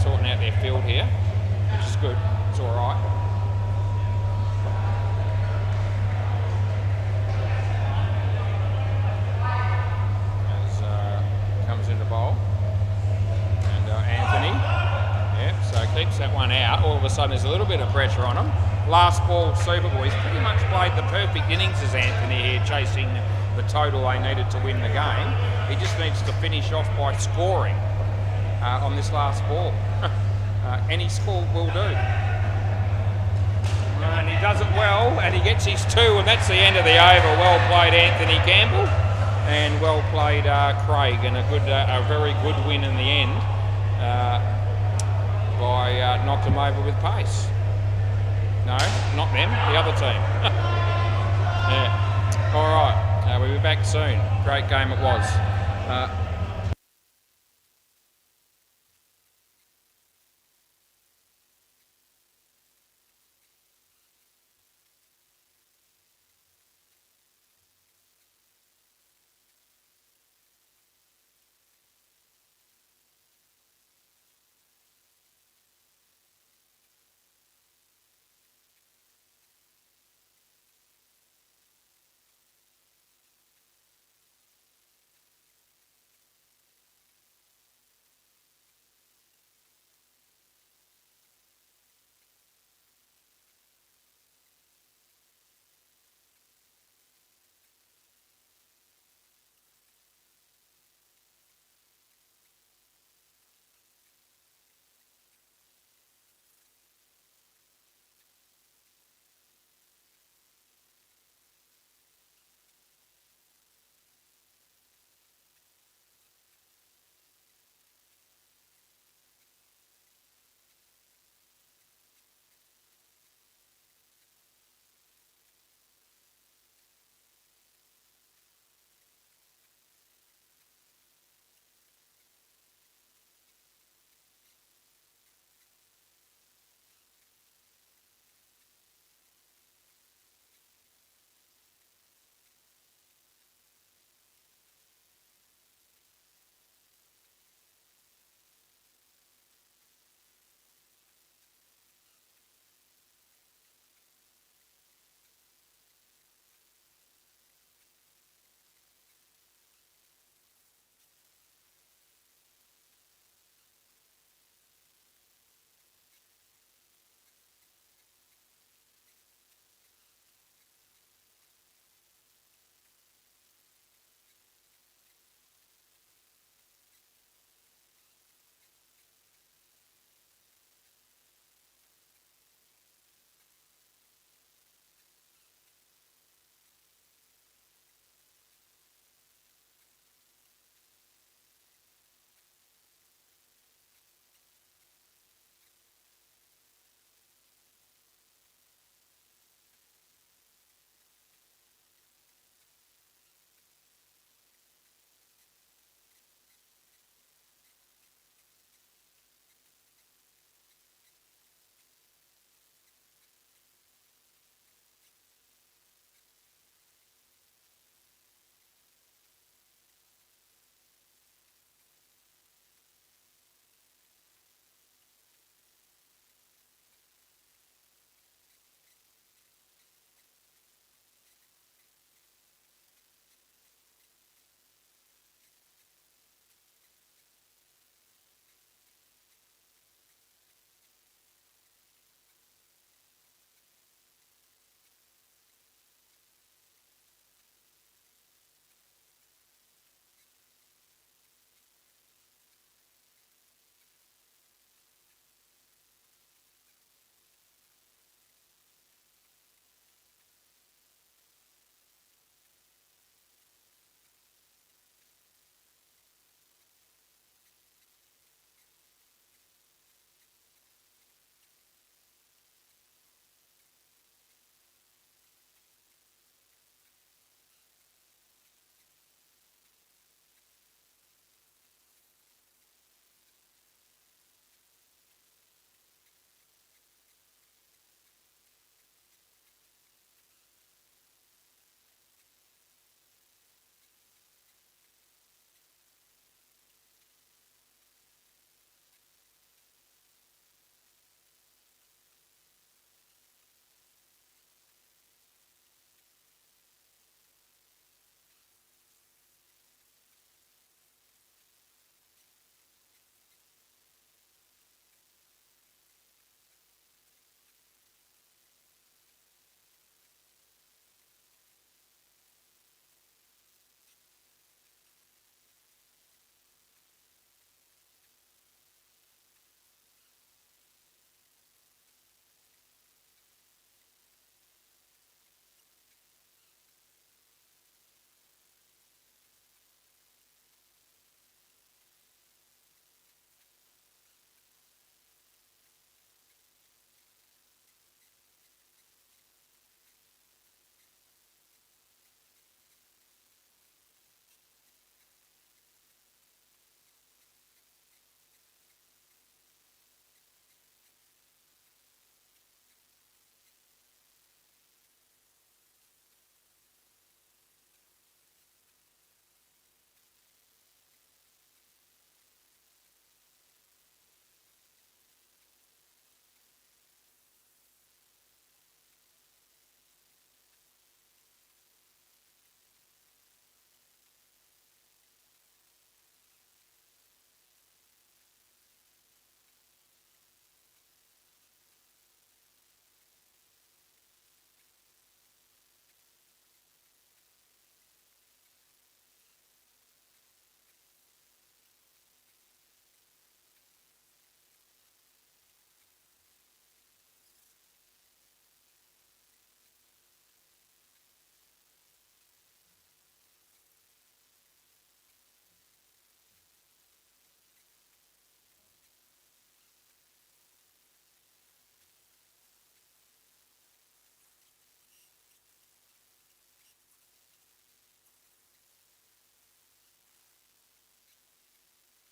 sorting out their field here, which is good. It's all right. As comes into bowl, and Anthony, yeah, so keeps that one out. All of a sudden, there's a little bit of pressure on him. Last ball, Super Bowl. He's pretty much played the perfect innings as Anthony here, chasing the total they needed to win the game. He just needs to finish off by scoring on this last ball. Any score will do. And he does it well, and he gets his 2, and that's the end of the over. Well played, Anthony Campbell, and well played, Craig, and a very good win in the end by knocked them over with pace. No, not them, the other team. Yeah. All right, we'll be back soon. Great game it was.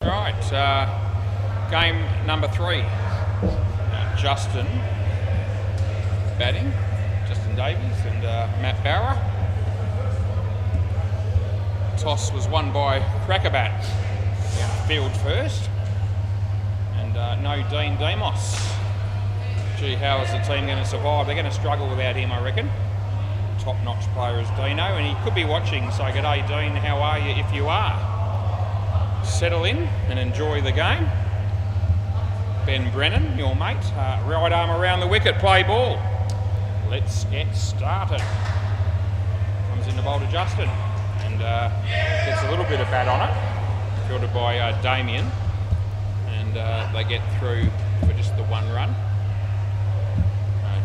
Right, game number 3. Justin batting, Justin Davies and Matt Barra. Toss was won by Crackerbat, field first, and no Dean Demos. Gee, how is the team going to survive? They're going to struggle without him, I reckon. Top-notch player is Dino, and he could be watching, so g'day Dean, how are you if you are? Settle in and enjoy the game. Ben Brennan, your mate, right arm around the wicket, play ball. Let's get started. Comes in the bowl to Justin, and gets a little bit of bat on it, fielded by Damien, and they get through for just the 1 run.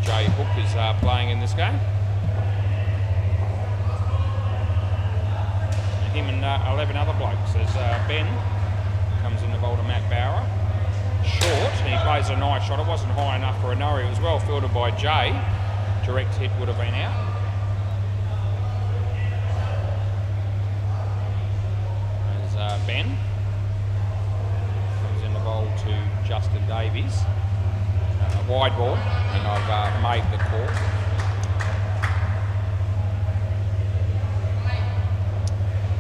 Jay Hook is playing in this game. Him and 11 other blokes as Ben comes in the bowl to Matt Bauer. Short, and he plays a nice shot. It wasn't high enough for a no. It was well fielded by Jay. Direct hit would have been out. As Ben comes in the bowl to Justin Davies. Wide ball, and I've made the call.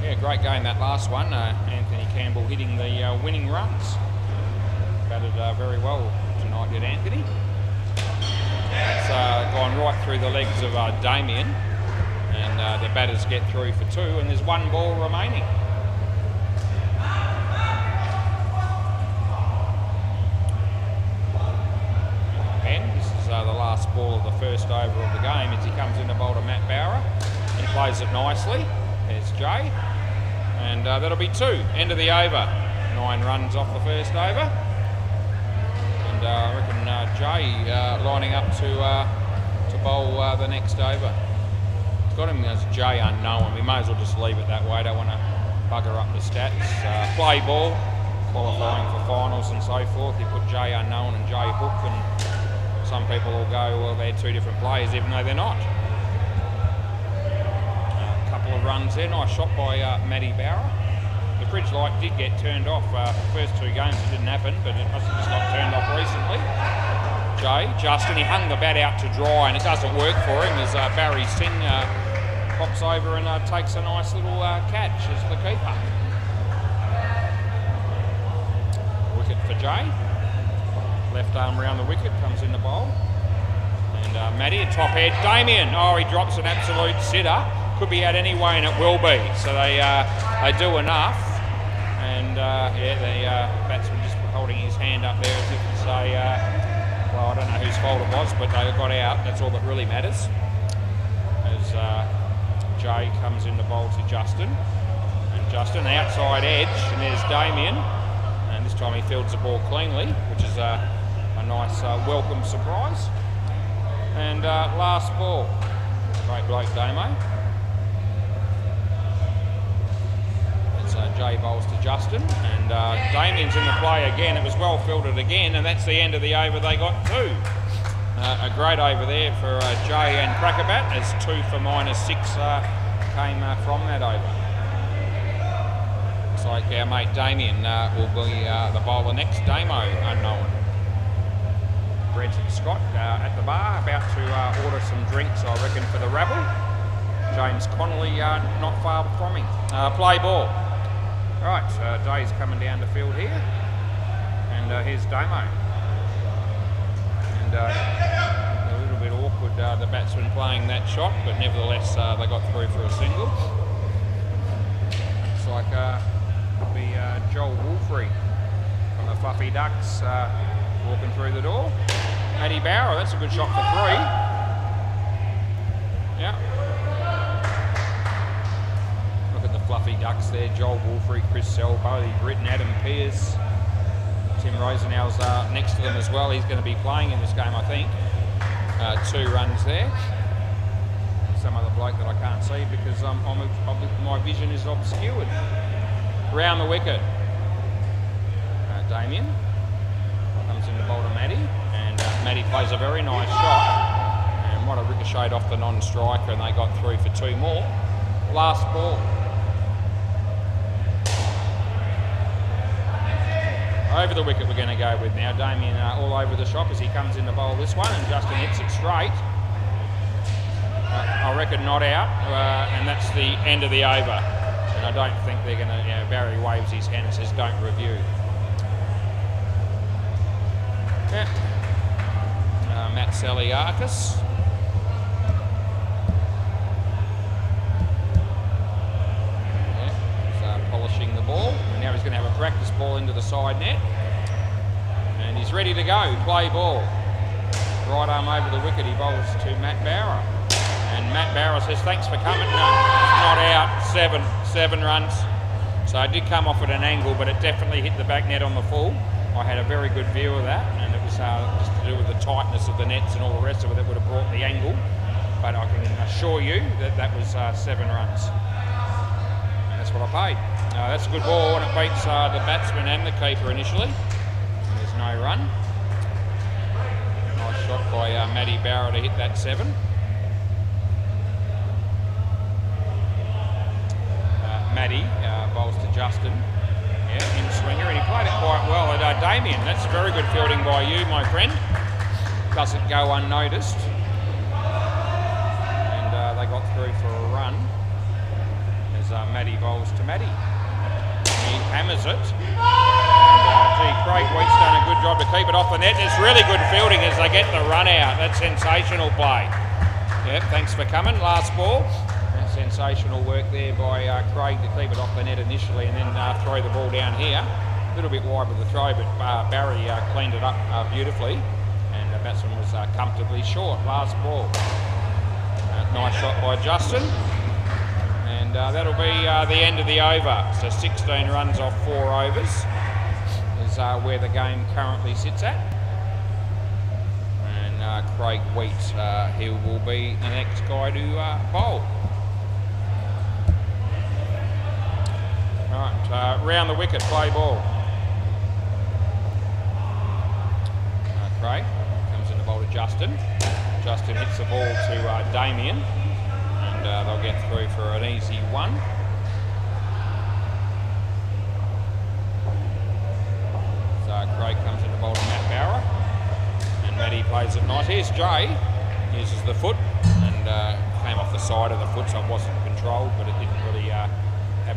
Yeah, great game that last one. Anthony Campbell hitting the winning runs. Batted very well tonight, did Anthony. It's gone right through the legs of Damien, and the batters get through for 2, and there's 1 ball remaining. Ben, this is the last ball of the first over of the game as he comes in to bowl to Matt Bauer. He plays it nicely. There's Jay. And that'll be 2, end of the over. 9 runs off the first over. And I reckon Jay lining up to bowl the next over. It's got him as Jay unknown. We may as well just leave it that way. Don't want to bugger up the stats. Play ball, qualifying for finals and so forth. You put Jay unknown and Jay Hook, and some people will go, well, they're 2 different players, even though they're not. Of runs there, nice shot by Matty Bauer. The fridge light did get turned off. First 2 games it didn't happen, but it must have just got turned off recently. Justin, he hung the bat out to dry, and it doesn't work for him as Barry Singh pops over and takes a nice little catch as the keeper. Wicket for Jay. Left arm around the wicket, comes in the bowl. And Matty, a top head. Damien, oh, he drops an absolute sitter. Could be out anyway, and it will be. So they do enough, and the batsman just holding his hand up there as if to say, well, I don't know whose fault it was, but they got out. That's all that really matters. As Jay comes in the bowl to Justin, and Justin outside edge, and there's Damien, and this time he fields the ball cleanly, which is a nice welcome surprise. And last ball, great bloke Damo. Jay bowls to Justin, and Damien's in the play again. It was well fielded again, and that's the end of the over. They got 2. A great over there for Jay and Crackerbat, as 2 for -6 came from that over. Looks like our mate Damien will be the bowler next. Damo unknown. Brenton Scott at the bar, about to order some drinks, I reckon, for the rabble. James Connolly not far from him. Play ball. Right, Day's coming down the field here, and here's Damo. And a little bit awkward, the batsman playing that shot, but nevertheless they got through for a single. Looks like it'll be Joel Wolfrey from the Fluffy Ducks walking through the door. Matty Bauer, that's a good shot for 3. Yeah. Fluffy Ducks there, Joel Wolfrey, Chris Sell, Bodie Britton, Adam Pearce, Tim Rosenau's next to them as well. He's going to be playing in this game, I think. 2 runs there. Some other bloke that I can't see because my vision is obscured. Round the wicket. Damien comes in the bowl to Matty, and Matty plays a very nice shot. And what a ricocheted off the non-striker, and they got through for 2 more. Last ball. over the wicket we're going to go with now. Damien all over the shop as he comes in to bowl this one, and Justin hits it straight. I reckon not out, and that's the end of the over. And I don't think they're going to, Barry waves his hand and says don't review. Yeah. Matt Saliakis. Polishing the ball, and now he's going to have a practice ball into the side net, and he's ready to go. Play ball. Right arm over the wicket, he bowls to Matt Bauer, and Matt Bauer says thanks for coming. No, it's not out. Seven runs. So it did come off at an angle, but it definitely hit the back net on the full. I had a very good view of that, and it was just to do with the tightness of the nets and all the rest of it that would have brought the angle, but I can assure you that that was 7 runs. That's what I paid. That's a good ball, and it beats the batsman and the keeper initially. There's no run. Nice shot by Matty Barrow to hit that 7. Matty bowls to Justin. Yeah, in swinger, and he played it quite well at Damien. That's very good fielding by you, my friend. Doesn't go unnoticed. And they got through for a run. Matty bowls to Matty. He hammers it. And Craig Wheat's done a good job to keep it off the net. It's really good fielding as they get the run out. That's sensational play. Yep, thanks for coming. Last ball. Sensational work there by Craig to keep it off the net initially and then throw the ball down here. A little bit wide with the throw, but Barry cleaned it up beautifully, and the batsman was comfortably short. Last ball. Nice shot by Justin. And that'll be the end of the over. So 16 runs off 4 overs is where the game currently sits at. And Craig Wheat, he will be the next guy to bowl. Right, round the wicket, play ball. Craig comes in the bowl to Justin. Justin hits the ball to Damien. They'll get through for an easy 1. So Craig comes in the bowl to Matt Bauer, and Matty plays it nice. Here's Jay, uses the foot and came off the side of the foot, so it wasn't controlled, but it didn't really have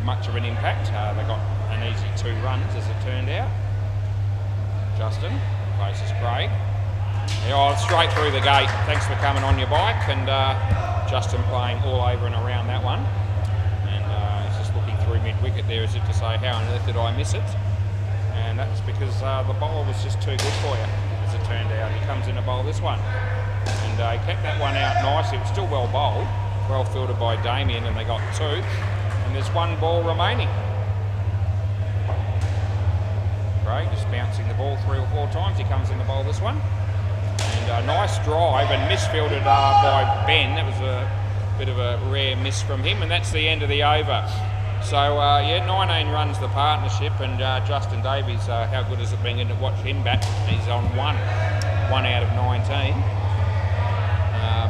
much of an impact. They got an easy 2 runs as it turned out. Justin faces Craig. Yeah, straight through the gate. Thanks for coming on your bike, and Justin playing all over and around that one, and he's just looking through mid-wicket there as if to say, how on earth did I miss it? And that's because the bowler was just too good for you, as it turned out. He comes in to bowl this one, and he kept that one out nicely. It was still well bowled, well fielded by Damien, and they got 2, and there's 1 ball remaining. Craig just bouncing the ball 3 or 4 times. He comes in to bowl this one. And a nice drive and misfielded by Ben. That was a bit of a rare miss from him, and that's the end of the over. So, 19 runs the partnership, and Justin Davies, how good has it been to watch him bat? He's on 1 out of 19.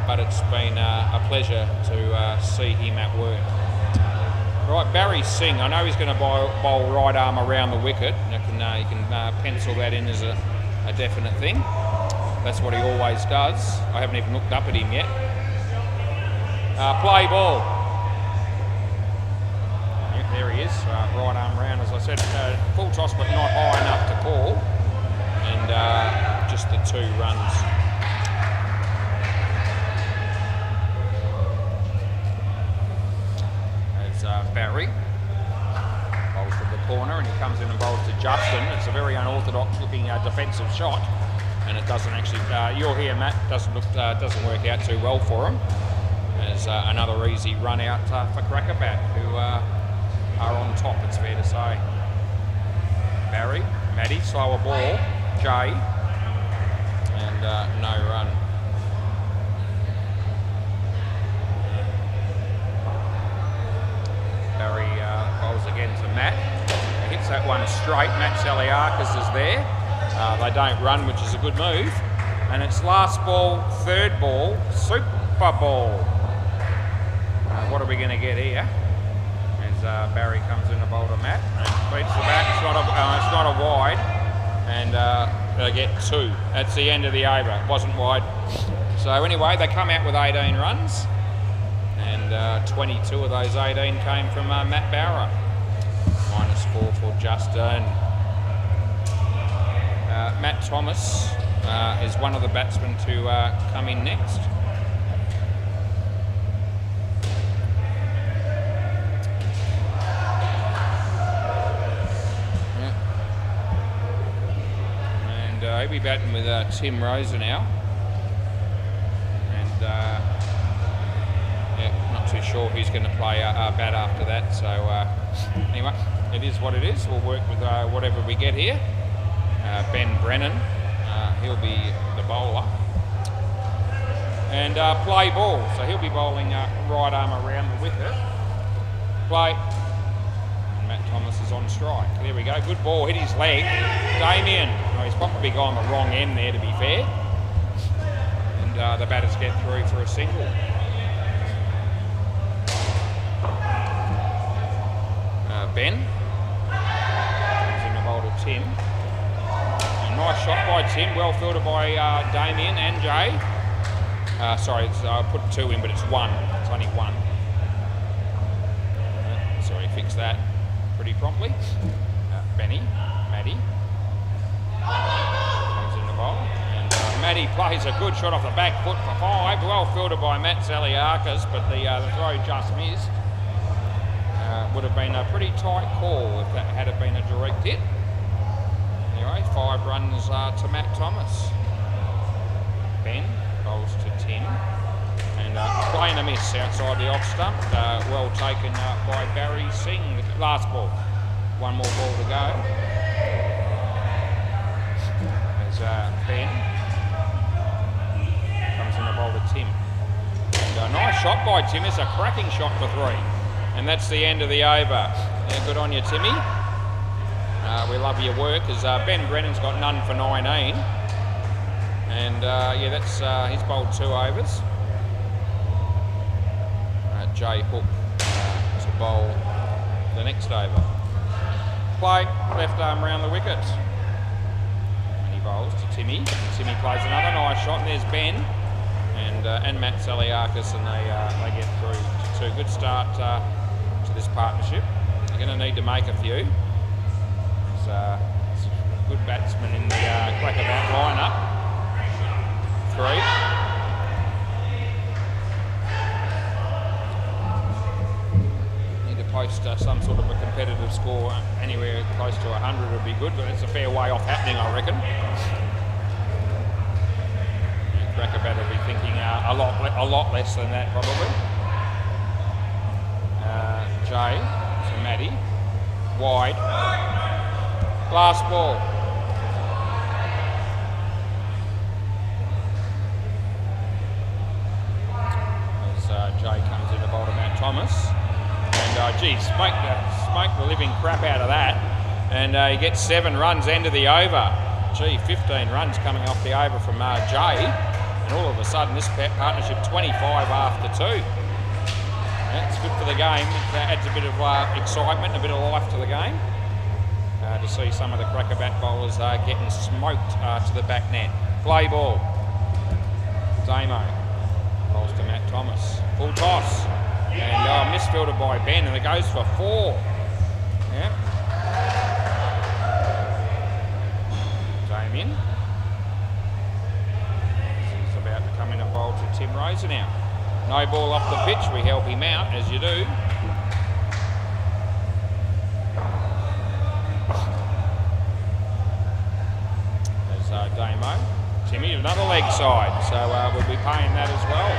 But it's been a pleasure to see him at work. Right, Barry Singh, I know he's going to bowl right arm around the wicket. You can pencil that in as a definite thing. That's what he always does. I haven't even looked up at him yet. Play ball. Yep, there he is, right arm round, as I said. Full toss, but not high enough to call. And just the 2 runs. There's Barry. Bowls to the corner, and he comes in and bowls to Justin. It's a very unorthodox looking defensive shot. And it doesn't actually, you're here, Matt, doesn't work out too well for him. There's another easy run out for Crackerbat, who are on top, it's fair to say. Barry, Matty, slower ball, Jay, and no run. Barry bowls again to Matt. He hits that one straight. Matt Saliakis is there. They don't run, which is a good move. And it's last ball, 3rd ball, Super Bowl. What are we going to get here? As Barry comes in to bowl to Matt and beats the bat. It's not a wide. and they get 2. That's the end of the over. It wasn't wide. So anyway, they come out with 18 runs, and 22 of those 18 came from Matt Barra. -4 for Justin. Matt Thomas is one of the batsmen to come in next. He'll be batting with Tim Rosa now, and not too sure who's going to play bat after that. So anyway, it is what it is. We'll work with whatever we get here. Ben Brennan, he'll be the bowler, and play ball. So he'll be bowling right arm around the wicket. Play. Matt Thomas is on strike. There we go. Good ball. Hit his leg. Damien. Oh, he's probably gone the wrong end there, to be fair. And the batters get through for a single. Ben. Comes in the bowl to Tim. A nice shot by Tim. Well fielded by Damien and Jay. Sorry, I put 2 in, but it's 1. It's only 1. Sorry, fix that pretty promptly. Benny, Matty comes in the bowl, and Matty plays a good shot off the back foot for 5. Well fielded by Matt Zaliakis, but the throw just missed. Would have been a pretty tight call if that had been a direct hit. Anyway, 5 runs to Matt Thomas. Ben bowls to Tim, and playing a miss outside the off stump. Well taken by Barry Singh. Last ball. 1 more ball to go. As Ben comes in the bowl to Tim. And a nice shot by Tim. It's a cracking shot for 3. And that's the end of the over. Yeah, good on you, Timmy. We love your work, as Ben Brennan's got none for 19. And yeah, that's he's bowled 2 overs. Jay Hook to bowl the next over. Play, left arm round the wicket. And he bowls to Timmy. Timmy plays another nice shot, and there's Ben and Matt Zaliakis, and they get through to 2. Good start to this partnership. They're going to need to make a few. There's good batsmen in the Quacker bat lineup. 3. Post some sort of a competitive score anywhere close to 100 would be good, but it's a fair way off happening, I reckon. Crackerbat will be thinking a lot less than that, probably. Jay to Matty, wide. Last ball. As Jay comes in to bowl to Matt Thomas. Gee, smoked the living crap out of that, and he gets 7 runs, end of the over. Gee, 15 runs coming off the over from Jay, and all of a sudden this partnership 25 after 2. Yeah, it's good for the game. It adds a bit of excitement, a bit of life to the game. To see some of the crackerbat bowlers getting smoked to the back net. Play ball. Damo bowls to Matt Thomas. Full toss. And misfielded by Ben, and it goes for 4. Yeah. Damien. He's about to come in and bowl to Tim Rosa now. No ball off the pitch, we help him out, as you do. There's Damo. Timmy, another leg side, so we'll be paying that as well.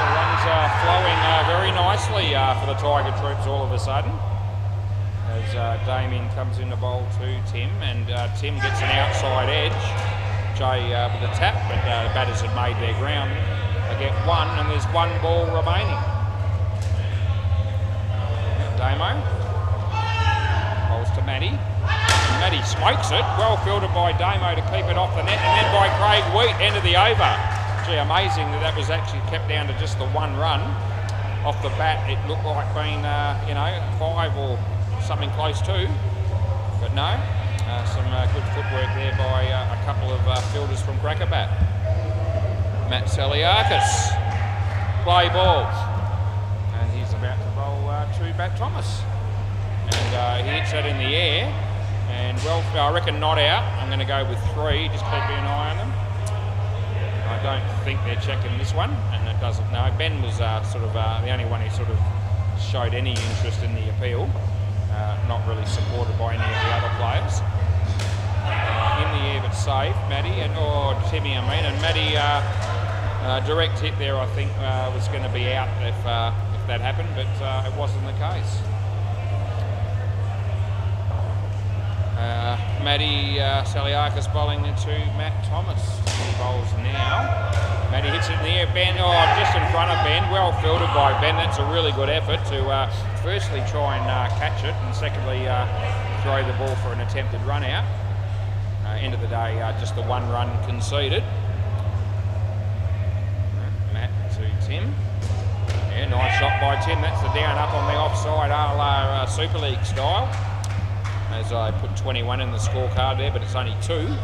Runs flowing very nicely for the Tiger Troops all of a sudden. As Damien comes in the bowl to Tim, and Tim gets an outside edge. Jay with a tap, but the batters have made their ground. They get 1, and there's 1 ball remaining. Damo bowls to Matty. Matty smokes it. Well fielded by Damo to keep it off the net, and then by Craig Wheat, end of the over. Gee, amazing that was actually kept down to just the 1 run. Off the bat, it looked like being, 5 or something close to, but no. Some good footwork there by a couple of fielders from Crackerbat. Matt Saliakis, play ball, and he's about to bowl to Bat Thomas, and he hits that in the air, and well, I reckon not out. I'm going to go with 3, just keeping an eye on them. I don't think they're checking this one, and it doesn't. No, Ben was sort of the only one who sort of showed any interest in the appeal, not really supported by any of the other players. In the air, but safe, Matty, and Timmy, and Matty, direct hit there, I think, was going to be out if that happened, but it wasn't the case. Matty Saliakis bowling into Matt Thomas. He bowls now. Matty hits it in the air. Ben, just in front of Ben. Well fielded by Ben. That's a really good effort to firstly try and catch it, and secondly throw the ball for an attempted run out. End of the day, just the 1 run conceded. Matt to Tim. Yeah, nice shot by Tim. That's the down up on the offside, a la Super League style. As I put 21 in the scorecard there, but it's only 2.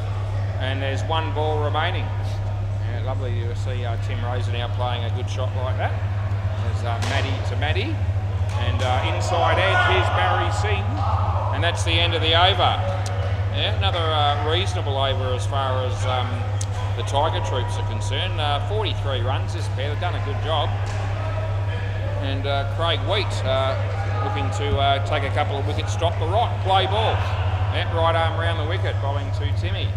And there's 1 ball remaining. Yeah, lovely to see Tim Rosen out playing a good shot like that. There's Matty to Matty. And inside edge, here's Barry Singh. And that's the end of the over. Yeah, another reasonable over as far as the Tiger Troops are concerned. 43 runs this pair, they've done a good job. And Craig Wheat looking to take a couple of wickets, stop the right, play ball. Yeah, right arm around the wicket, bowling to Timmy.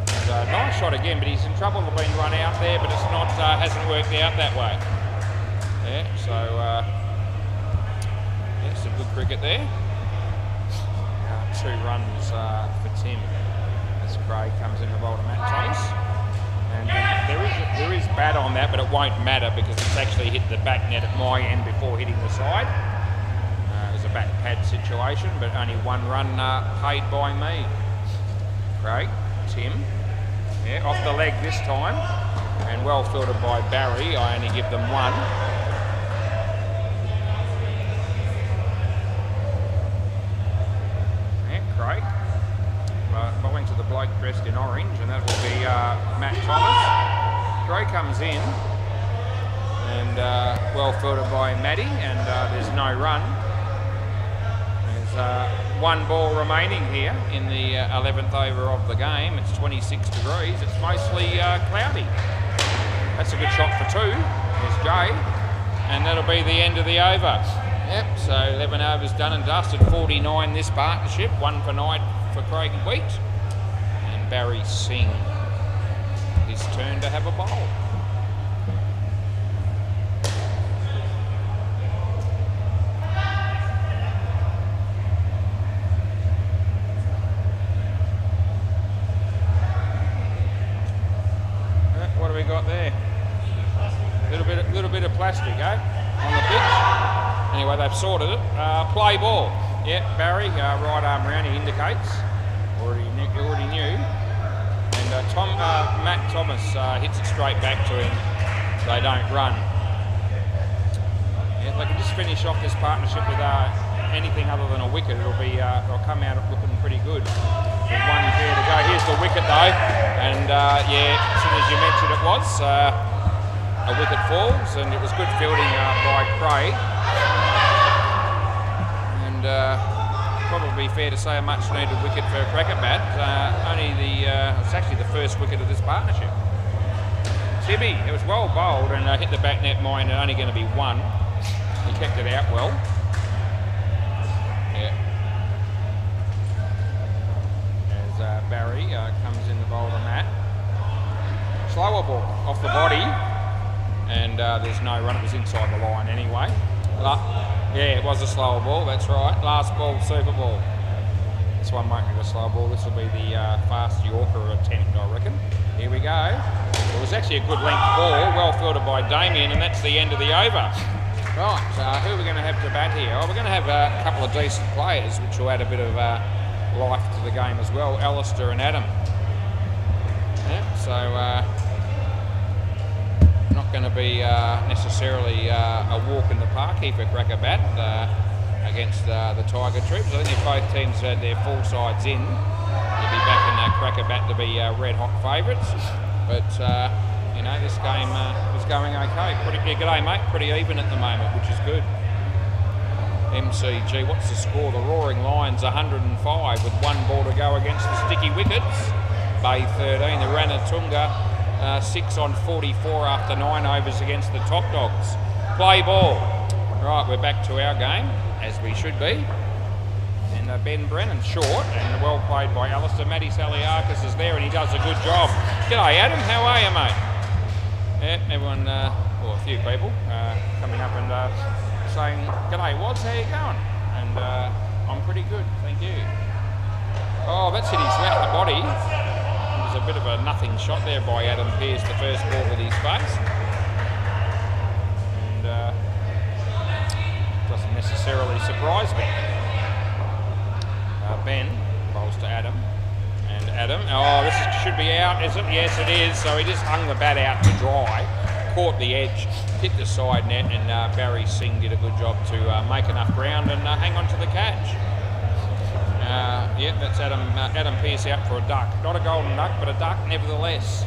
And, nice shot again, but he's in trouble of being run out there, but it's not, hasn't worked out that way. Yeah, so yeah, some good cricket there. 2 runs for Tim as Craig comes in to bowl to Matt Thomas. And there is bat on that, but it won't matter because it's actually hit the back net at my end before hitting the side. It was a back pad situation, but only 1 run paid by me. Craig, Tim, yeah, off the leg this time, and well fielded by Barry. I only give them 1. Craig, bowling to the bloke dressed in orange, and that will be Matt Thomas. Craig comes in, and well fielded by Matty, and there's no run. There's 1 ball remaining here in the 11th over of the game. It's 26 degrees. It's mostly cloudy. That's a good shot for 2. There's Jay, and that'll be the end of the over. Yep, so 11 overs done and dusted, 49 this partnership, 1 for night for Craig Wheat. And Barry Singh, his turn to have a bowl. What do we got there? Little bit of plastic, on the pitch. Anyway, they've sorted it. Play ball. Yeah, Barry, right arm round, he indicates. Already knew. And Matt Thomas hits it straight back to him. They don't run. Yeah, they can just finish off this partnership with anything other than a wicket. It'll come out looking pretty good. With 1 there to go. Here's the wicket though. And yeah, as soon as you mentioned it was, a wicket falls, and it was good fielding by Craig. Probably fair to say a much needed wicket for Crackerbat. It's actually the first wicket of this partnership. Timmy, it was well bowled and hit the back net mine, and only going to be 1. He kept it out well. Yeah. As Barry comes in the bowl to Matt. Slower ball off the body, and there's no run. It was inside the line anyway. Yeah, it was a slower ball, that's right. Last ball, super ball. This one won't be the slow ball. This will be the fast Yorker attempt, I reckon. Here we go. It was actually a good length ball, well fielded by Damien, and that's the end of the over. Right, who are we going to have to bat here? Oh, we're going to have a couple of decent players, which will add a bit of life to the game as well. Alistair and Adam. Yeah, so not going to be necessarily a walk in the park here for Crackerbat against the Tiger Troops. I think if both teams had their full sides in, You'd be back in cracker bat to be red hot favourites. But, you know, this game is going okay. G'day, mate. Pretty even at the moment, which is good. MCG, what's the score? The Roaring Lions 105 with 1 ball to go against the Sticky Wickets. Bay 13, the Ranatunga 6 on 44 after 9 overs against the Top Dogs. Play ball. Right, we're back to our game, as we should be. And Ben Brennan short, and well played by Alistair. Matty Saliakis is there, and he does a good job. G'day, Adam. How are you, mate? Yeah, everyone, well, a few people coming up and saying, "G'day, Woz, how you going?" And I'm pretty good, thank you. Oh, that's hit his left body. It was a bit of a nothing shot there by Adam Pearce, the first ball with his face. And doesn't necessarily surprise me. Ben bowls to Adam. And Adam, oh, this should be out, is it? Yes, it is. So he just hung the bat out to dry, caught the edge, hit the side net, and Barry Singh did a good job to make enough ground and hang on to the catch. Yeah, that's Adam Pearce out for a duck. Not a golden duck, but a duck nevertheless.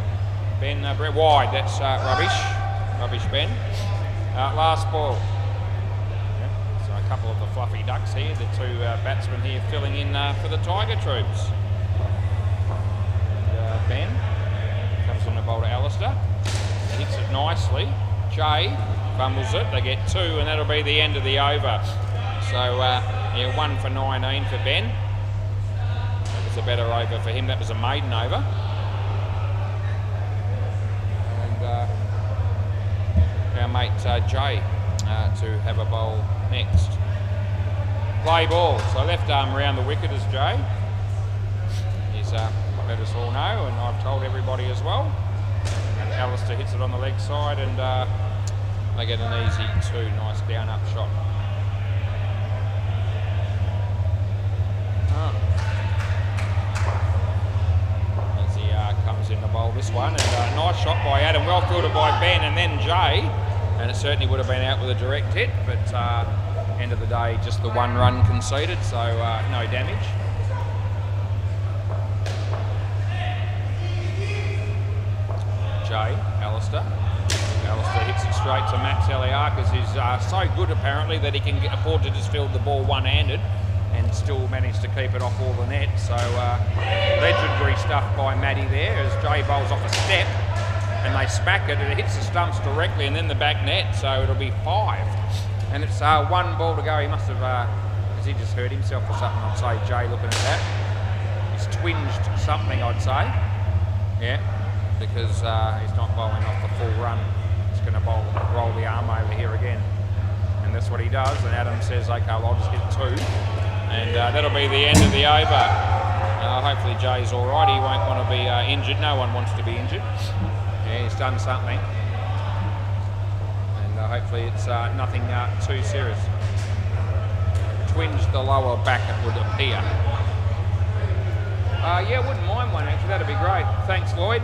Ben Brett wide, that's rubbish Ben. Last ball. Yep. So a couple of the fluffy ducks here, the 2 batsmen here filling in for the Tiger Troops. And, Ben comes on the bowl to Alistair. Hits it nicely. Jay fumbles it. They get 2, and that'll be the end of the over. So, yeah, 1 for 19 for Ben. That was a better over for him. That was a maiden over. And our mate Jay to have a bowl next. Play ball. So left arm around the wicket is Jay. He's let us all know, and I've told everybody as well. And Alistair hits it on the leg side, and they get an easy 2. Nice down-up shot. As he comes in to bowl this one, and nice shot by Adam, well fielded by Ben, and then Jay, and it certainly would have been out with a direct hit, but end of the day, just the 1 run conceded, so no damage. Jay, Alistair hits it straight to Matt Saliakis, who's so good apparently that he can afford to just field the ball one-handed and still manage to keep it off all the net. So legendary stuff by Matty there as Jay bowls off a step and they smack it and it hits the stumps directly and then the back net, so it'll be 5. And it's 1 ball to go. He must have, has he just hurt himself or something? I'd say Jay looking at that. He's twinged something, I'd say. Yeah, because he's not bowling off the full run. He's going to roll the arm over here again. And that's what he does. And Adam says, okay, well, I'll just hit 2. And that'll be the end of the over. Hopefully Jay's all right. He won't want to be injured. No one wants to be injured. Yeah, he's done something. And hopefully it's nothing too serious. Twinged the lower back, it would appear. Yeah, wouldn't mind one actually. That'd be great. Thanks, Lloyd.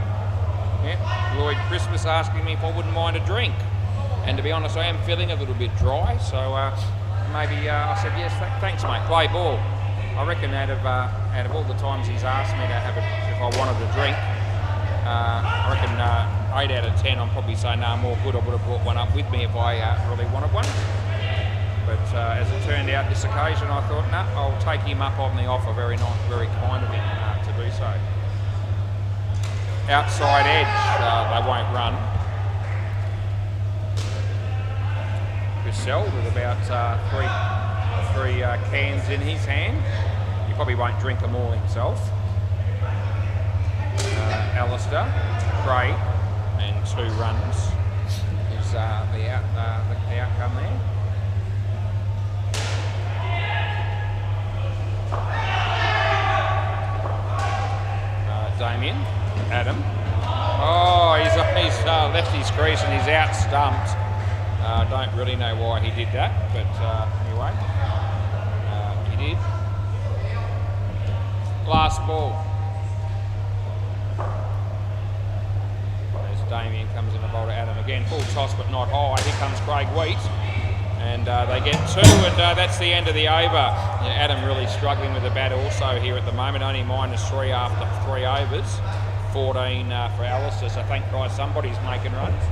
Yeah, Lloyd Christmas asking me if I wouldn't mind a drink. And to be honest, I am feeling a little bit dry, so maybe I said yes. Thanks, mate. Play ball. I reckon out of all the times he's asked me to have it, if I wanted a drink, I reckon 8 out of 10. I'm probably saying no, more good. I would have brought one up with me if I really wanted one. But as it turned out, this occasion, I thought, no, I'll take him up on the offer. Very nice, very kind of him to do so. Outside edge, they won't run. Bissell with about three cans in his hand. He probably won't drink them all himself. Alistair, Craig, and 2 runs is the outcome there. Damien, Adam. Oh, he's left his crease and he's out stumped. I don't really know why he did that, but anyway, he did. Last ball. As Damien comes in the bowl to Adam again. Full toss but not high. Here comes Craig Wheat. And they get 2, and that's the end of the over. Yeah, Adam really struggling with the bat also here at the moment, only -3 after 3 overs. 14 for Alistair, so thank Christ somebody's making runs.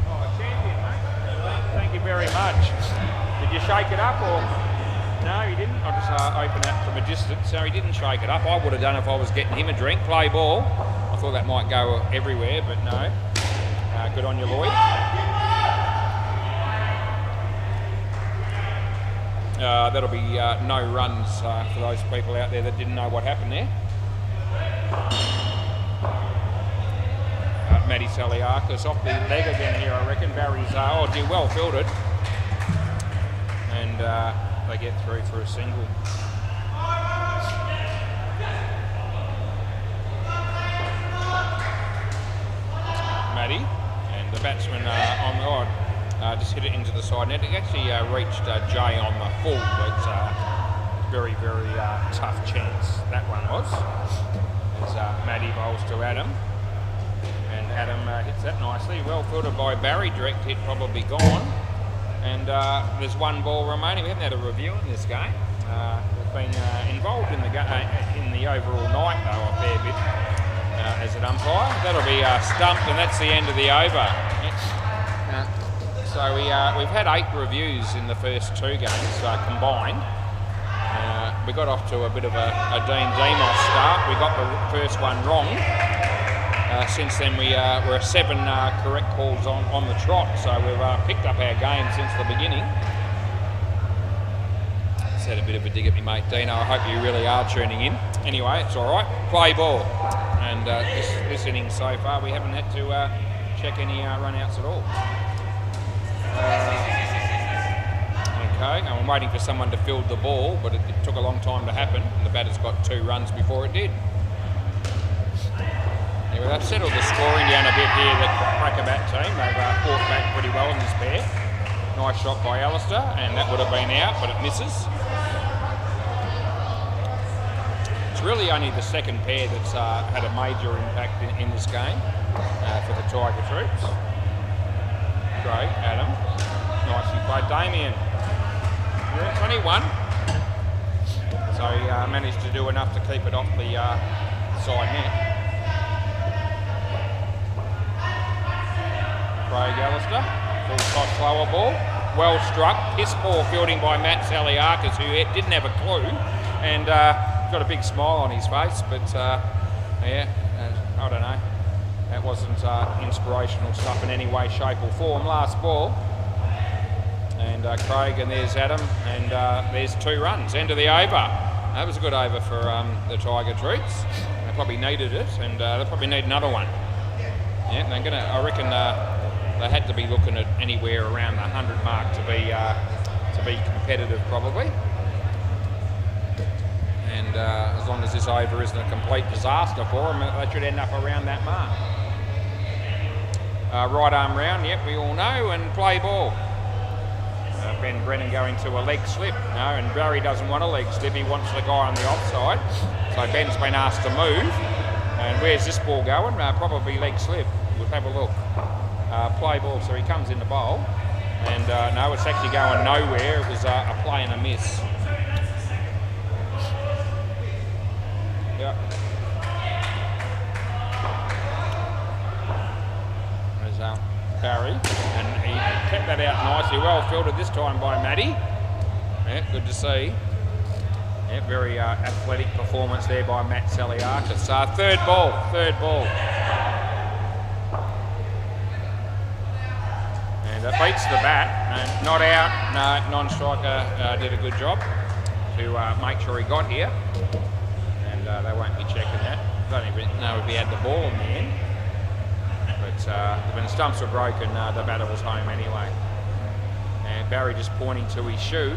Oh, champion, mate. Thank you very much. Did you shake it up or? No, he didn't. I'll just open that from a distance. So he didn't shake it up. I would have done if I was getting him a drink. Play ball. I thought that might go everywhere, but no. Good on you, Lloyd. That'll be no runs for those people out there that didn't know what happened there. Matty Saliakis off the leg again here, I reckon. Barry's, well fielded. And they get through for a single. Matty, and the batsman on the odd. Just hit it into the side net. It actually reached Jay on the full, but very, very tough chance that one was. As Matty bowls to Adam, and Adam hits that nicely. Well fielded by Barry. Direct hit probably gone. And there's 1 ball remaining. We haven't had a review in this game. We've been involved in the overall night though a fair bit as an umpire. That'll be stumped, and that's the end of the over. So we've had 8 reviews in the first 2 games combined. We got off to a bit of a Dean Demos start. We got the first one wrong. Since then we're 7 correct calls on the trot, so we've picked up our game since the beginning. Just had a bit of a dig at me mate Dino. I hope you really are tuning in. Anyway, it's all right. Play ball. And this inning so far we haven't had to check any run-outs at all. Okay, I'm waiting for someone to field the ball, but it took a long time to happen. The batter's got 2 runs before it did. Anyway, they've settled the scoring down a bit here, the Cracker Bat team. They've fought back pretty well in this pair. Nice shot by Alistair, and that would have been out, but it misses. It's really only the second pair that's had a major impact in this game for the Tiger troops. Great, Adam. Nicely played. Damien. Yeah, 21. So he managed to do enough to keep it off the side net. Craig Alistair, full toss slower ball, well struck, piss poor fielding by Matt Saliakis, who didn't have a clue, and got a big smile on his face, but I don't know, that wasn't inspirational stuff in any way, shape or form. Last ball, and Craig, and there's Adam, and there's 2 runs, end of the over. That was a good over for the Tiger troops. They probably needed it, and they probably need another one. Yeah, they're gonna, I reckon they had to be looking at anywhere around the 100 mark to be competitive probably. And as long as this over isn't a complete disaster for them, they should end up around that mark. Right arm round, yep, we all know, and play ball. Ben Brennan going to a leg slip. No, and Barry doesn't want a leg slip, he wants the guy on the offside. So Ben's been asked to move. And where's this ball going? Probably leg slip. We'll have a look. Play ball, so he comes in the bowl. And no, it's actually going nowhere. It was a play and a miss. Yep. There's Barry, and he kept that out nicely. Well fielded this time by Matty. Yeah, good to see. Yeah, very athletic performance there by Matt Saliakis. Third ball. And it beats the bat. And not out. No, non-striker did a good job to make sure he got here. And they won't be checking that. I don't even know if he had the ball in the end. But when the stumps were broken, the batter was home anyway. And Barry just pointing to his shoe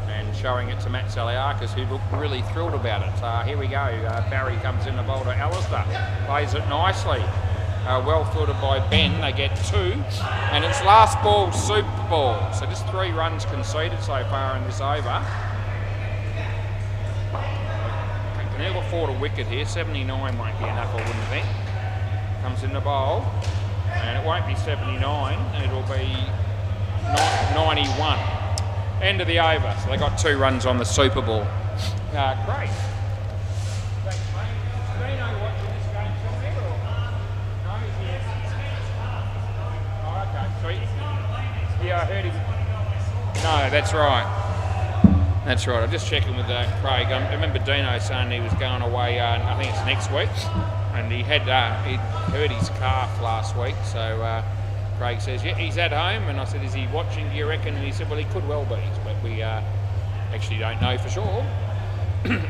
and showing it to Matt Saliakis, who looked really thrilled about it. Here we go. Barry comes in the bowl to Alistair. Plays it nicely. Well fielded by Ben. They get 2. And it's last ball, super ball. So just 3 runs conceded so far in this over. They can never afford a wicket here. 79 won't be enough, I wouldn't think. Comes in the bowl. And it won't be 79. It'll be 91. End of the over. So they got 2 runs on the Super Ball. Great. Thanks, mate. Dino watching this game somewhere or? No, he's here. Oh, okay, sweet. Yeah, I heard him. No, that's right. That's right. I'm just checking with Craig. I remember Dino saying he was going away. I think it's next week, and he had he hurt his calf last week. So Craig says, yeah, he's at home. And I said, is he watching? Do you reckon? And he said, well, he could well be, but we actually don't know for sure.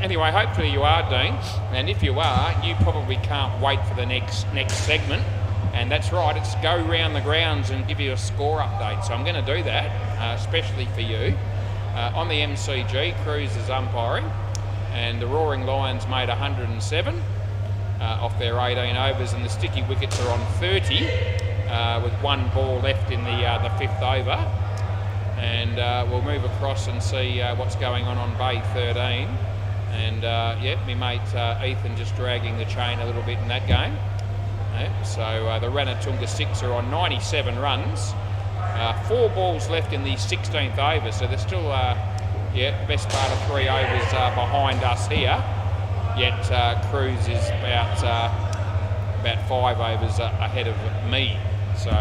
Anyway, hopefully you are, Dean. And if you are, you probably can't wait for the next segment. And that's right. It's go round the grounds and give you a score update. So I'm going to do that, especially for you. On the MCG, Cruz is umpiring, and the Roaring Lions made 107 off their 18 overs, and the sticky wickets are on 30 with 1 ball left in the 5th over. And we'll move across and see what's going on Bay 13. And yeah, my mate Ethan just dragging the chain a little bit in that game. Yeah, so the Ranatunga 6 are on 97 runs. 4 balls left in the 16th over, so they're still, best part of 3 overs behind us here. Yet Cruz is about 5 overs ahead of me. So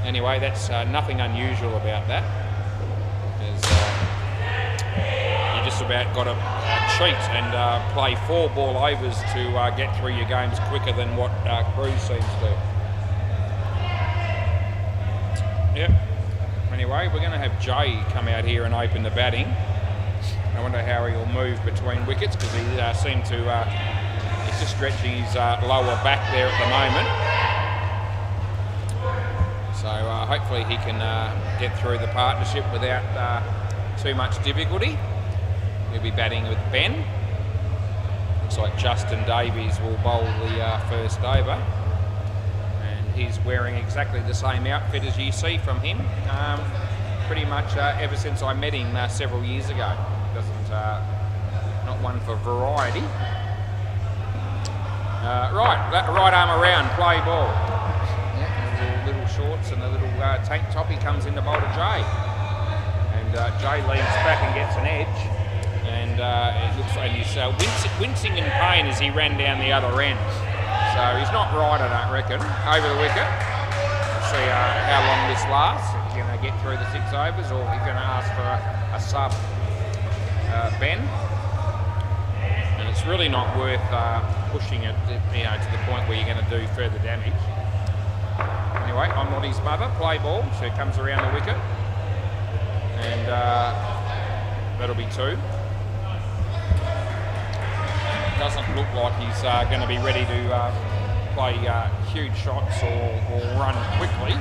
anyway, that's nothing unusual about that. You just about got to cheat and play 4 ball overs to get through your games quicker than what Cruz seems to. Yep. Anyway, we're going to have Jay come out here and open the batting. I wonder how he'll move between wickets, because he seemed to, he's just stretching his lower back there at the moment. So hopefully he can get through the partnership without too much difficulty. He'll be batting with Ben. Looks like Justin Davies will bowl the first over. He's wearing exactly the same outfit as you see from him, pretty much ever since I met him several years ago. Not one for variety. Right arm around, play ball. Yeah, the little shorts and the little tank top. He comes in to bowl to Jay, and Jay leans back and gets an edge, and it looks like he's wincing in pain as he ran down the other end. So he's not right, I don't reckon. Over the wicket. We'll see how long this lasts. If he's going to get through the 6 overs, or he's going to ask for a sub. Ben. And it's really not worth pushing it, to the point where you're going to do further damage. Anyway, I'm not his mother. Play ball. So it comes around the wicket, and that'll be 2. Doesn't look like he's going to be ready to play huge shots or run quickly.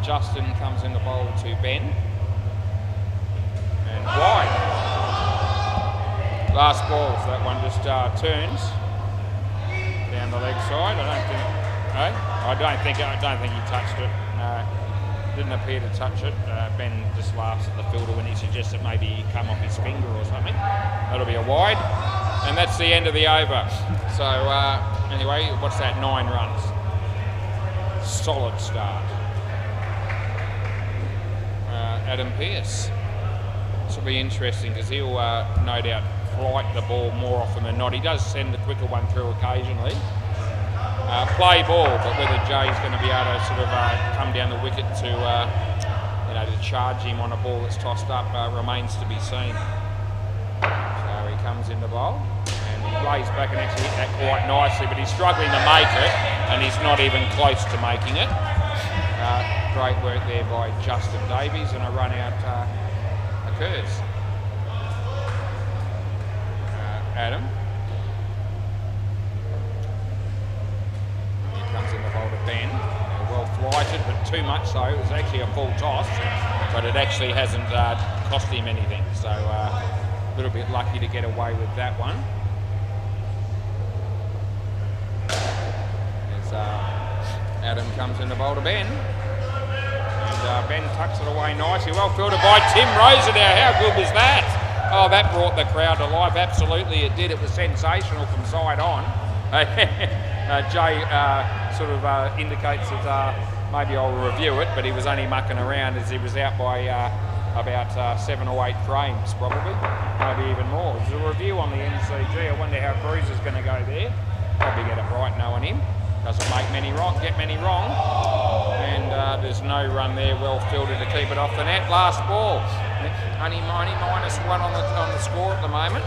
Justin comes in the bowl to Ben, and wide. Last ball, so that one just turns down the leg side. I don't think he touched it. Didn't appear to touch it. Ben just laughs at the fielder when he suggests that maybe he come off his finger or something. That'll be a wide. And that's the end of the over. So anyway, what's that? 9 runs. Solid start. Adam Pearce. This will be interesting, because he'll no doubt flight the ball more often than not. He does send the quicker one through occasionally. Play ball, but whether Jay's going to be able to sort of come down the wicket to to charge him on a ball that's tossed up remains to be seen. So he comes in the bowl, and he lays back and actually hit that quite nicely, but he's struggling to make it, and he's not even close to making it. Great work there by Justin Davies, and a run out occurs. Adam. He comes in the bowl to Ben. Well flighted, but too much so. It was actually a full toss, but it actually hasn't cost him anything. So a little bit lucky to get away with that one. As Adam comes in the bowl to Ben. And Ben tucks it away nicely. Well fielded by Tim Rosenau. How good was that? Oh, that brought the crowd to life. Absolutely it did. It was sensational from side on. Jay sort of indicates that maybe I'll review it, but he was only mucking around as he was out by about 7 or 8 frames probably, maybe even more. There's a review on the MCG. I wonder how Cruz is going to go there. Probably get it right knowing him. Doesn't get many wrong. And there's no run there, well fielded to keep it off the net. Last ball. Only -1 on the score at the moment.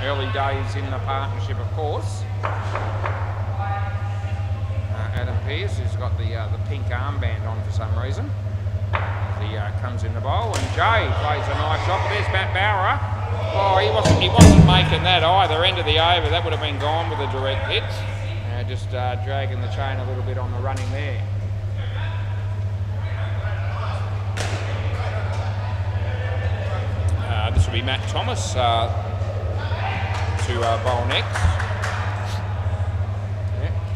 Early days in the partnership, of course. Adam Pearce, who's got the pink armband on for some reason. He comes in the bowl, and Jay plays a nice shot. But there's Matt Bauer. Oh, he wasn't making that either. End of the over, that would have been gone with a direct hit. Just dragging the chain a little bit on the running there. This will be Matt Thomas to bowl next.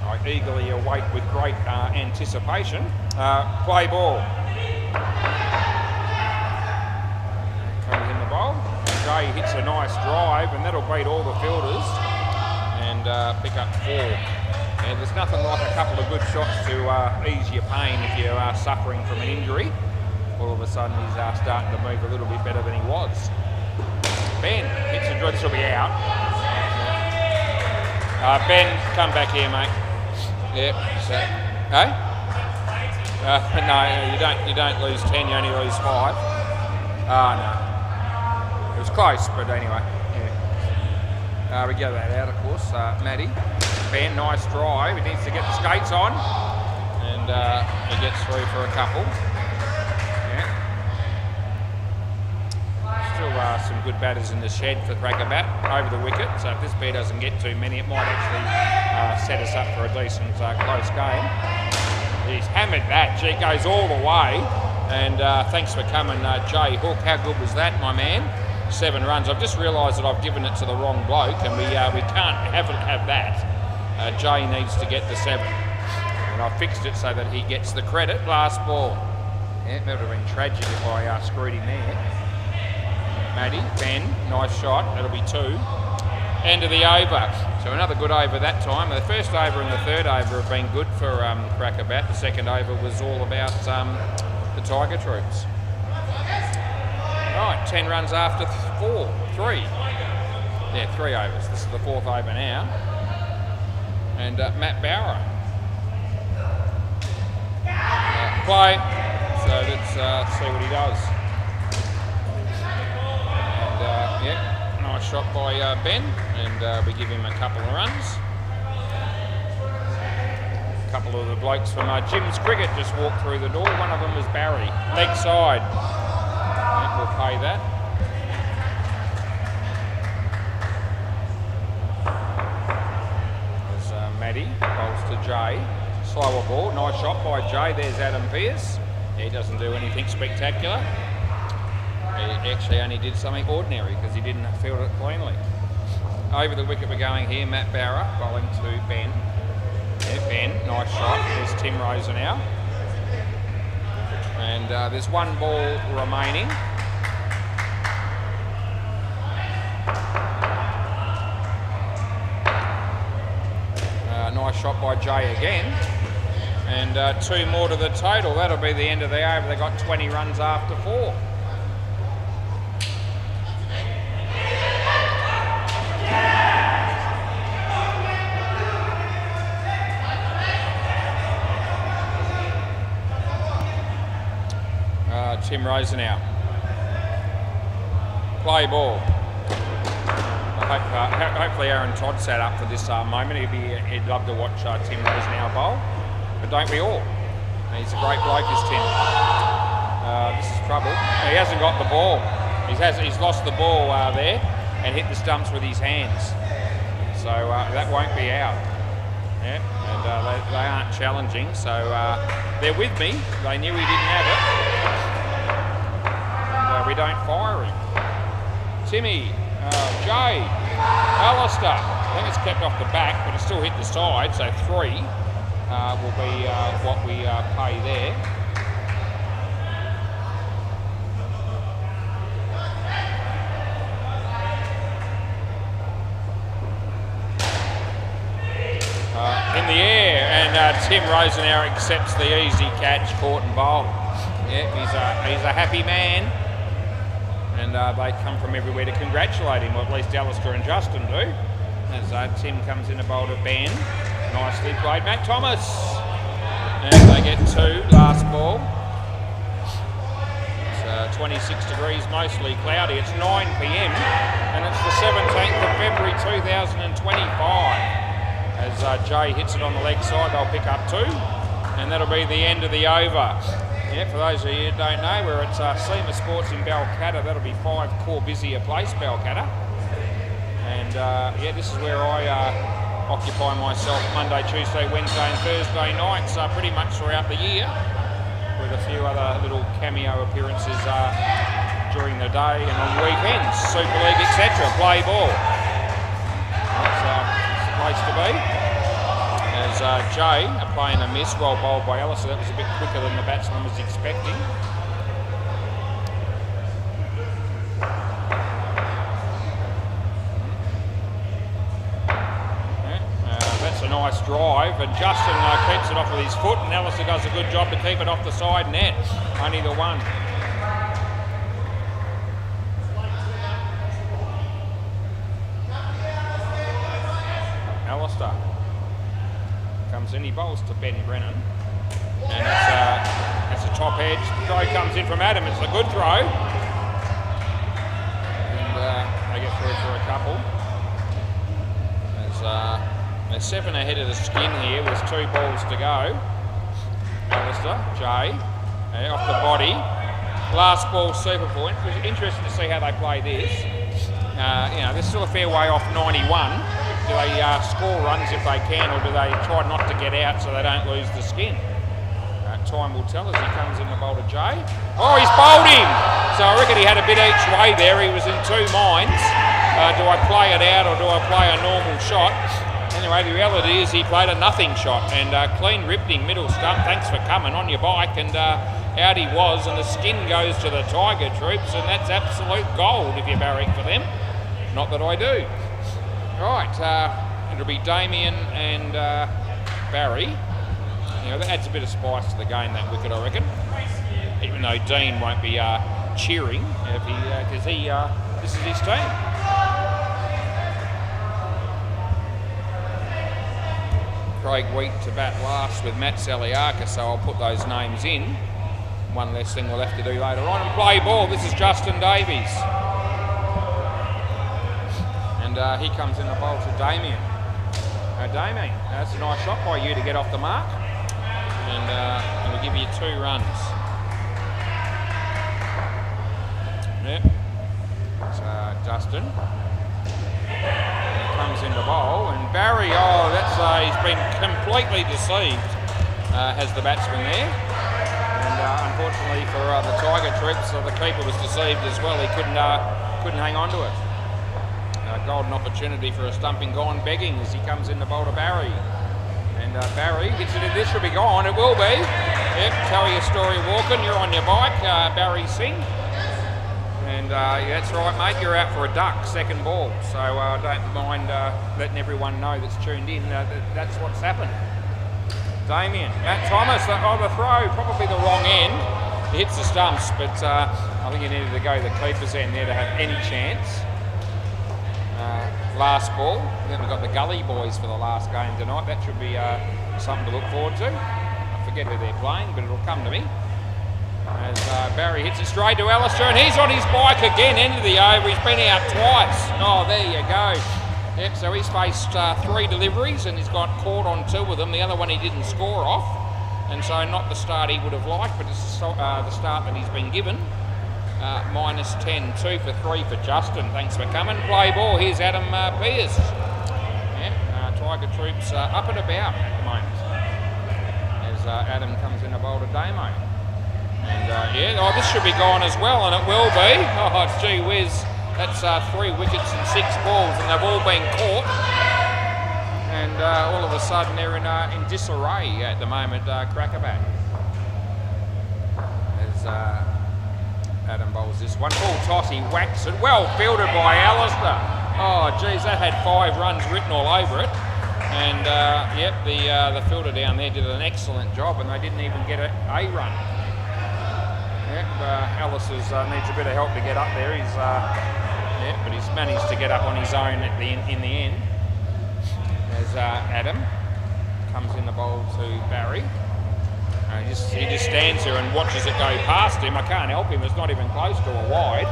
I eagerly await with great anticipation. Play ball. Comes in the bowl. Jay hits a nice drive, and that'll beat all the fielders and pick up 4. And there's nothing like a couple of good shots to ease your pain if you are suffering from an injury. All of a sudden he's starting to move a little bit better than he was. Ben hits a drive. This will be out. Ben, come back here, mate. Yep. So, hey? No, you don't lose 10. You only lose 5. No. It was close, but anyway. Yeah. We get that out, of course. Matty. Ben, nice drive. He needs to get the skates on, and he gets through for a couple. Yeah. Still some good batters in the shed for Crackerbat over the wicket. So if this bear doesn't get too many, it might actually set us up for a decent close game. He's hammered that. Gee, goes all the way. And thanks for coming, Jay Hook. How good was that, my man? 7 runs. I've just realised that I've given it to the wrong bloke, and we can't have that. Jay needs to get the 7. And I fixed it so that he gets the credit. Last ball. Yeah, that would have been tragic if I screwed him there. Matty, Ben, nice shot. That'll be 2. End of the over. So another good over that time. The first over and the third over have been good for Crackerbat. The second over was all about the Tiger Troops. Right, 10 runs after 3. Yeah, 3 overs. This is the 4th over now. And Matt Bauer. Play. So let's see what he does. And yeah, nice shot by Ben, and we give him a couple of runs. A couple of the blokes from Jim's Cricket just walked through the door. One of them was Barry. Leg side. Yeah, we'll pay that. Matty bowls to Jay. Slower ball. Nice shot by Jay. There's Adam Pearce. He doesn't do anything spectacular. He actually only did something ordinary because he didn't field it cleanly. Over the wicket we're going here. Matt Bauer bowling to Ben. Yeah, Ben. Nice shot. There's Tim Rosenau. And there's 1 ball remaining. Nice shot by Jay again, and 2 more to the total. That'll be the end of the over. They got 20 runs after 4. Tim Rosenau. Play ball. Hopefully Aaron Todd sat up for this moment. He'd love to watch Tim Rosenau bowl, but don't we all? He's a great bloke, is Tim. This is trouble. He hasn't got the ball. He's lost the ball there and hit the stumps with his hands. So that won't be out. Yeah, and they aren't challenging, so they're with me. They knew he didn't have it. And, we don't fire him. Timmy. Jay, Alistair, I think it's kept off the back, but it still hit the side, so 3 will be what we pay there. In the air, and Tim Rosenau accepts the easy catch, caught and bowl. Yeah, he's a happy man. And they come from everywhere to congratulate him, or at least Alistair and Justin do. As Tim comes in to bowl to Ben. Nicely played, Matt Thomas. And they get 2, last ball. It's 26 degrees, mostly cloudy. It's 9 p.m. and it's the 17th of February 2025. As Jay hits it on the leg side, they'll pick up 2. And that'll be the end of the over. Yeah, for those of you who don't know, we're at SEMA Sports in Balcatta. That'll be 5 Corbusier Place, Balcatta. And yeah, this is where I occupy myself Monday, Tuesday, Wednesday and Thursday nights pretty much throughout the year, with a few other little cameo appearances during the day and on weekends, Super League, etc. Play ball. That's the place to be. As Jay playing a miss, well bowled by Alistair. That was a bit quicker than the batsman was expecting. That's a nice drive, and Justin keeps it off with his foot, and Alistair does a good job to keep it off the side net. Only the one. Alistair comes in, he bowls to Ben Brennan, and that's a top edge. Throw comes in from Adam, it's a good throw, and they get through for a couple. They're 7 ahead of the skin here with 2 balls to go. Alistair, Jay, off the body. Last ball, super point. It was interesting to see how they play this. You know, they're still a fair way off 91. Do they score runs if they can, or do they try not to get out so they don't lose the skin? Time will tell as he comes in the bowl to Jay. Oh, he's bowled him! So I reckon he had a bit each way there. He was in 2 minds. Do I play it out or do I play a normal shot? Anyway, the reality is he played a nothing shot, and clean ripped him middle stump. Thanks for coming on your bike, and out he was, and the skin goes to the Tiger Troops, and that's absolute gold if you're barracking for them. Not that I do. Right, it'll be Damien and Barry. You know, that adds a bit of spice to the game, that wicket, I reckon. Even though Dean won't be cheering, because this is his team. Craig Wheat to bat last with Matt Saliaka, so I'll put those names in. One less thing we'll have to do later on. And play ball, this is Justin Davies. And he comes in the bowl to Damien. Damien, that's a nice shot by you to get off the mark. And we'll give you 2 runs. Yep. So Justin comes in the bowl, and Barry, he's been completely deceived, has the batsman there. And unfortunately for the Tiger Troops, the keeper was deceived as well. He couldn't hang on to it. Golden opportunity for a stumping gone begging as he comes in the bowl to Barry. And Barry gets it in, this should be gone, it will be. Yep, tell your story walking, you're on your bike, Barry Singh. And that's right, mate, you're out for a duck, second ball. So I don't mind letting everyone know that's tuned in that's what's happened. Damien, Matt Thomas, the throw, probably the wrong end. He hits the stumps, but I think he needed to go the keeper's end there to have any chance. Last ball, then we've got the Gully Boys for the last game tonight. That should be something to look forward to. I forget who they're playing, but it'll come to me. As Barry hits it straight to Alistair, and he's on his bike again, end of the over. He's been out twice. Oh, there you go. Yep, so he's faced 3 deliveries, and he's got caught on 2 of them. The other one he didn't score off, and so not the start he would have liked, but it's the start that he's been given. Minus 10, 2 for 3 for Justin. Thanks for coming. Play ball. Here's Adam Pearce. Yeah, Tiger Troops up and about at the moment. As Adam comes in a bowl to Damo. And this should be gone as well, and it will be. Oh, gee whiz. That's 3 wickets and 6 balls, and they've all been caught. And all of a sudden they're in disarray at the moment, Crackerback. As Adam bowls this one. Full toss, he whacks it. Well fielded by Alistair. Oh, geez, that had 5 runs written all over it. And, yep, the fielder down there did an excellent job, and they didn't even get a run. Yep, Ellis needs a bit of help to get up there. But he's managed to get up on his own in the end. As Adam comes in the bowl to Barry. He just stands there and watches it go past him. I can't help him. It's not even close to a wide.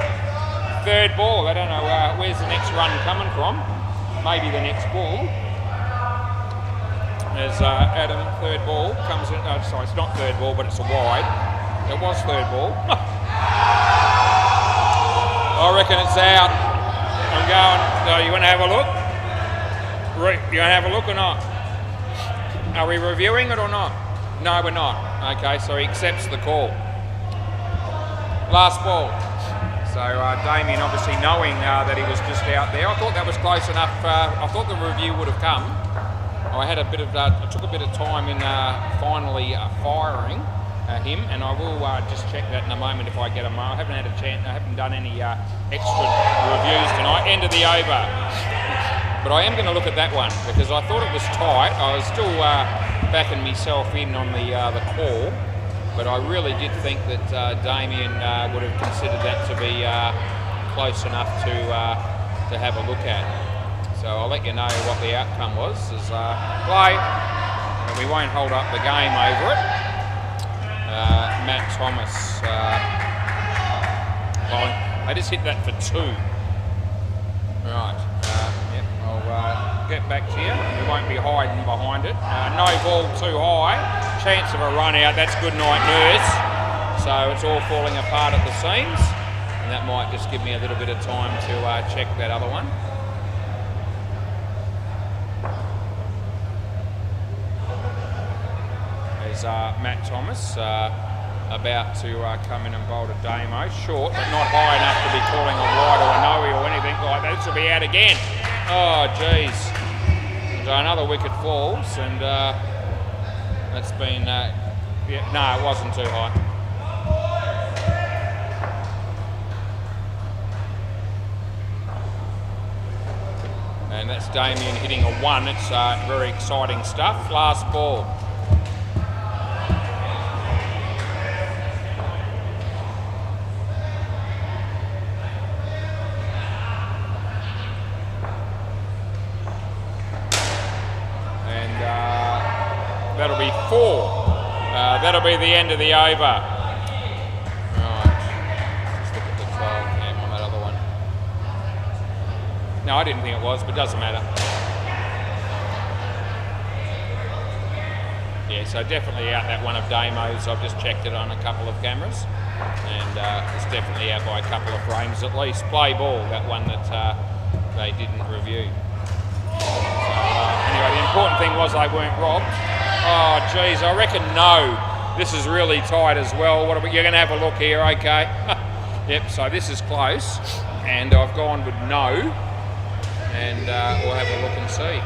Third ball. I don't know where's the next run coming from. Maybe the next ball. As Adam, third ball, comes in. Sorry, it's not third ball, but it's a wide. It was third ball. I reckon it's out. I'm going. So you want to have a look? You want to have a look or not? Are we reviewing it or not? No, we're not. Okay, so he accepts the call. Last ball. So Damien, obviously knowing that he was just out there, I thought that was close enough. I thought the review would have come. I had a bit of. I took a bit of time in finally firing him, and I will just check that in a moment if I get a mo. I haven't had a chance. I haven't done any extra reviews tonight. End of the over. But I am going to look at that one because I thought it was tight. I was still backing myself in on the call, but I really did think that Damien would have considered that to be close enough to have a look at. So I'll let you know what the outcome was. As play, and we won't hold up the game over it. Matt Thomas. I just hit that for 2. Right. I'll get back to you. We won't be hiding behind it. No ball too high. Chance of a run out. That's good night, Nurse. So it's all falling apart at the seams. And that might just give me a little bit of time to check that other one. There's Matt Thomas about to come in and bowl to Damo. Short, but not high enough to be calling a wide or a no-e or anything like that. This will be out again. Oh, jeez. So another wicket falls, and that's been... no, it wasn't too high. And that's Damien hitting a 1. It's very exciting stuff. Last ball. That'll be 4. That'll be the end of the over. Right. Let's look at the 12 game on that other one. No, I didn't think it was, but it doesn't matter. Yeah, so definitely out that one of Damo's. I've just checked it on a couple of cameras. And it's definitely out by a couple of frames at least. Play ball, that one that they didn't review. So, anyway, the important thing was they weren't robbed. Oh, geez, I reckon no. This is really tight as well. You're going to have a look here, okay? Yep, so this is close. And I've gone with no. And we'll have a look and see.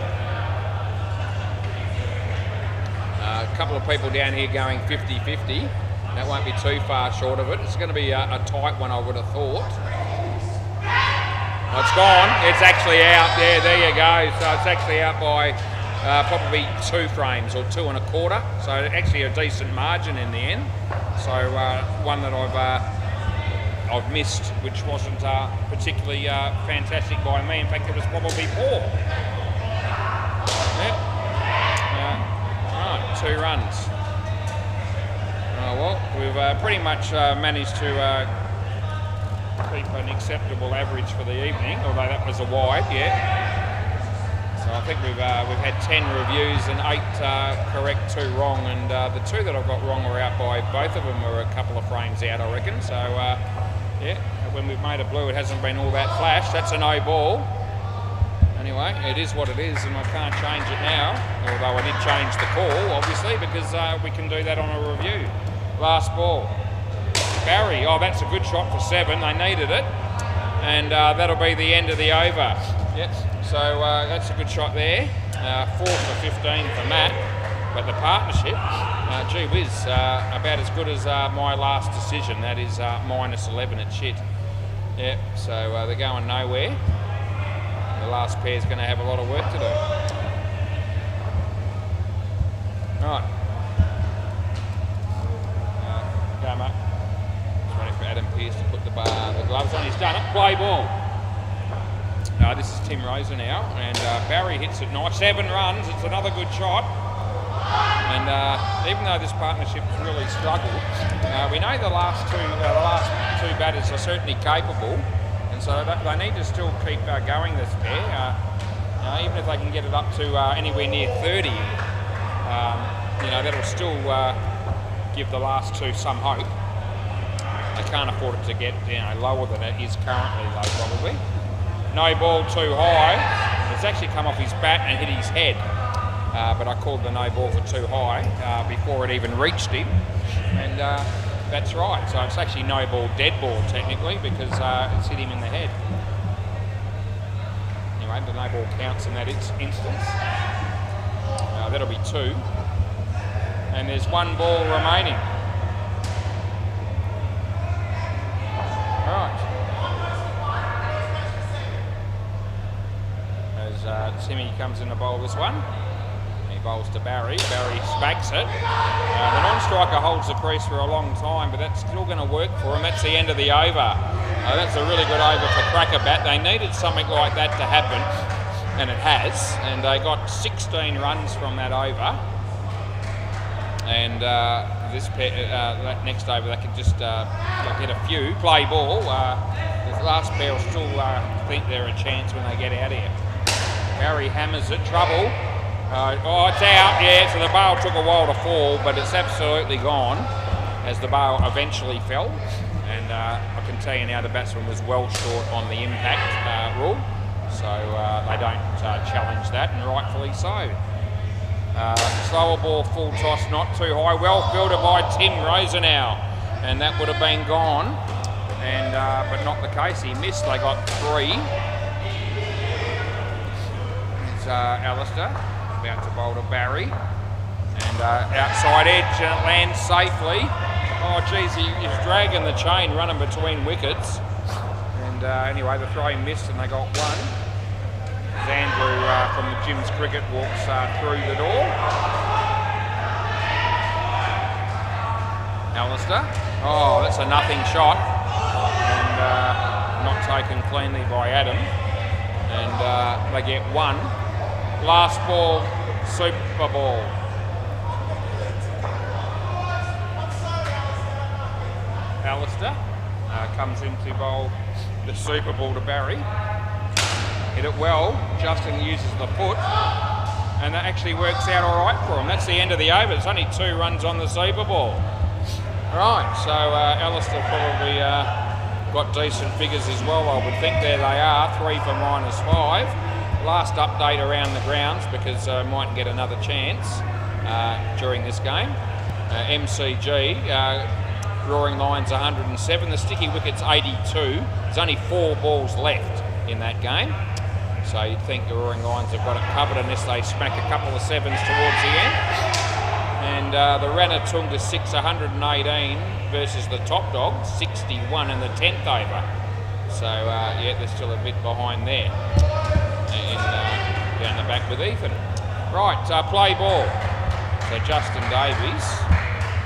A couple of people down here going 50-50. That won't be too far short of it. It's going to be a tight one, I would have thought. Oh, it's gone. It's actually out. There you go. So it's actually out by... probably 2 frames or 2 1/4, so actually a decent margin in the end. So one that I've missed, which wasn't particularly fantastic by me. In fact, it was probably poor. Yep. Right, 2 runs. Oh well, we've pretty much managed to keep an acceptable average for the evening, although that was a wide, yeah. So I think we've had 10 reviews and 8 correct, 2 wrong, and the 2 that I've got wrong were out by both of them were a couple of frames out, I reckon. So yeah, when we've made a blue, it hasn't been all that flash. That's a no ball. Anyway, it is what it is, and I can't change it now. Although I did change the call, obviously, because we can do that on a review. Last ball, Barry. Oh, that's a good shot for 7. They needed it, and that'll be the end of the over. Yep. So that's a good shot there. 4 for 15 for Matt. But the partnership, gee whiz, about as good as my last decision. That is -11 at shit. Yep, so they're going nowhere. The last pair's going to have a lot of work to do. Right. Go, mate. Play ball. This is Tim Rosa now, and Barry hits it nice. 7 runs, it's another good shot. And even though this partnership has really struggled, we know the last two batters are certainly capable, and so they need to still keep going this pair. Even if they can get it up to anywhere near 30, that'll still give the last two some hope. They can't afford it to get lower than it is currently, though, probably. No ball too high. It's actually come off his bat and hit his head. But I called the no ball for too high before it even reached him, and that's right. So it's actually no ball, dead ball technically, because it's hit him in the head. Anyway, the no ball counts in that instance. That'll be 2, and there's 1 ball remaining. Right. As Timmy comes in to bowl this one. Bowls to Barry. Barry smacks it. The non-striker holds the crease for a long time, but that's still going to work for him. That's the end of the over. That's a really good over for Crackerbat. They needed something like that to happen, and it has. And they got 16 runs from that over. And that next over, they can just get a few. Play ball. The last pair will still think they're a chance when they get out here. Barry hammers it. Trouble. It's out, yeah, so the bail took a while to fall, but it's absolutely gone as the bail eventually fell. And I can tell you now the batsman was well short on the impact rule, so they don't challenge that, and rightfully so. Slower ball, full toss, not too high. Well fielded by Tim Rosa now, and that would have been gone, and but not the case. He missed, they got 3. It's Alistair. About to bowl to Barry, and outside edge, and it lands safely. Oh geez, he's dragging the chain, running between wickets, and anyway the throw missed and they got 1 as Andrew from the Jim's Cricket walks through the door. Alistair, oh that's a nothing shot, and not taken cleanly by Adam, and they get 1. Last ball, super ball. Alistair comes in to bowl the super ball to Barry. Hit it well. Justin uses the foot, and that actually works out all right for him. That's the end of the over. It's only 2 runs on the super ball. Right, so Alistair probably got decent figures as well, I would think. There they are, 3 for -5. Last update around the grounds, because might get another chance during this game. MCG, Roaring Lions 107, the sticky wicket's 82. There's only 4 balls left in that game. So you'd think the Roaring Lions have got it covered unless they smack a couple of 7s towards the end. And the Ranatunga 6, 118 versus the Top Dog, 61 in the 10th over. So yeah, they're still a bit behind there. Down the back with Ethan. Right, play ball. So Justin Davies.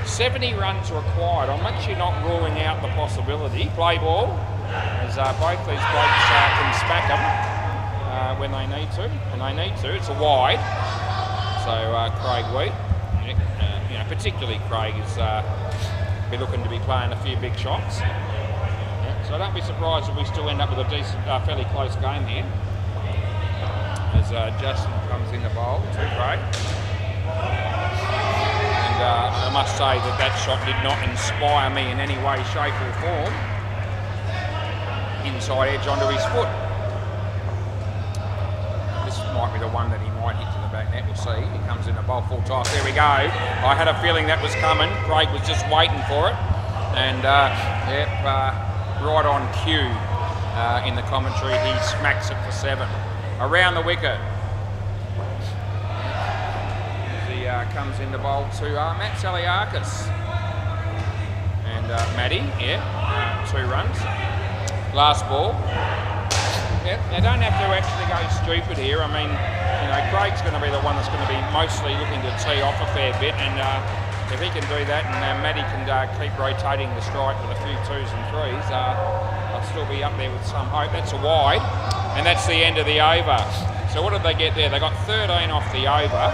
70 runs required. I'm actually not ruling out the possibility. Play ball, as both these blokes can smack them when they need to. And they need to. It's a wide. So Craig Wheat, particularly Craig is be looking to be playing a few big shots. So don't be surprised if we still end up with a decent, fairly close game here. As Justin comes in the bowl to Craig. And I must say that shot did not inspire me in any way, shape or form. Inside edge onto his foot. This might be the one that he might hit to the back net, we'll see. He comes in the bowl full toss, there we go. I had a feeling that was coming. Craig was just waiting for it. And right on cue in the commentary, he smacks it for 7. Around the wicket. He comes in the bowl to Matt Saliakis. And Matty, 2 runs. Last ball. Yeah, they don't have to actually go stupid here. I mean, Craig's going to be the one that's going to be mostly looking to tee off a fair bit, and if he can do that and Matty can keep rotating the strike with a few 2s and 3s, I still be up there with some hope. That's a wide, and that's the end of the over. So what did they get there? They got 13 off the over.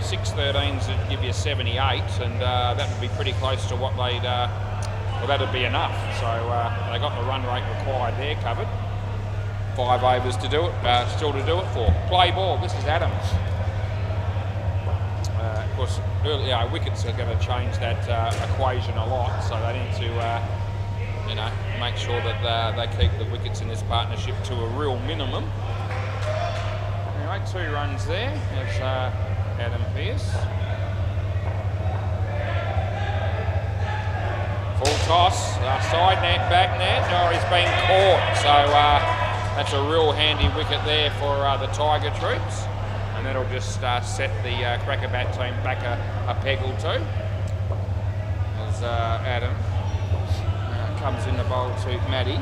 6 13s would give you 78, and that would be pretty close to what they'd, well, that'd be enough. So they got the run rate required there covered. 5 overs to do it, still to do it for. Play ball, this is Adams. Of course, wickets are going to change that equation a lot, so they need to, make sure that they keep the wickets in this partnership to a real minimum. Anyway, 2 runs there as Adam Pearce. Full toss, side net, back net. Oh, he's been caught, so that's a real handy wicket there for the Tiger troops. And that'll just set the Cracker Bat team back a peg or two. As Adam comes in the bowl to Matty.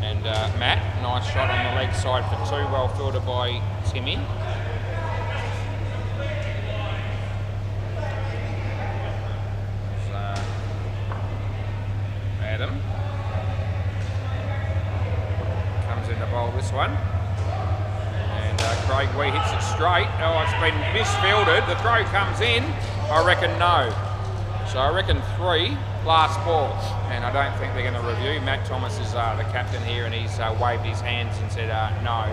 And Matt, nice shot on the leg side for 2, well fielded by Timmy. Adam comes in the bowl this one. Craig Wee hits it straight. Oh, it's been misfielded. The throw comes in. I reckon no. So I reckon 3, last ball. And I don't think they're going to review. Matt Thomas is the captain here, and he's waved his hands and said, no,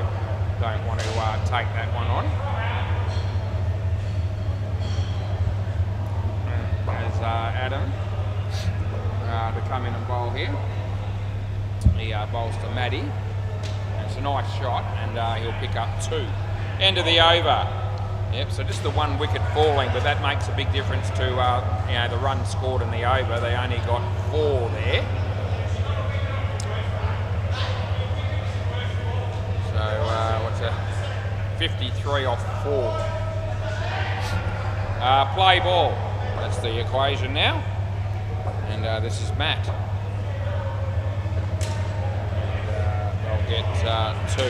don't want to take that one on. There's Adam to come in and bowl here. He bowls to Matty. It's a nice shot, and he'll pick up 2. End of the over. Yep, so just the 1 wicket falling, but that makes a big difference to the runs scored in the over. They only got 4 there. So what's that? 53 off 4. Play ball. That's the equation now. And this is Matt. Get 2.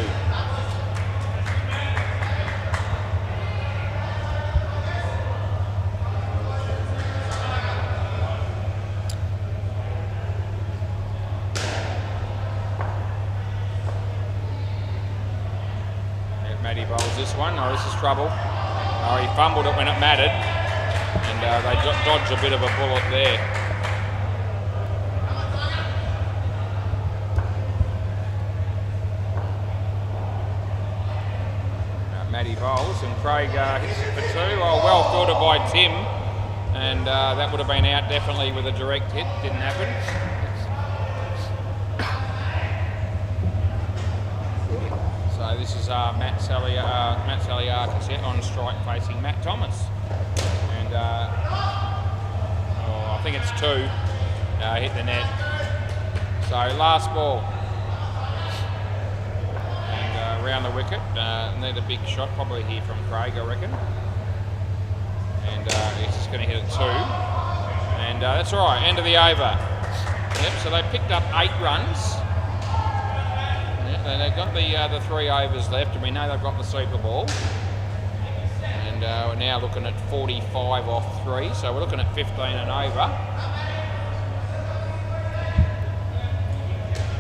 Matty bowls this one. Oh, this is trouble. Oh, he fumbled it when it mattered, and they dodged a bit of a bullet there. Matty bowls, and Craig hits it for 2. Oh, well fielded by Tim, and that would have been out definitely with a direct hit. Didn't happen. So this is Matt Saliakis on strike facing Matt Thomas, and I think it's 2. Hit the net. So last ball. Around the wicket, need a big shot probably here from Craig, I reckon, and he's just going to hit it 2, and that's all right, end of the over. Yep, so they picked up 8 runs. Yep, they've got the 3 overs left, and we know they've got the Super Ball, and we're now looking at 45 off 3, so we're looking at 15 and over.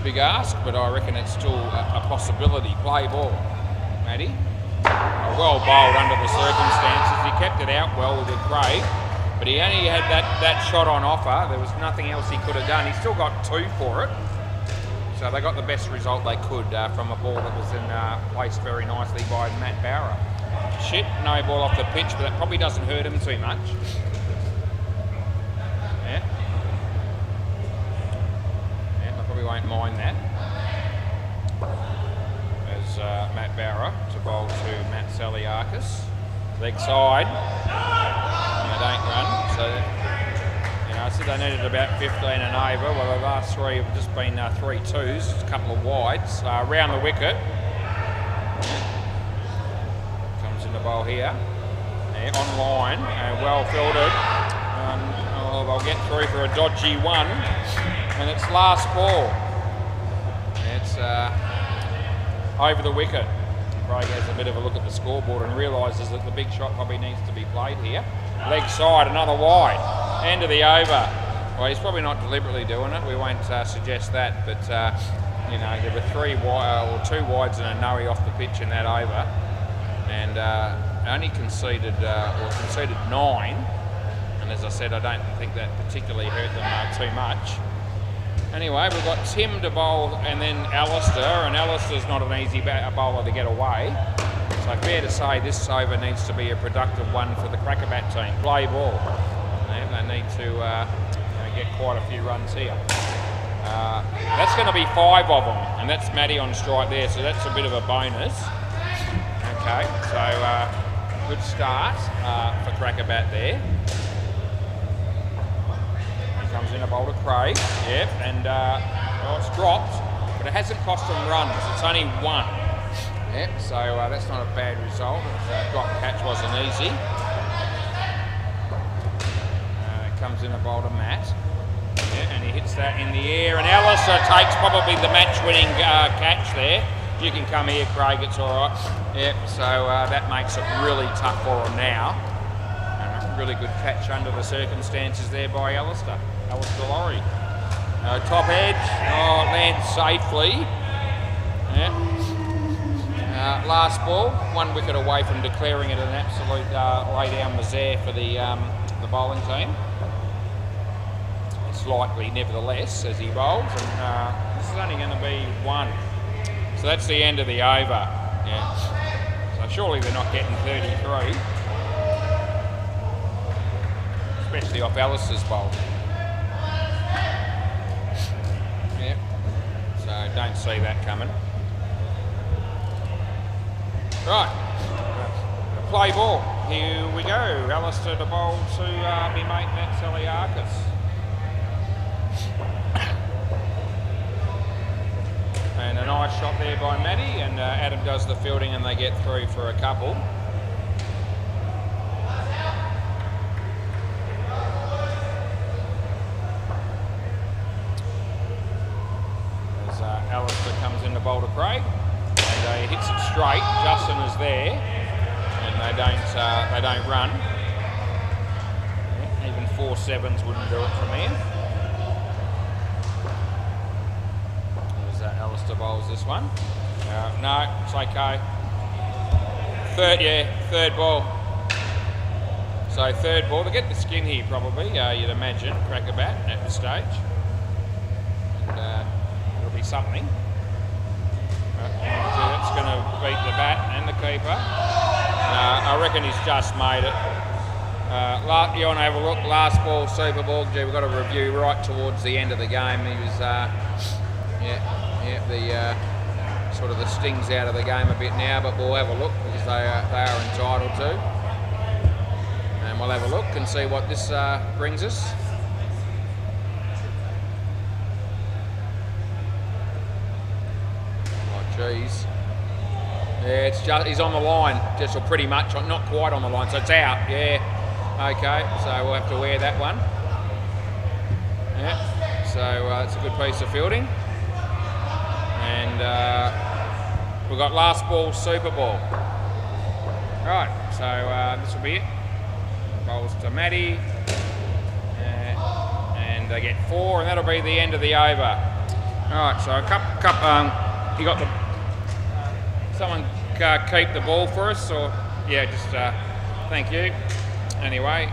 Big ask, but I reckon it's still a possibility. Play ball, Matty. Well bowled under the circumstances. He kept it out well with Craig, but he only had that shot on offer. There was nothing else he could have done. He still got 2 for it. So they got the best result they could from a ball that was placed very nicely by Matt Bauer. Shit, no ball off the pitch, but that probably doesn't hurt him too much. Won't mind that. As Matt Bauer to bowl to Matt Saliakis. Leg side. And they don't run. So, I said they needed about 15 and over. Well, the last 3 have just been 3 2s, a couple of wides. Round the wicket. Comes in the bowl here. On line. Well fielded. They'll get through for a dodgy 1. And it's last ball. It's over the wicket. Craig has a bit of a look at the scoreboard and realises that the big shot probably needs to be played here. Leg side, another wide. End of the over. Well, he's probably not deliberately doing it. We won't suggest that, but you know, there were 2 wides and a no-y off the pitch in that over, and only conceded 9. And as I said, I don't think that particularly hurt them too much. Anyway, we've got Tim to bowl and then Alistair, and Alistair's not an easy bowler to get away. So fair to say this over needs to be a productive one for the Crackerbat team. Play ball. They need to get quite a few runs here. That's going to be 5 of them, and that's Matty on strike there, so that's a bit of a bonus. Okay, so good start for Crackerbat there. Comes in a bowl to Craig, yep, and it's dropped, but it hasn't cost them runs, it's only 1. Yep, so that's not a bad result. Drop catch wasn't easy. It comes in a bowl to Matt, yeah, and he hits that in the air, and Alistair takes probably the match-winning catch there. You can come here, Craig, it's all right. Yep, so that makes it really tough for him now. Really good catch under the circumstances there by Alistair Laurie. Top edge, it lands safely. Yeah. Last ball, 1 wicket away from declaring it an absolute lay-down misère for the bowling team. It's likely, nevertheless, as he bowls, and this is only going to be 1. So that's the end of the over. Yeah. So surely they're not getting 33. Especially off Alistair's bowl. Yep. So don't see that coming. Right. Play ball. Here we go. Alistair to bowl to me mate Matt Saliakis. And a nice shot there by Matty, and Adam does the fielding and they get through for a couple. Alistair comes in to bowl to Craig, and he hits it straight. Justin is there, and they don't run. Even 4 sevens wouldn't do it from here. As Alistair bowls this one. No, it's okay. Third ball. So third ball. They get the skin here probably. You'd imagine Crackerbat at this stage. And, something. That's going to beat the bat and the keeper. I reckon he's just made it. You want to have a look? Last ball, Super Ball. We've got a review right towards the end of the game. He was, the sort of the stings out of the game a bit now, but we'll have a look because they are entitled to. And we'll have a look and see what this brings us. Jeez. Yeah, it's just he's on the line, just or pretty much, not quite on the line, so it's out. Yeah. Okay, so we'll have to wear that one. Yeah. So it's a good piece of fielding, and we've got last ball, Super Ball. Right. So this will be it. Bowls to Matty, and they get 4, and that'll be the end of the over. All right. So you got the. Someone keep the ball for us, or yeah, just thank you. Anyway,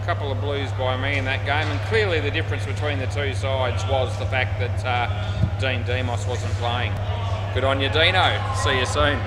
a couple of blues by me in that game, and clearly the difference between the two sides was the fact that Dean Demos wasn't playing. Good on you, Dino. See you soon.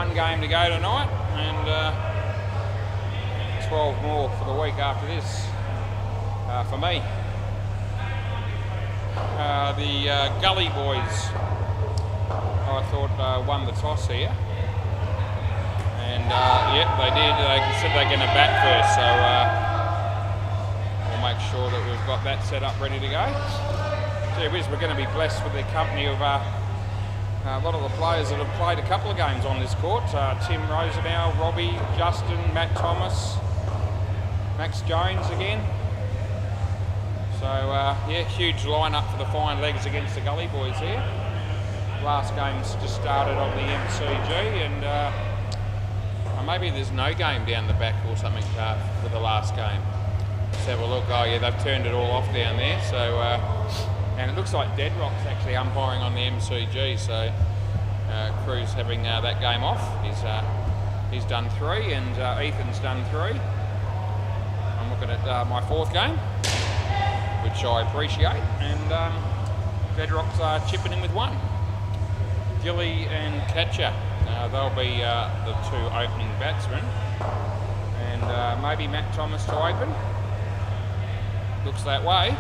one game to go tonight, and 12 more for the week after this for me. The Gully boys, I thought, won the toss here. And yep, they did. They said they're going to bat first, so we'll make sure that we've got that set up ready to go. Gee whiz, we're going to be blessed with the company of a lot of the players that have played a couple of games on this court. Tim Rosenau, Robbie, Justin, Matt Thomas, Max Jones again. So yeah, huge lineup for the fine legs against the Gully boys here. Last game's just started on the MCG, and maybe there's no game down the back or something for the last game. Let's have a look. Oh yeah, they've turned it all off down there. So and it looks like Deadrock's actually umpiring on the MCG. So Crew's having that game off. He's done 3, and Ethan's done 3. I'm looking at my 4th game, which I appreciate, and Bedrock's chipping in with 1. Gilly and Catcher, they'll be the 2 opening batsmen, and maybe Matt Thomas to open. Looks that way.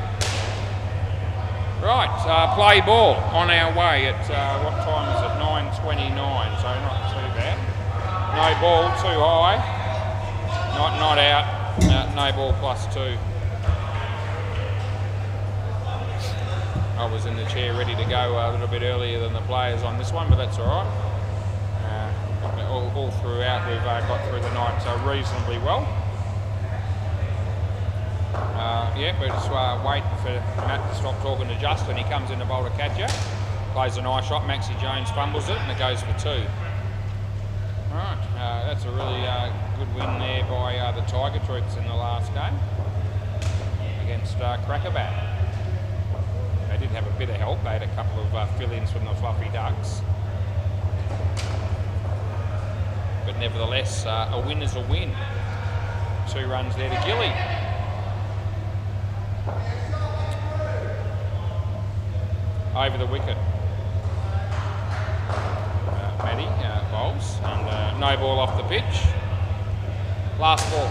Right, play ball on our way at, what time is it, 9:29, so not too bad. No ball, too high, not out, no ball +2. I was in the chair ready to go a little bit earlier than the players on this one, but that's all right. All throughout we've got through the night so reasonably well. Yeah, we're just waiting for Matt to stop talking to Justin. He comes in to bowl a catcher, plays a nice shot, Maxie Jones fumbles it, and it goes for 2. Right, that's a really good win there by the Tiger Troops in the last game against Crackerbat. They did have a bit of help. They had a couple of fill-ins from the Fluffy Ducks. But nevertheless, a win is a win. 2 runs there to Gilly. Over the wicket. Matty bowls, and no ball off the pitch. Last ball.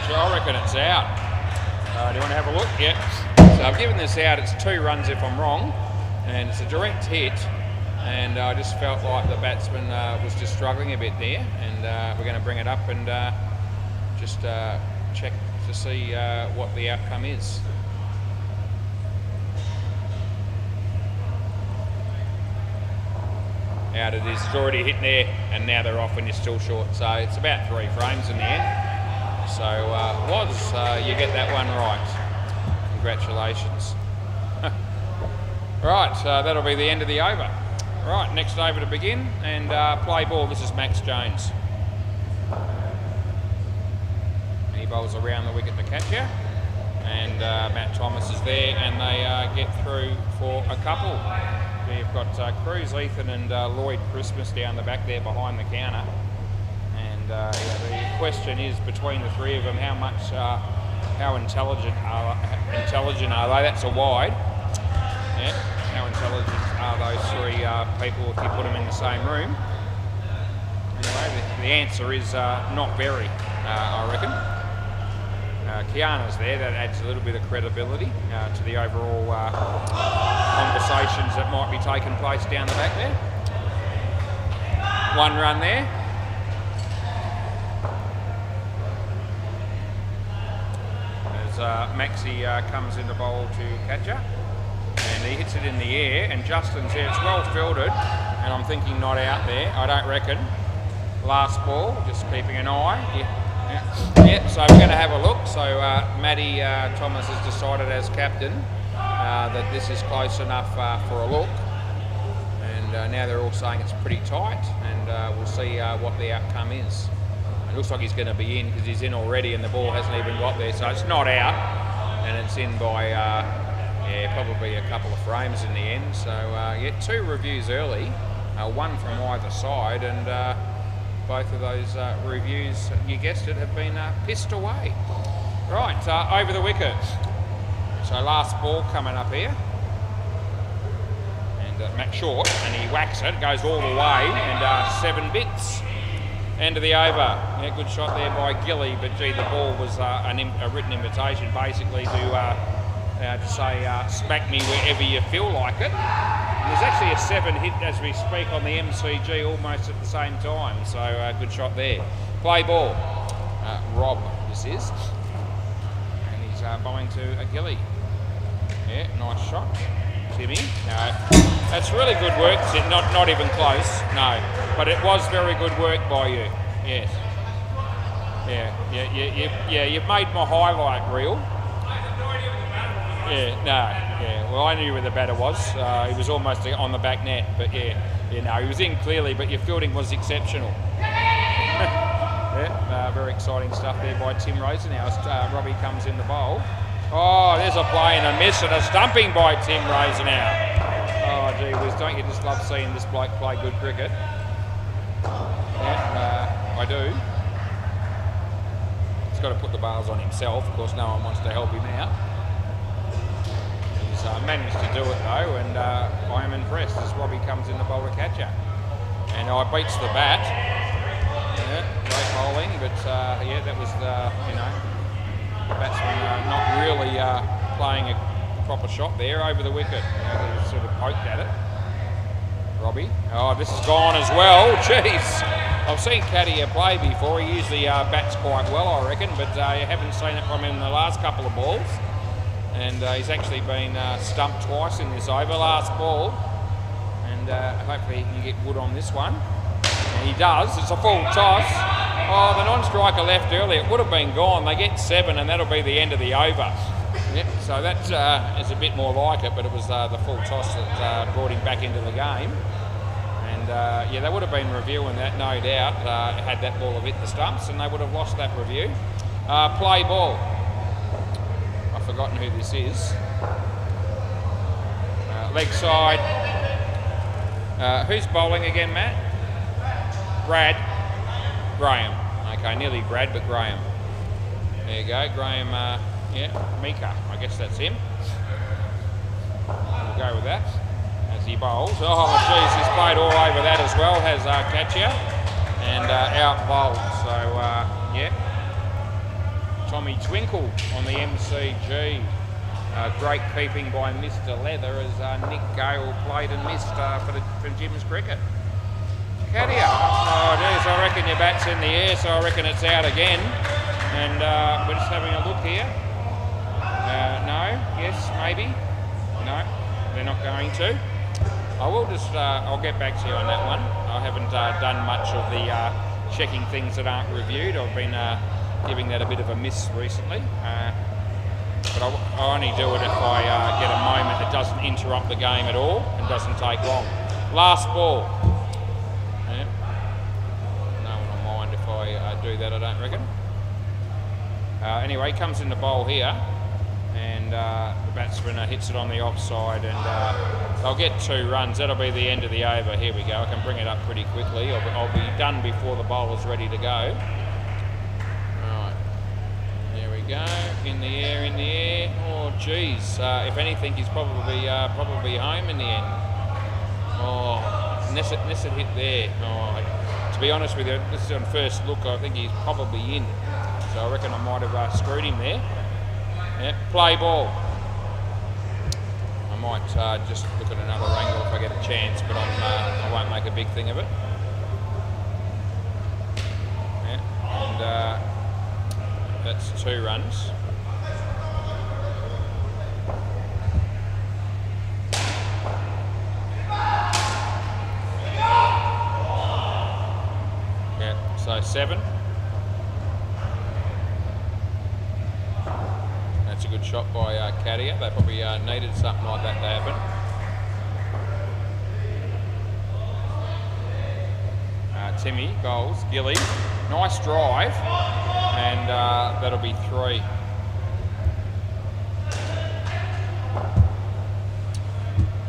I reckon it's out. Do you want to have a look? Yep. So I've given this out. It's 2 runs if I'm wrong, and it's a direct hit. And I just felt like the batsman was just struggling a bit there, and we're going to bring it up and just check to see what the outcome is. Out it is. It's already hit there, and now they're off and you're still short. So it's about 3 frames in the end. So you get that one right. Congratulations. Right, that'll be the end of the over. Right, next over to begin, and play ball. This is Max Jones. And he bowls around the wicket to catcher. And Matt Thomas is there, and they get through for a couple. We've got Cruz, Ethan, and Lloyd Christmas down the back there behind the counter. And the question is between the 3 of them, how intelligent are they? That's a wide. Yeah. How intelligent are those 3 people if you put them in the same room? Anyway, the answer is not very, I reckon. Kiana's there, that adds a little bit of credibility to the overall conversations that might be taking place down the back there. 1 run there. As Maxie comes in the bowl to catcher. And he hits it in the air, and Justin's there. It's well fielded, and I'm thinking not out there. I don't reckon. Last ball, just keeping an eye. Yeah. So we're going to have a look. So Matty Thomas has decided as captain that this is close enough for a look. And now they're all saying it's pretty tight, and we'll see what the outcome is. It looks like he's going to be in because he's in already, and the ball hasn't even got there. So it's not out, and it's in by... yeah, probably a couple of frames in the end. So yeah, 2 reviews early, 1 from either side, and both of those reviews, you guessed it, have been pissed away. Right, over the wicket. So last ball coming up here. And Matt Short, and he whacks it, goes all the way, and 7 bits. End of the over. Yeah, good shot there by Gilly, but gee, the ball was a written invitation basically to say smack me wherever you feel like it. And there's actually a 7 hit as we speak on the MCG almost at the same time, so good shot there. Play ball. Rob, this is. And he's bowling to a Gilly. Yeah, nice shot. Timmy. No, that's really good work. Not even close. No, but it was very good work by you. Yes. Yeah. You've made my highlight reel. Yeah. No. Yeah. Well, I knew where the batter was. He was almost on the back net, but yeah. No, he was in clearly, but your fielding was exceptional. Yeah. Very exciting stuff there by Tim Rosenhouse. Robbie comes in the bowl. Oh, there's a play and a miss and a stumping by Tim Rosenhouse. Oh, gee whiz, don't you just love seeing this bloke play good cricket? Yeah, I do. He's got to put the bars on himself. Of course, no one wants to help him out. He's managed to do it, though, and I am impressed as Robbie comes in the bowler catcher. And I beats the bat. Yeah, great bowling, but yeah, that was the batsman not really playing a proper shot there over the wicket. He sort of poked at it. Robbie. Oh, this is gone as well. Jeez. I've seen Katia play before. He usually bats quite well, I reckon, but you haven't seen it from him in the last couple of balls. And he's actually been stumped twice in this over. Last ball. And hopefully he can get wood on this one. And he does. It's a full toss. Oh, the non-striker left early. It would have been gone. They get 7 and that'll be the end of the over. Yep, so that is a bit more like it, but it was the full toss that brought him back into the game. And yeah, they would have been reviewing that, no doubt, had that ball have hit the stumps, and they would have lost that review. Play ball. I've forgotten who this is. Leg side. Who's bowling again, Matt? Graham. Okay, nearly Brad, but Graham. There you go, Graham, yeah, Mika, I guess that's him. We'll go with that as he bowls. Oh, geez, he's played all over that as well, has Katia, and out bowled. So, yeah, Tommy Twinkle on the MCG. Great keeping by Mr. Leather as Nick Gale played and missed for Jim's cricket. Katia. Oh, geez, I reckon your bat's in the air, so I reckon it's out again. And we're just having a look here. No, yes, maybe. No, they're not going to. I will just, I'll get back to you on that one. I haven't done much of the checking things that aren't reviewed. I've been giving that a bit of a miss recently. But I only do it if I get a moment that doesn't interrupt the game at all and doesn't take long. Last ball. Yeah. No one will mind if I do that, I don't reckon. Anyway, comes in the bowl here, and the batsman hits it on the offside, and they'll get 2 runs. That'll be the end of the over. Here we go. I can bring it up pretty quickly. I'll be done before the bowler's ready to go. Right, there we go. In the air. Oh, geez. If anything, he's probably home in the end. Oh, Nessert hit there. Oh, to be honest with you, this is on first look. I think he's probably in. So I reckon I might have screwed him there. Yeah, play ball. I might just look at another angle if I get a chance, but I won't make a big thing of it. Yeah, and that's 2 runs. Yeah, so 7. That's a good shot by Katia. They probably needed something like that to happen. Timmy bowls, Gilly. Nice drive, and that'll be 3.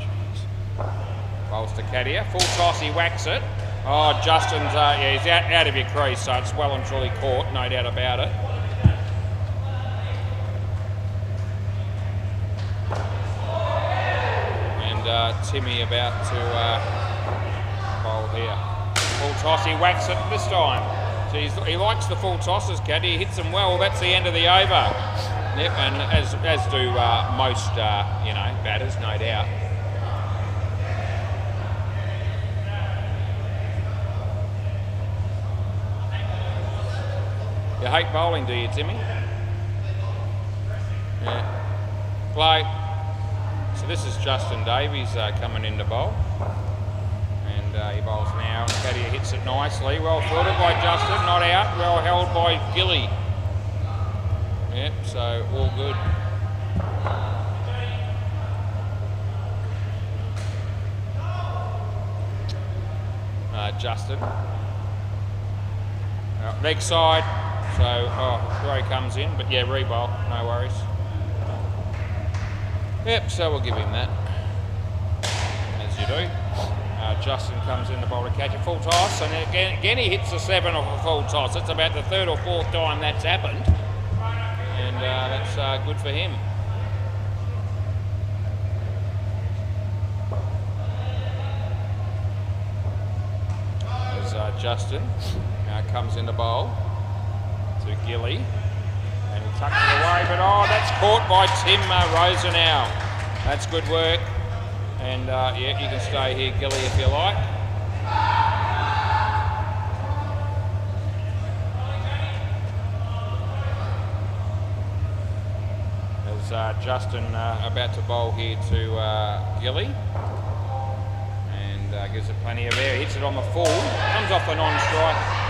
Jeez. Bowls to Katia. Full toss, he whacks it. Oh, Justin's, yeah, he's out of your crease, so it's well and truly caught, no doubt about it. And Timmy about to bowl here. Full toss, he whacks it this time. So he likes the full tosses, Caddy. He hits them well. That's the end of the over. Yep, and as do most, you know, batters, no doubt. You hate bowling, do you, Timmy? Yeah. Play. So this is Justin Davies coming in to bowl. And he bowls now. And Caddy hits it nicely. Well fielded by Justin, not out. Well held by Gilly. Yep, so all good. Justin. Leg side. So, throw comes in, but yeah, re-bowl, no worries. Yep, so we'll give him that, as you do. Justin comes in the bowl to catch a full toss, and again he hits the 7 off a full toss. It's about the 3rd or 4th time that's happened, and that's good for him. As Justin comes in the bowl to Gilly, and he tucks it away, but that's caught by Tim Rosenau. That's good work, and yeah, you can stay here, Gilly, if you like. As Justin about to bowl here to Gilly, and gives it plenty of air. Hits it on the full, comes off the non-strike.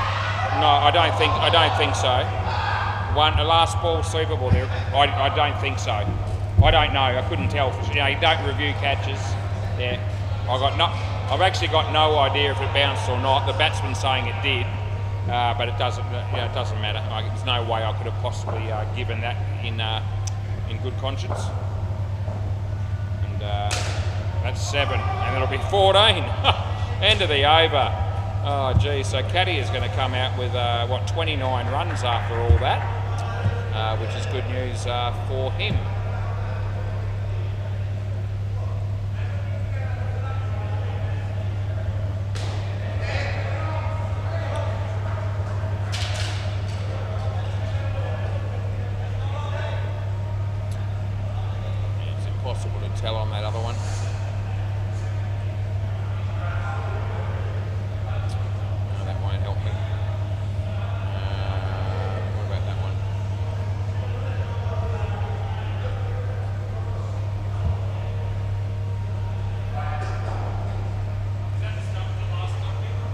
No, I don't think so. The last ball Super Bowl there. I don't think so. I don't know. I couldn't tell. You know, you don't review catches. Yeah, I've actually got no idea if it bounced or not. The batsman's saying it did, but it doesn't. You know, it doesn't matter. There's no way I could have possibly given that in good conscience. And that's 7, and it'll be 14. End of the over. Oh, gee, so Caddy is going to come out with, 29 runs after all that, which is good news for him. It's impossible to tell on that other one.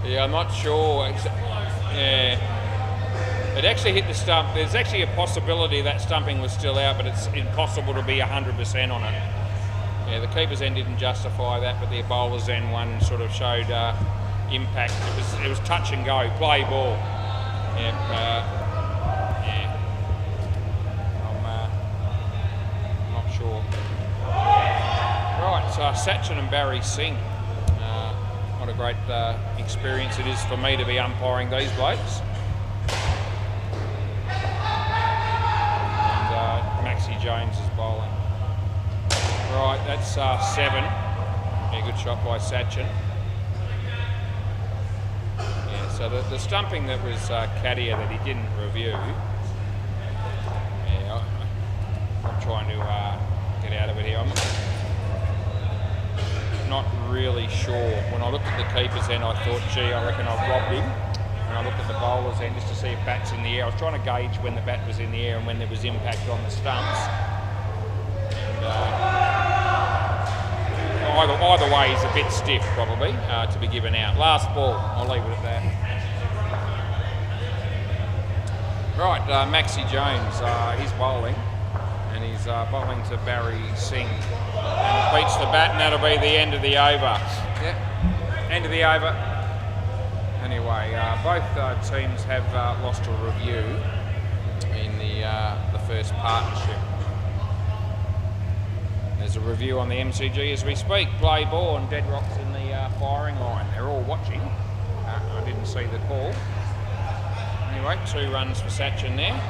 Yeah, I'm not sure. Yeah, it actually hit the stump. There's actually a possibility that stumping was still out, but it's impossible to be 100% on it. Yeah, the keeper's end didn't justify that, but the bowler's end one sort of showed impact. It was touch and go, play ball. Yeah, yeah. I'm not sure. Right, so Sachin and Barry Singh. What a great experience it is for me to be umpiring these blokes. And Maxie Jones is bowling. Right, that's 7. Yeah, good shot by Sachin. Yeah, so the stumping that was Caddier that he didn't review. Yeah, I'm trying to get out of it here. I'm not really sure. When I looked at the keeper's end, I thought, gee, I reckon I've robbed him. And I looked at the bowler's end just to see if bat's in the air. I was trying to gauge when the bat was in the air and when there was impact on the stumps. And either way is a bit stiff, probably, to be given out. Last ball, I'll leave it at that. Right, Maxie Jones, he's bowling. And he's bowling to Barry Singh. And beats the bat, and that'll be the end of the over. Yep, end of the over. Anyway, both teams have lost a review in the first partnership. There's a review on the MCG as we speak. Play ball and Deadrock's in the firing line. They're all watching. I didn't see the call. Anyway, 2 runs for Sachin there.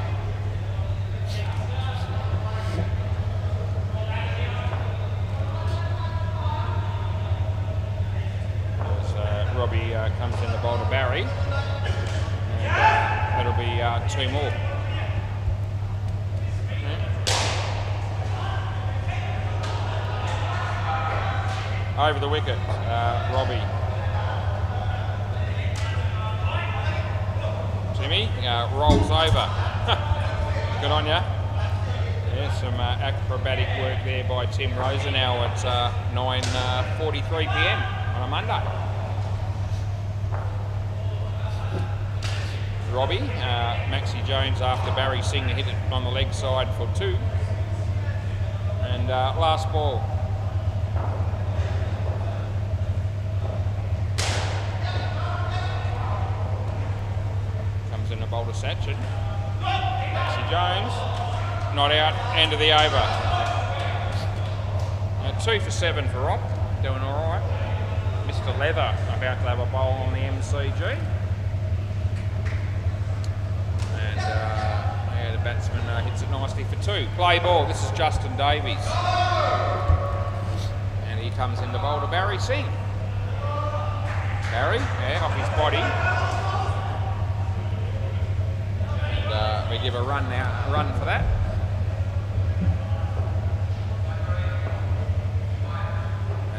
As Robbie comes in the bowl to Barry. And that'll be 2 more. Over the wicket, Robbie. Timmy rolls over. Good on ya. Yeah, some acrobatic work there by Tim Rosenau at 9:43 p.m. on a Monday. Robbie, Maxie Jones after Barry Singh hit it on the leg side for 2. And last ball. In the bowl to Sachin. Maxie Jones, not out, end of the over. 2 for 7 for Rob, doing all right. Mr. Leather about to have a bowl on the MCG. And yeah, the batsman hits it nicely for 2. Play ball, this is Justin Davies. And he comes in the bowl to Barry Singh. Barry, yeah, off his body. We give a run for that.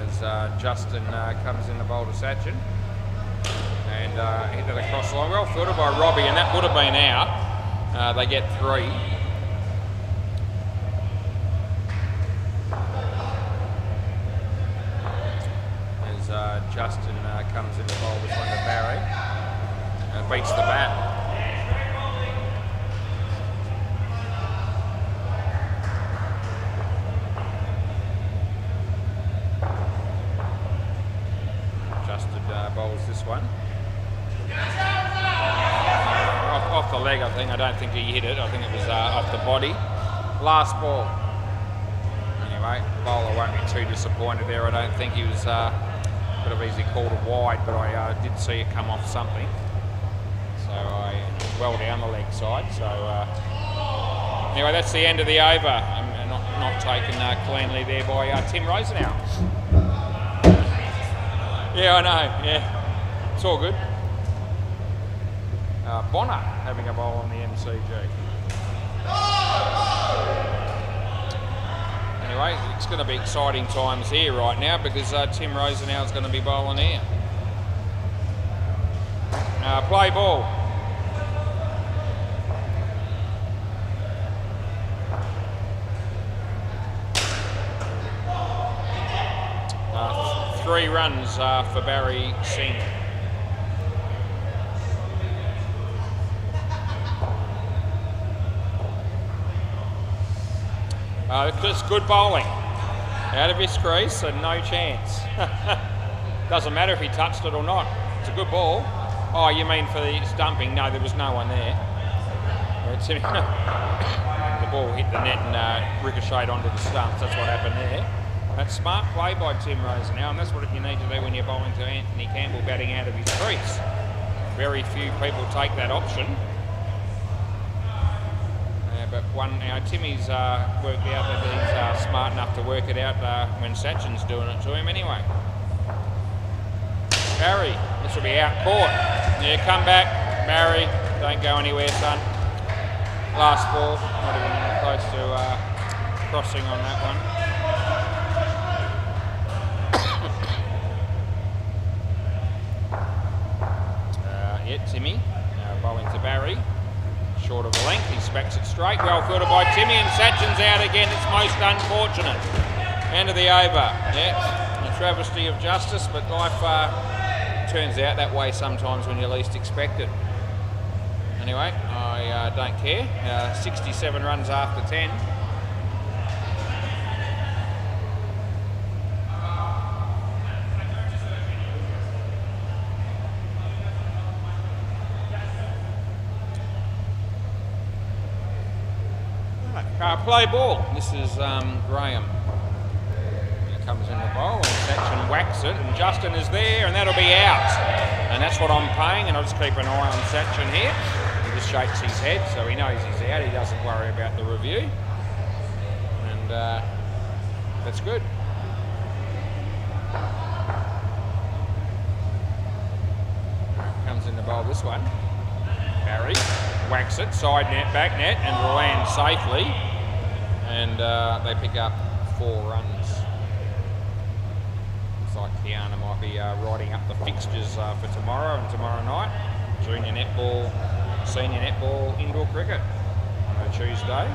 As Justin comes in the bowl to Sachin. And hit it across the line. Well fielded by Robbie, and that would have been out. They get 3. As Justin comes in the bowl this one to Barry. And beats the bat. Bowls this one. Off the leg, I think. I don't think he hit it. I think it was off the body. Last ball. Anyway, bowler won't be too disappointed there. I don't think he was could have easily called it wide, but I did see it come off something. So I well down the leg side. So anyway, that's the end of the over. Not taken cleanly there by Tim Rosenau. Yeah, I know, yeah. It's all good. Bonner having a bowl on the MCG. Anyway, it's going to be exciting times here right now because Tim Rosenau is going to be bowling here. Play ball. Three runs for Barry Singh. Just good bowling. Out of his crease and no chance. Doesn't matter if he touched it or not. It's a good ball. Oh, you mean for the stumping? No, there was no one there. The ball hit the net and ricocheted onto the stumps. That's what happened there. That's smart play by Tim Rosenau, and that's what you need to do when you're bowling to Anthony Campbell batting out of his crease. Very few people take that option. But Timmy's worked out that he's smart enough to work it out when Sachin's doing it to him anyway. Barry, this will be out court. Yeah, come back, Barry. Don't go anywhere, son. Last ball, not even close to crossing on that one. Timmy, bowling to Barry, short of the length, he smacks it straight, well fielded by Timmy, and Sachin's out again. It's most unfortunate. End of the over. Yeah, a travesty of justice, but life turns out that way sometimes when you least expect it. Anyway, I don't care. 67 runs after 10. Play ball. This is Graham. comes in the bowl and Satchin whacks it, and Justin is there, and that'll be out. And that's what I'm paying, and I'll just keep an eye on Satchin here. He just shakes his head, so he knows he's out. He doesn't worry about the review. And that's good. Comes in the bowl this one. Barry whacks it, side net, back net, and will land safely. And they pick up 4 runs. Looks like Kiana might be writing up the fixtures for tomorrow and tomorrow night. Junior netball, senior netball, indoor cricket on a Tuesday.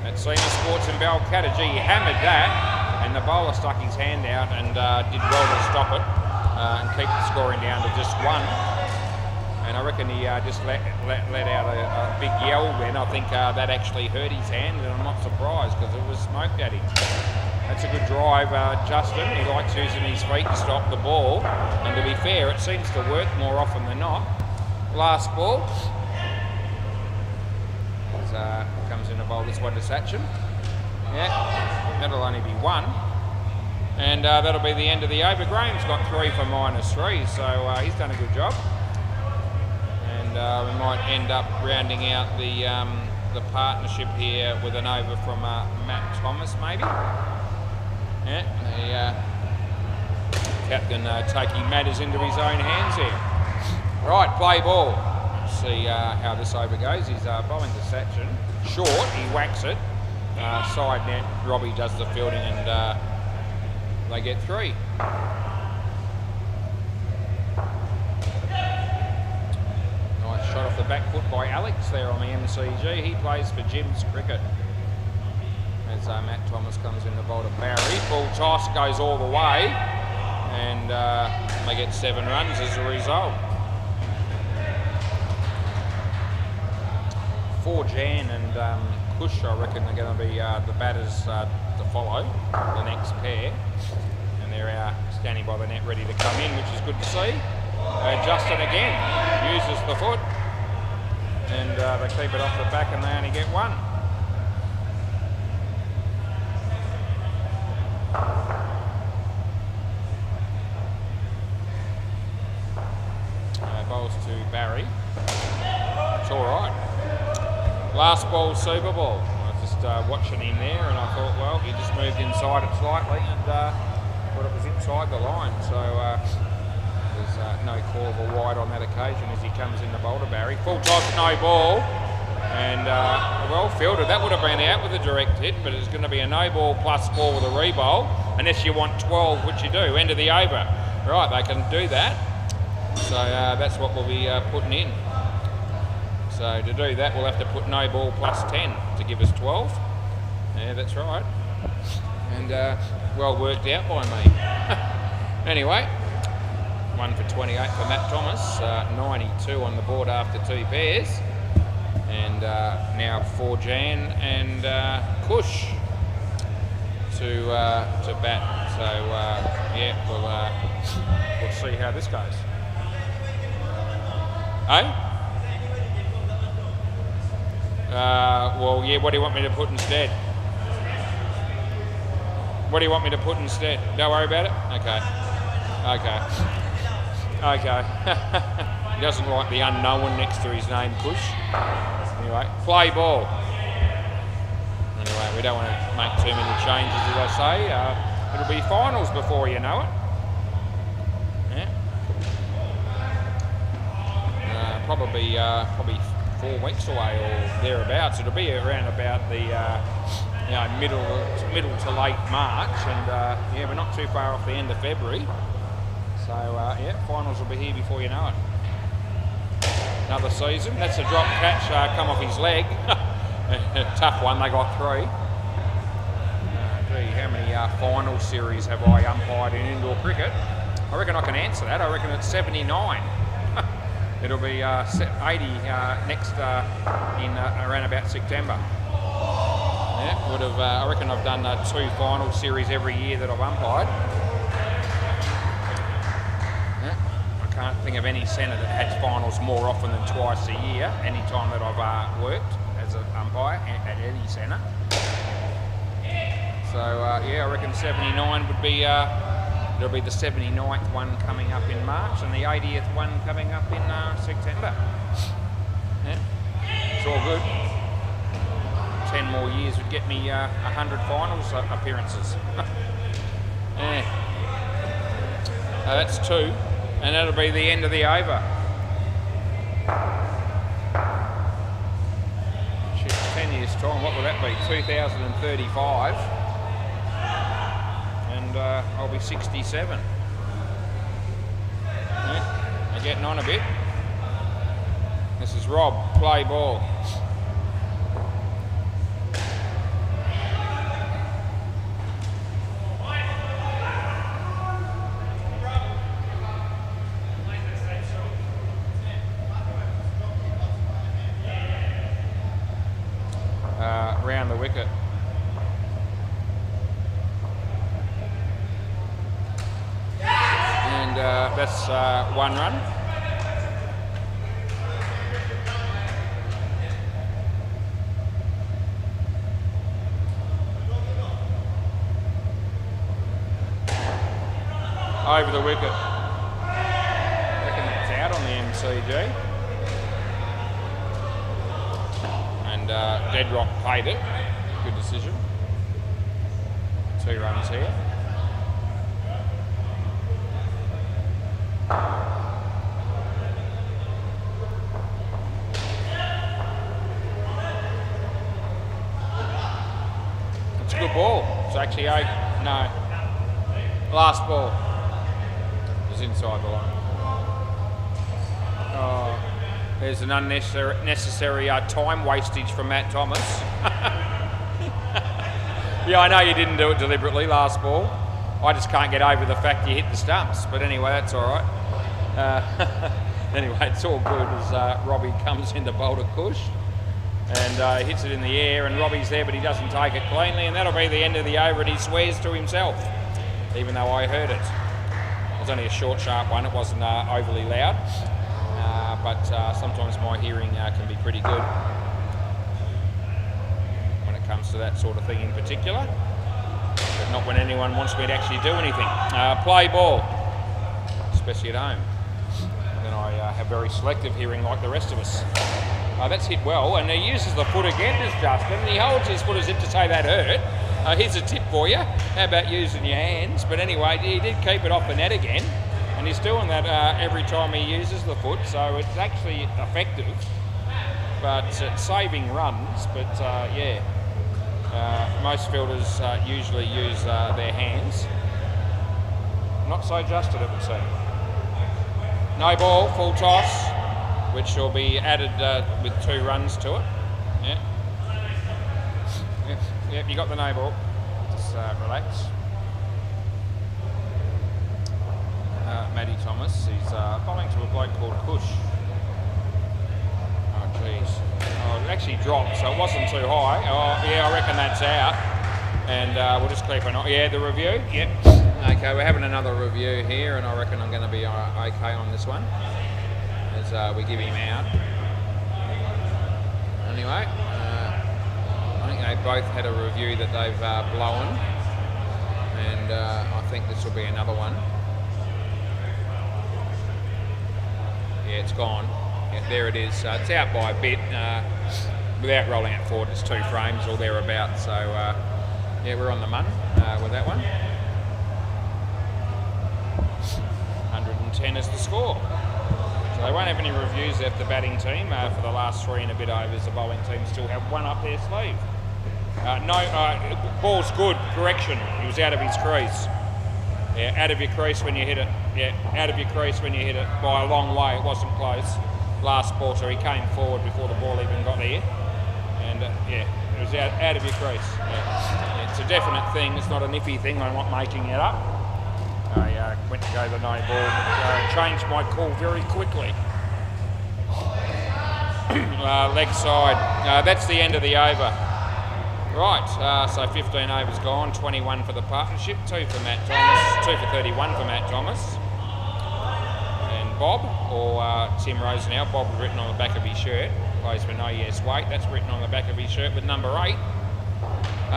At Senior Sports in Balcatta, he hammered that, and the bowler stuck his hand out and did well to stop it and keep the scoring down to just 1. And I reckon he just let out a big yell then. I think that actually hurt his hand, and I'm not surprised because it was smoked at him. That's a good drive, Justin. He likes using his feet to stop the ball, and to be fair, it seems to work more often than not. Last ball. Comes in the bowl, this one to Satchin. Yeah, that'll only be 1. And that'll be the end of the over. Graham's got 3 for -3, so he's done a good job. And we might end up rounding out the partnership here with an over from Matt Thomas, maybe. Yeah, the captain taking matters into his own hands here. Right, play ball. See how this over goes. He's bowling to Satchin. Short, he whacks it. Side net, Robbie does the fielding, and they get 3. Nice shot off the back foot by Alex there on the MCG. He plays for Jim's Cricket. As Matt Thomas comes in the bowl to Barry. Full toss, goes all the way, and they get 7 runs as a result. For Jan and Kush, I reckon they're going to be the batters to follow, the next pair. And they're standing by the net ready to come in, which is good to see. Justin again uses the foot, and they keep it off the back, and they only get 1. Bowls to Barry. It's all right. Last ball, Super Bowl. I was just watching him there, and I thought, well, he just moved inside it slightly, and thought it was inside the line. So there's no call of a wide on that occasion as he comes in the bowl to Barry. Full toss, no ball, and well fielded. That would have been out with a direct hit, but it's going to be a no ball plus 4 with a re-bowl, unless you want 12, which you do. End of the over. Right, they can do that. So that's what we'll be putting in. So to do that, we'll have to put no ball plus 10 to give us 12. Yeah, that's right. And well worked out by me. Anyway, 1 for 28 for Matt Thomas. 92 on the board after 2 pairs. And now for Jan and Kush to bat. So yeah, we'll see how this goes. Hey? Well, yeah, what do you want me to put instead? What do you want me to put instead? Don't worry about it? Okay. He doesn't like the unknown next to his name, Kush. Anyway, play ball. Anyway, we don't want to make too many changes, as I say. It'll be finals before you know it. Yeah. Probably 4 weeks away or thereabouts. It'll be around about the middle to late March, and yeah, we're not too far off the end of February. So yeah, finals will be here before you know it. Another season. That's a drop catch come off his leg. A tough one. They got 3. Gee, how many final series have I umpired in indoor cricket? I reckon I can answer that. I reckon it's 79. It'll be 80 next in around about September. Yeah, would have. I reckon I've done 2 final series every year that I've umpired. Yeah, I can't think of any centre that had finals more often than twice a year. Any time that I've worked as an umpire at any centre. So So yeah, I reckon 79 would be, it'll be the 79th one coming up in March and the 80th one coming up in September. Yeah, it's all good. 10 more years would get me 100 finals appearances. Yeah. That's 2, and that'll be the end of the over. 10 years time, what will that be? 2035, and I'll be 67. Yeah, I'm getting on a bit. This is Rob, play ball. Round the wicket. And that's 1 run. Over the wicket. I reckon that's out on the MCG. And Deadrock paid it. Good decision. 2 runs here. It's a good ball. It's actually no. Last ball was inside the line. Oh. There's an unnecessary time wastage from Matt Thomas. Yeah, I know you didn't do it deliberately last ball. I just can't get over the fact you hit the stumps. But anyway, that's all right. Anyway, it's all good as Robbie comes in to bowl to Kush and hits it in the air, and Robbie's there, but he doesn't take it cleanly, and that'll be the end of the over, and he swears to himself, even though I heard it. It was only a short, sharp one. It wasn't overly loud. But sometimes my hearing can be pretty good when it comes to that sort of thing in particular, but not when anyone wants me to actually do anything. Play ball, especially at home. Then I have very selective hearing like the rest of us. That's hit well, and he uses the foot again, does Justin, and he holds his foot as if to say that hurt. Here's a tip for you. How about using your hands? But anyway, he did keep it off the net again. And he's doing that every time he uses the foot, so it's actually effective, but it's saving runs. But yeah, most fielders usually use their hands. Not so Justin, it would seem. No ball, full toss, which will be added with 2 runs to it. Yeah. Yep, you got the no ball. Just relax. Matty Thomas, he's bowling to a bloke called Kush. Oh jeez. Oh, it actually dropped, so it wasn't too high. Oh yeah, I reckon that's out. And we'll just keep an eye. Yeah, the review. Yep. Okay, we're having another review here, and I reckon I'm going to be okay on this one as we give him out. Anyway, I think they both had a review that they've blown, and I think this will be another one. Yeah, it's gone. Yeah, there it is. It's out by a bit. Without rolling it forward, it's 2 frames or thereabouts. So, yeah, we're on the mun with that one. 110 is the score. So they won't have any reviews left, the batting team. For the last 3 and a bit overs, the bowling team still have 1 up their sleeve. Ball's good. Correction. He was out of his crease. Yeah, out of your crease when you hit it. Yeah, out of your crease when you hit it by a long way. It wasn't close. Last ball, so he came forward before the ball even got there. And yeah, it was out of your crease. Yeah. It's a definite thing. It's not an iffy thing. I'm not making it up. I went to go the no ball, but changed my call very quickly. Leg side. That's the end of the over. Right, so 15 overs gone, 21 for the partnership, 2 for Matt Thomas, 2 for 31 for Matt Thomas. And Bob, or Tim Rosenau, Bob written on the back of his shirt, plays for No Yes Wait, that's written on the back of his shirt with number 8.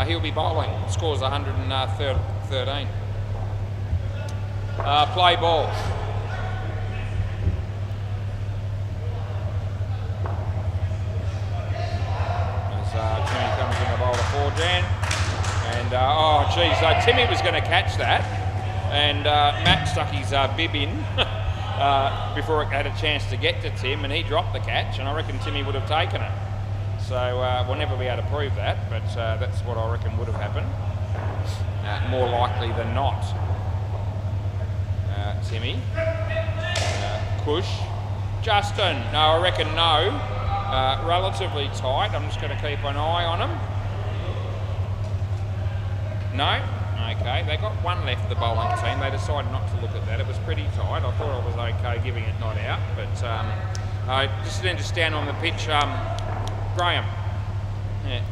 He'll be bowling. Scores 113. Play ball. As Timmy comes in to bowl the 4 Jan. And, oh geez, Timmy was going to catch that. And Matt stuck his bib in before it had a chance to get to Tim, and he dropped the catch, and I reckon Timmy would have taken it. So we'll never be able to prove that, but that's what I reckon would have happened. More likely than not. Timmy. Kush. Justin. No, I reckon no. Relatively tight. I'm just going to keep an eye on him. No? Okay, they got one left, the bowling team. They decided not to look at that. It was pretty tight. I thought I was okay giving it not out, but just then to stand on the pitch, Graham. Yeah.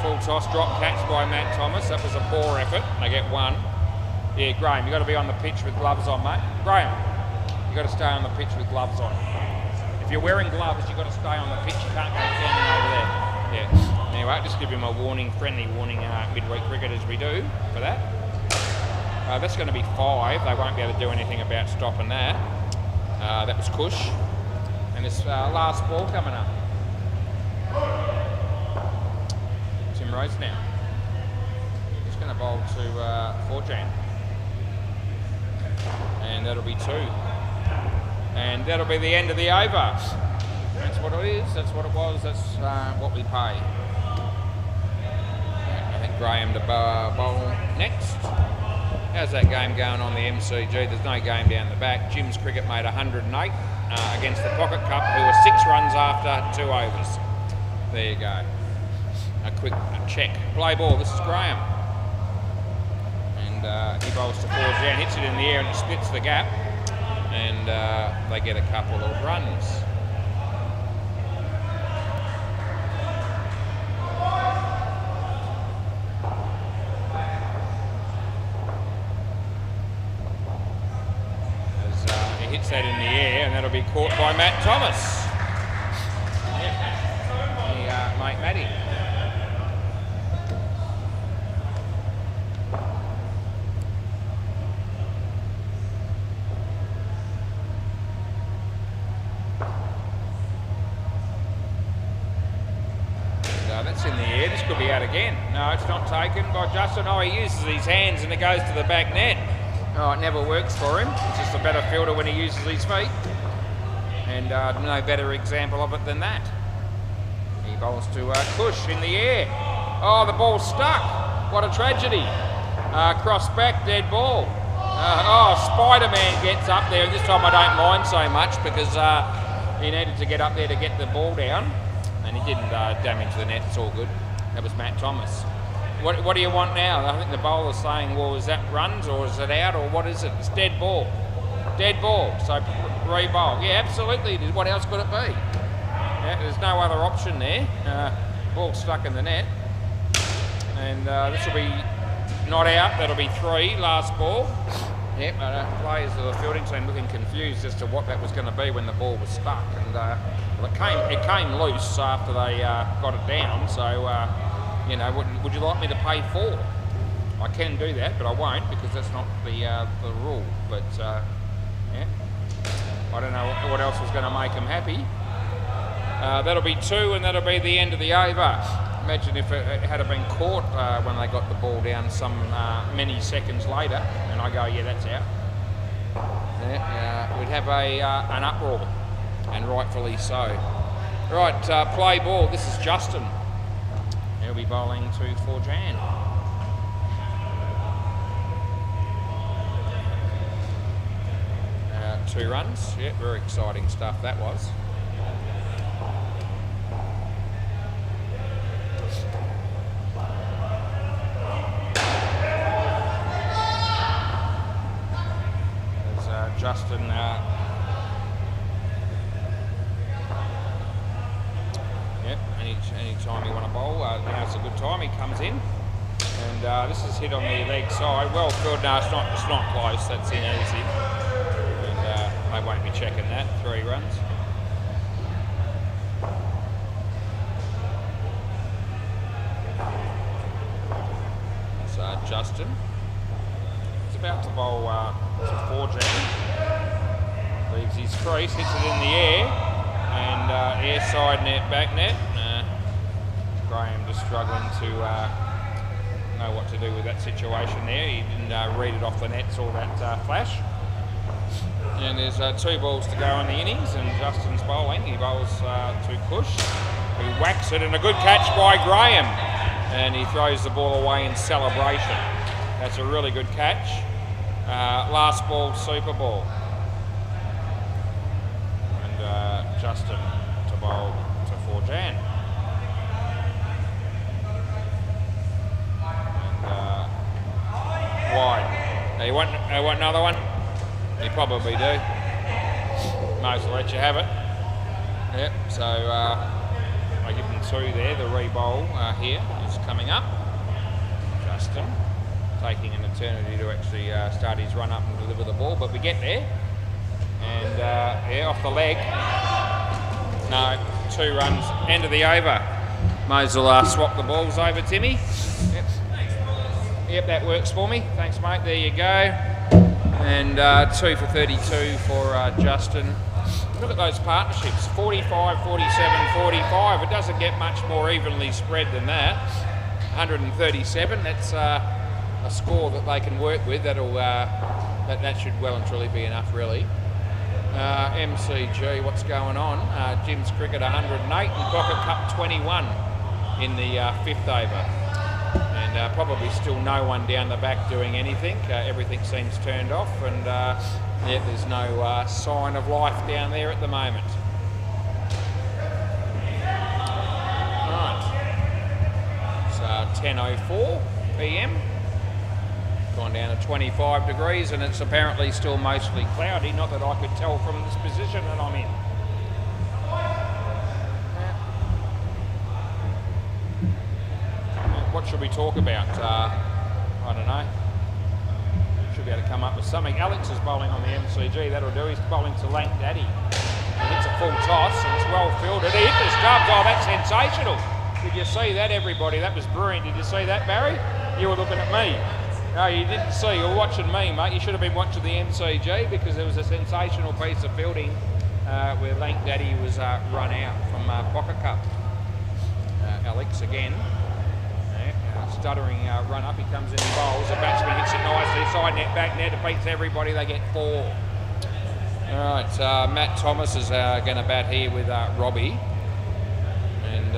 Full toss, drop catch by Matt Thomas. That was a poor effort. They get one. Yeah, Graham, you've got to be on the pitch with gloves on, mate. Graham, you've got to stay on the pitch with gloves on. If you're wearing gloves, you've got to stay on the pitch. You can't go standing over there. Yeah. Anyway, just give him a warning, friendly warning, midweek cricket as we do for that. That's going to be 5. They won't be able to do anything about stopping that. That was Kush. And this last ball coming up. Tim Rose now. He's going to bowl to 4 Jan. And that'll be 2. And that'll be the end of the over. That's what it is, that's what it was, that's what we pay. I think Graham to bowl next. How's that game going on the MCG? There's no game down the back. Jim's Cricket made 108 against the Pocket Cup, who were 6 runs after 2 overs. There you go. A quick check. Play ball, this is Graham. And he bowls to 4 Jan, hits it in the air and splits the gap. And they get a couple of runs. As he hits that in the air, and that'll be caught by Matt Thomas. Yep. Mate Matty. That's in the air. This could be out again. No, it's not taken by Justin. Oh, he uses his hands and it goes to the back net. Oh, it never works for him. He's just a better fielder when he uses his feet. And no better example of it than that. He bowls to Kush in the air. Oh, the ball's stuck. What a tragedy. Cross back, dead ball. Spider-Man gets up there. This time I don't mind so much because he needed to get up there to get the ball down. And he didn't damage the net, it's all good. That was Matt Thomas. What do you want now? I think the bowler's saying, well, is that runs or is it out or what is it? It's dead ball. Dead ball, so re-bowl. Yeah, absolutely, what else could it be? Yeah, there's no other option there. Ball stuck in the net. And this will be not out, that'll be 3, last ball. Yep, players of the fielding team looking confused as to what that was going to be when the ball was stuck. And well, it came loose after they got it down, so you know, would you like me to pay 4? I can do that, but I won't because that's not the rule. But yeah, I don't know what else was going to make them happy. That'll be 2, and that'll be the end of the over. Imagine if it had been caught when they got the ball down some many seconds later, and I go, yeah, that's out. Yeah, we'd have an uproar, and rightfully so. Right, play ball. This is Justin. He'll be bowling to 4 Jan. Two runs. Yeah, very exciting stuff that was. Justin any time you want to bowl, now's a good time. He comes in, and this is hit on the leg side. Well filled. No, it's not close. That's in easy, and they won't be checking that. 3 runs. Justin. He's about to bowl to 4 Jan. Leaves his crease, hits it in the air, and air side net, back net. Graham just struggling to know what to do with that situation there. He didn't read it off the net, saw that flash. And there's 2 balls to go in the innings, and Justin's bowling. He bowls to Cush, who whacks it, and a good catch by Graham. And he throws the ball away in celebration. That's a really good catch. Last ball, super ball. And Justin to bowl to 4 Jan. And wide. You want another one? You probably do. Most will let you have it. Yep, so I give them 2 there. The re-bowl here is coming up. Justin taking an eternity to actually start his run up and deliver the ball, but we get there. And yeah, off the leg. No, 2 runs, end of the over. Mose will swap the balls over, Timmy. Yep, that works for me. Thanks, mate. There you go. And 2 for 32 for Justin. Look at those partnerships, 45, 47, 45. It doesn't get much more evenly spread than that. 137, that's a score that they can work with. That'll that should well and truly be enough, really. MCG, what's going on? Jim's Cricket 108 and WACA Cup 21 in the 5th over. And probably still no one down the back doing anything. Everything seems turned off, and yeah, there's no sign of life down there at the moment. Right, it's 10:04 PM. Gone down to 25 degrees, and it's apparently still mostly cloudy. Not that I could tell from this position that I'm in. What should we talk about? I don't know. Should be able to come up with something. Alex is bowling on the MCG. That'll do. He's bowling to Lank Daddy. He hits a full toss, and it's well fielded. He hit the stubbs. Oh, that's sensational. Did you see that, everybody? That was brilliant. Did you see that, Barry? You were looking at me. No, you didn't see. You were watching me, mate. You should have been watching the MCG, because there was a sensational piece of fielding where Lank Daddy was run out from WACA Cup. Alex again. Stuttering run up, he comes in, he bowls, the batsman hits it nicely, side net, back net, it beats everybody, they get 4. Alright, Matt Thomas is going to bat here with Robbie, and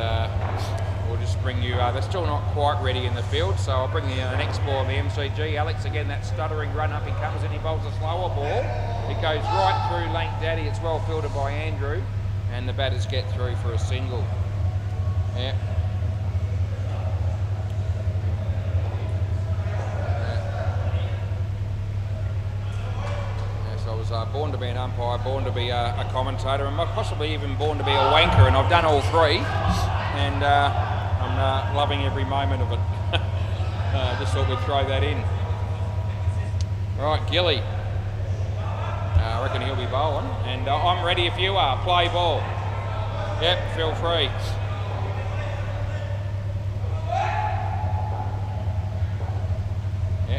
we'll just bring you, they're still not quite ready in the field, so I'll bring you the next ball on the MCG. Alex again, that stuttering run up, he comes in, he bowls a slower ball, it goes right through Lank Daddy, it's well fielded by Andrew, and the batters get through for a single. Yeah. Born to be an umpire, born to be a commentator, and possibly even born to be a wanker, and I've done all 3, and I'm loving every moment of it. Just thought we'd throw that in. Right, Gilly. I reckon he'll be bowling, and I'm ready if you are. Play ball. Yep, feel free.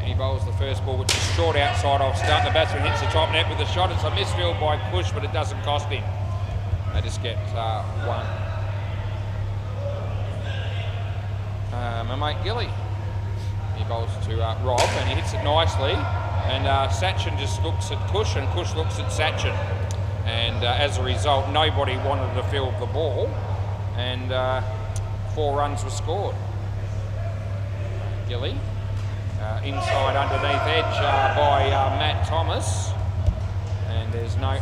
He bowls the first ball, which is short outside off stump. The batsman hits the top net with the shot. It's a misfield by Cush, but it doesn't cost him. They just get 1. My mate Gilly. He bowls to Rob, and he hits it nicely. And Sachin just looks at Cush, and Cush looks at Sachin. And as a result, nobody wanted to field the ball, and 4 runs were scored. Gilly. Inside underneath edge by Matt Thomas, and there's no,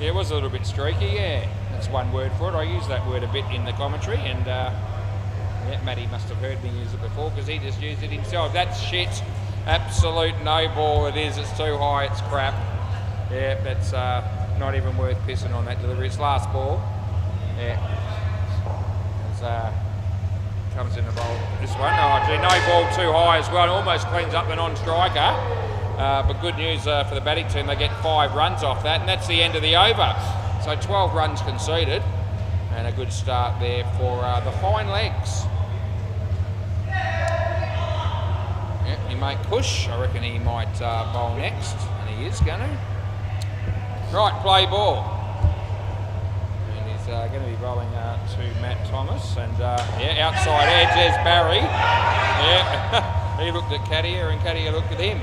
it was a little bit streaky, yeah, that's one word for it. I use that word a bit in the commentary, and yeah, Matty must have heard me use it before, because he just used it himself. That's shit, absolute no ball it is, it's too high, it's crap. Yeah, that's not even worth pissing on that delivery. It's last ball. Yeah, it's, comes in the bowl. This one, oh gee, no ball too high as well. It almost cleans up the non-striker. But good news for the batting team, they get 5 runs off that, and that's the end of the over. So 12 runs conceded, and a good start there for the fine legs. Yep, he your mate Cush. I reckon he might bowl next, and he is going to. Right, play ball. And he's going to be bowling to Matt Thomas, and yeah, outside edge, there's Barry. Yeah, he looked at Kadia, and Kadia looked at him.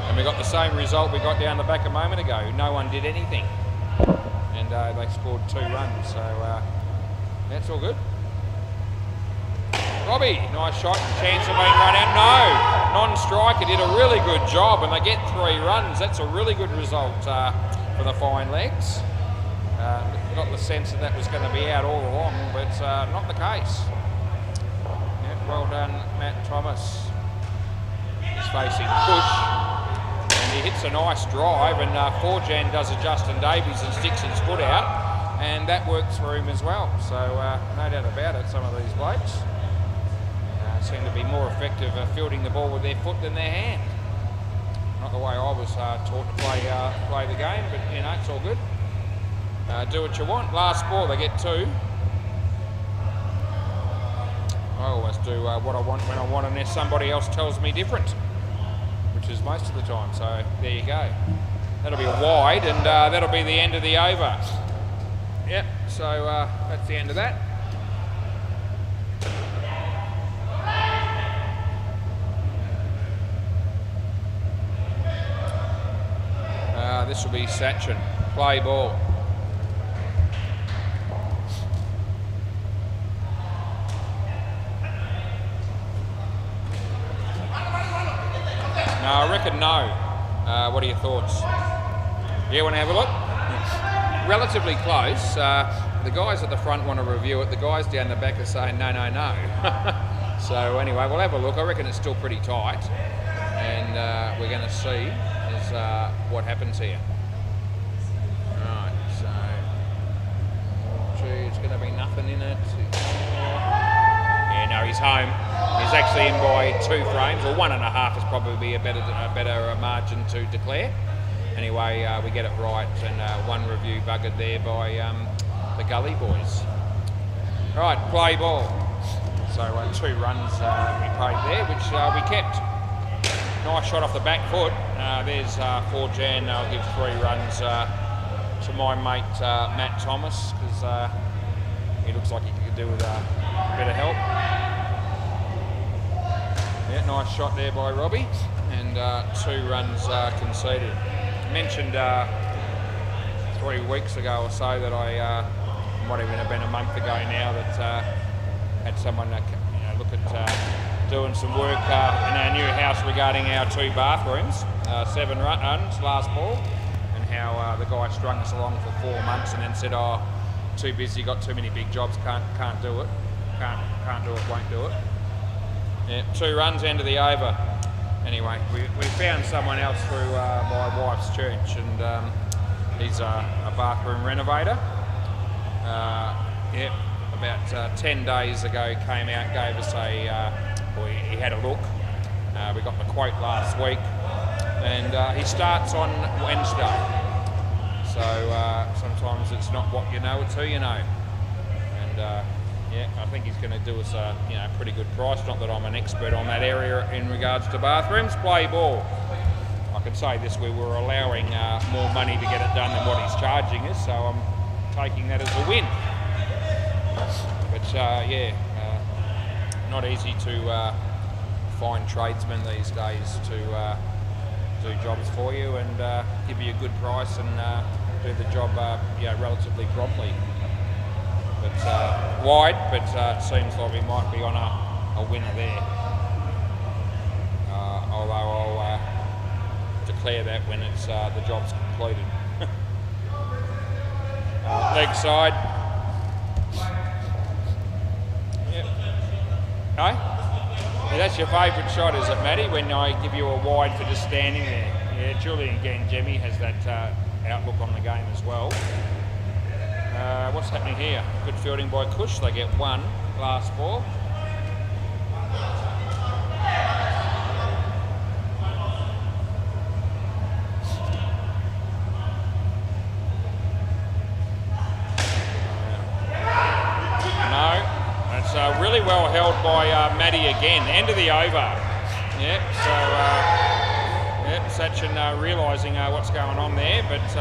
And we got the same result we got down the back a moment ago. No one did anything. And they scored 2 runs, so that's all good. Robbie, nice shot, chance of being run out. No, non-striker did a really good job, and they get 3 runs. That's a really good result for the fine legs. Got the sense that was going to be out all along, but not the case. Yeah, well done, Matt Thomas. He's facing Push, and he hits a nice drive, and Forjan does a Justin Davies and sticks his foot out, and that works for him as well. So no doubt about it, some of these blokes seem to be more effective at fielding the ball with their foot than their hand. Not the way I was taught to play the game, but you know, it's all good. Do what you want. Last ball, they get 2. I always do what I want when I want, unless somebody else tells me different, which is most of the time. So there you go. That'll be a wide, and that'll be the end of the over. Yep, so that's the end of that. This will be Sachin. Play ball. No, I reckon no. What are your thoughts? You want to have a look? Relatively close. The guys at the front want to review it. The guys down the back are saying no, no, no. So anyway, we'll have a look. I reckon it's still pretty tight, and we're going to see what happens here. Right, so it's going to be nothing in it. Yeah, no, he's home. He's actually in by 2 frames, or 1.5 is probably a better margin to declare. Anyway, we get it right, and 1 review buggered there by the Gully boys. Right, play ball. So 2 runs we played there, which we kept. Nice shot off the back foot. There's Forjan. I'll give 3 runs to my mate Matt Thomas, because he looks like he could do with a bit of help. Yeah, nice shot there by Robbie, and 2 runs conceded. I mentioned 3 weeks ago or so that I, might even have been a month ago now, that had someone look at doing some work in our new house regarding our 2 bathrooms, 7 runs last ball, and how the guy strung us along for 4 months and then said, oh, too busy, got too many big jobs, can't do it, can't do it, won't do it. Yeah, 2 runs, end of the over. Anyway, we found someone else through my wife's church, and he's a bathroom renovator. Yep, about 10 days ago came out, gave us he had a look. We got the quote last week, and he starts on Wednesday. So sometimes it's not what you know, it's who you know. And yeah, I think he's going to do us a pretty good price. Not that I'm an expert on that area in regards to bathrooms. Play ball. I can say this: we were allowing more money to get it done than what he's charging us, so I'm taking that as a win. But yeah, not easy to find tradesmen these days to do jobs for you and give you a good price and do the job relatively promptly. But wide, but it seems like we might be on a winner there. Although I'll declare that when it's the job's completed. Leg side. Yep. No? Yeah, that's your favourite shot, is it, Matty? When I give you a wide for just standing there. Yeah, Julian Ganjemi has that outlook on the game as well. What's happening here? Good fielding by Cush. They get 1 last ball. No, it's really well held by Matty again. End of the over. Yep, so Sachin realising what's going on there, but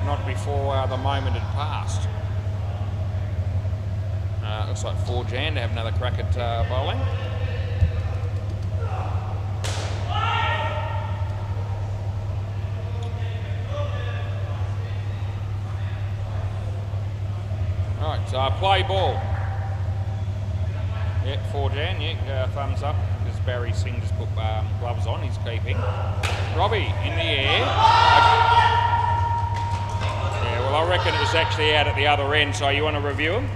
not before the moment had passed. Looks like 4Jan to have another crack at bowling. Right, play ball. Yep, 4Jan, thumbs up, because Barry Singh just put gloves on, he's keeping. Robbie, in the air. Yeah, well, I reckon it was actually out at the other end, so you want to review him?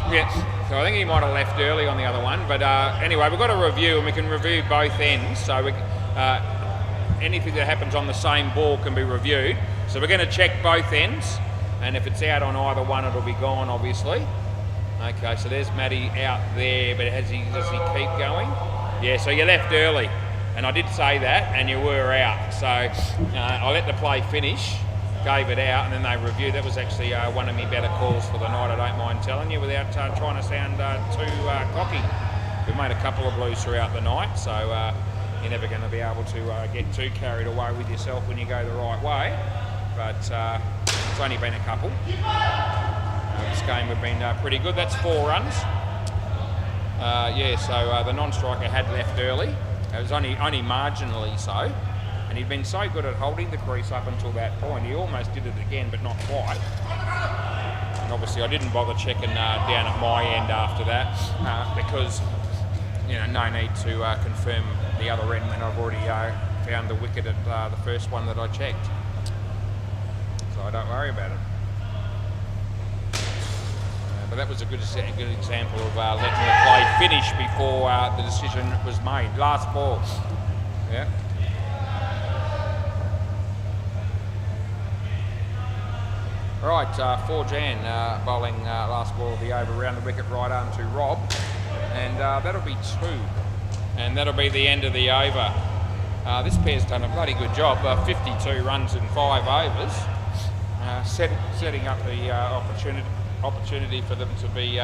Yeah, so I think he might have left early on the other one, but anyway, we've got to review, and we can review both ends, so anything that happens on the same ball can be reviewed. So we're going to check both ends, and if it's out on either one, it'll be gone, obviously. Okay, so there's Matty out there, but does he keep going? Yeah, so you left early, and I did say that, and you were out. So I let the play finish, gave it out, and then they reviewed. That was actually one of my better calls for the night, I don't mind telling you, without trying to sound too cocky. We've made a couple of blues throughout the night, so you're never going to be able to get too carried away with yourself when you go the right way. But it's only been a couple. This game we've been pretty good. That's 4 runs. So the non-striker had left early. It was only marginally so. And he'd been so good at holding the crease up until that point. He almost did it again, but not quite. And obviously I didn't bother checking down at my end after that because, no need to confirm the other end when I've already found the wicket at the first one that I checked. So I don't worry about it. But that was a good example of letting the play finish before the decision was made. Last ball. Yeah. Right, 4Jan bowling last ball of the over round the wicket right arm to Rob. And that'll be 2. And that'll be the end of the over. This pair's done a bloody good job. 52 runs in 5 overs. Setting up the opportunity for them to be,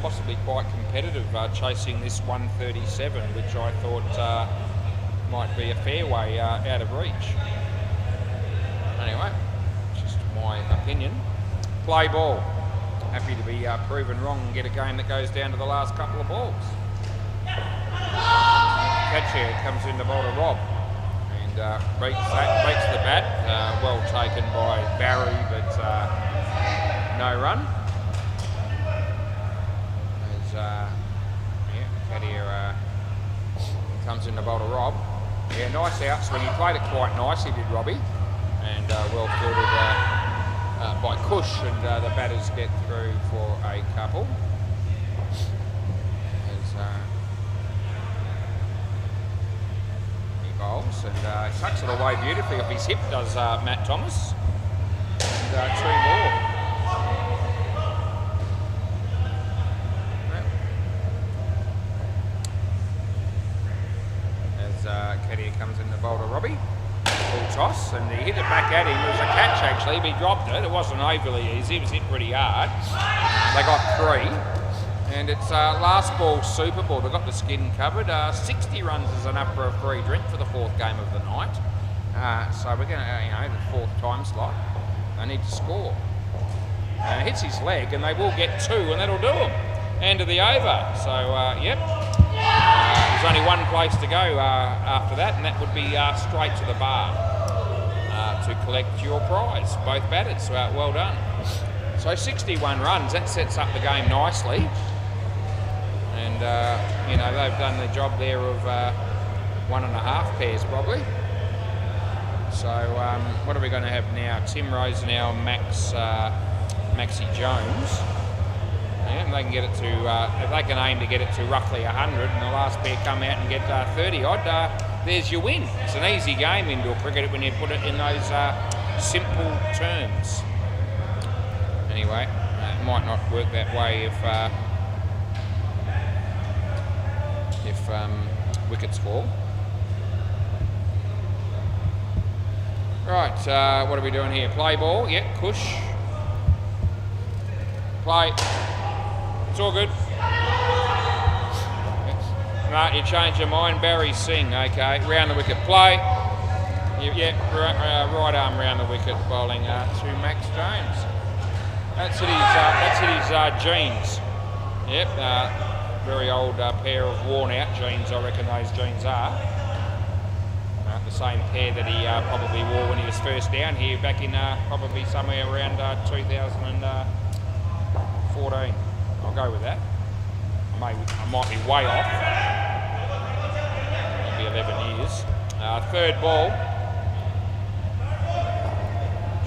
possibly quite competitive, chasing this 137, which I thought might be a fair way out of reach. Anyway, just my opinion. Play ball. Happy to be proven wrong and get a game that goes down to the last couple of balls. Catch here comes in the ball to Rob. Beats the bat, well taken by Barry, but no run. As Kadir comes in the bowl to Rob. Yeah, nice outs when he played it quite nicely, did Robbie, and well fielded by Cush, and the batters get through for a couple. Bowls and tucks it away beautifully off his hip, does Matt Thomas. And 2 more. As Kadir comes in the bowl to Robbie. Full toss, and he hit it back at him. It was a catch actually, but he dropped it. It wasn't overly easy, it was hit pretty hard. They got 3. And it's last ball super ball. They've got the skin covered. 60 runs is enough for a free drink for the 4th game of the night. So we're going to, the 4th time slot. They need to score. It hits his leg, and they will get 2, and that'll do them. End of the over. So, yep. There's only one place to go after that, and that would be straight to the bar to collect your prize. Both batters. Well done. So 61 runs. That sets up the game nicely. And, they've done the job there of 1.5 pairs probably. So what are we going to have now? Tim Rose now, Maxie Jones. Yeah, and they can get it to, if they can aim to get it to roughly 100 and the last pair come out and get 30 odd, there's your win. It's an easy game indoor cricket when you put it in those simple terms. Anyway, it might not work that way if wickets fall. Right, what are we doing here? Play ball, yeah, Cush. Play. It's all good. Right, you change your mind, Barry Singh, okay. Round the wicket play. Right arm round the wicket, bowling to Max Jones. That's hit his jeans. Yep, very old pair of worn out jeans, I reckon those jeans are. The same pair that he probably wore when he was first down here back in probably somewhere around 2014. I'll go with that. I might be way off. Maybe 11 years. Third ball.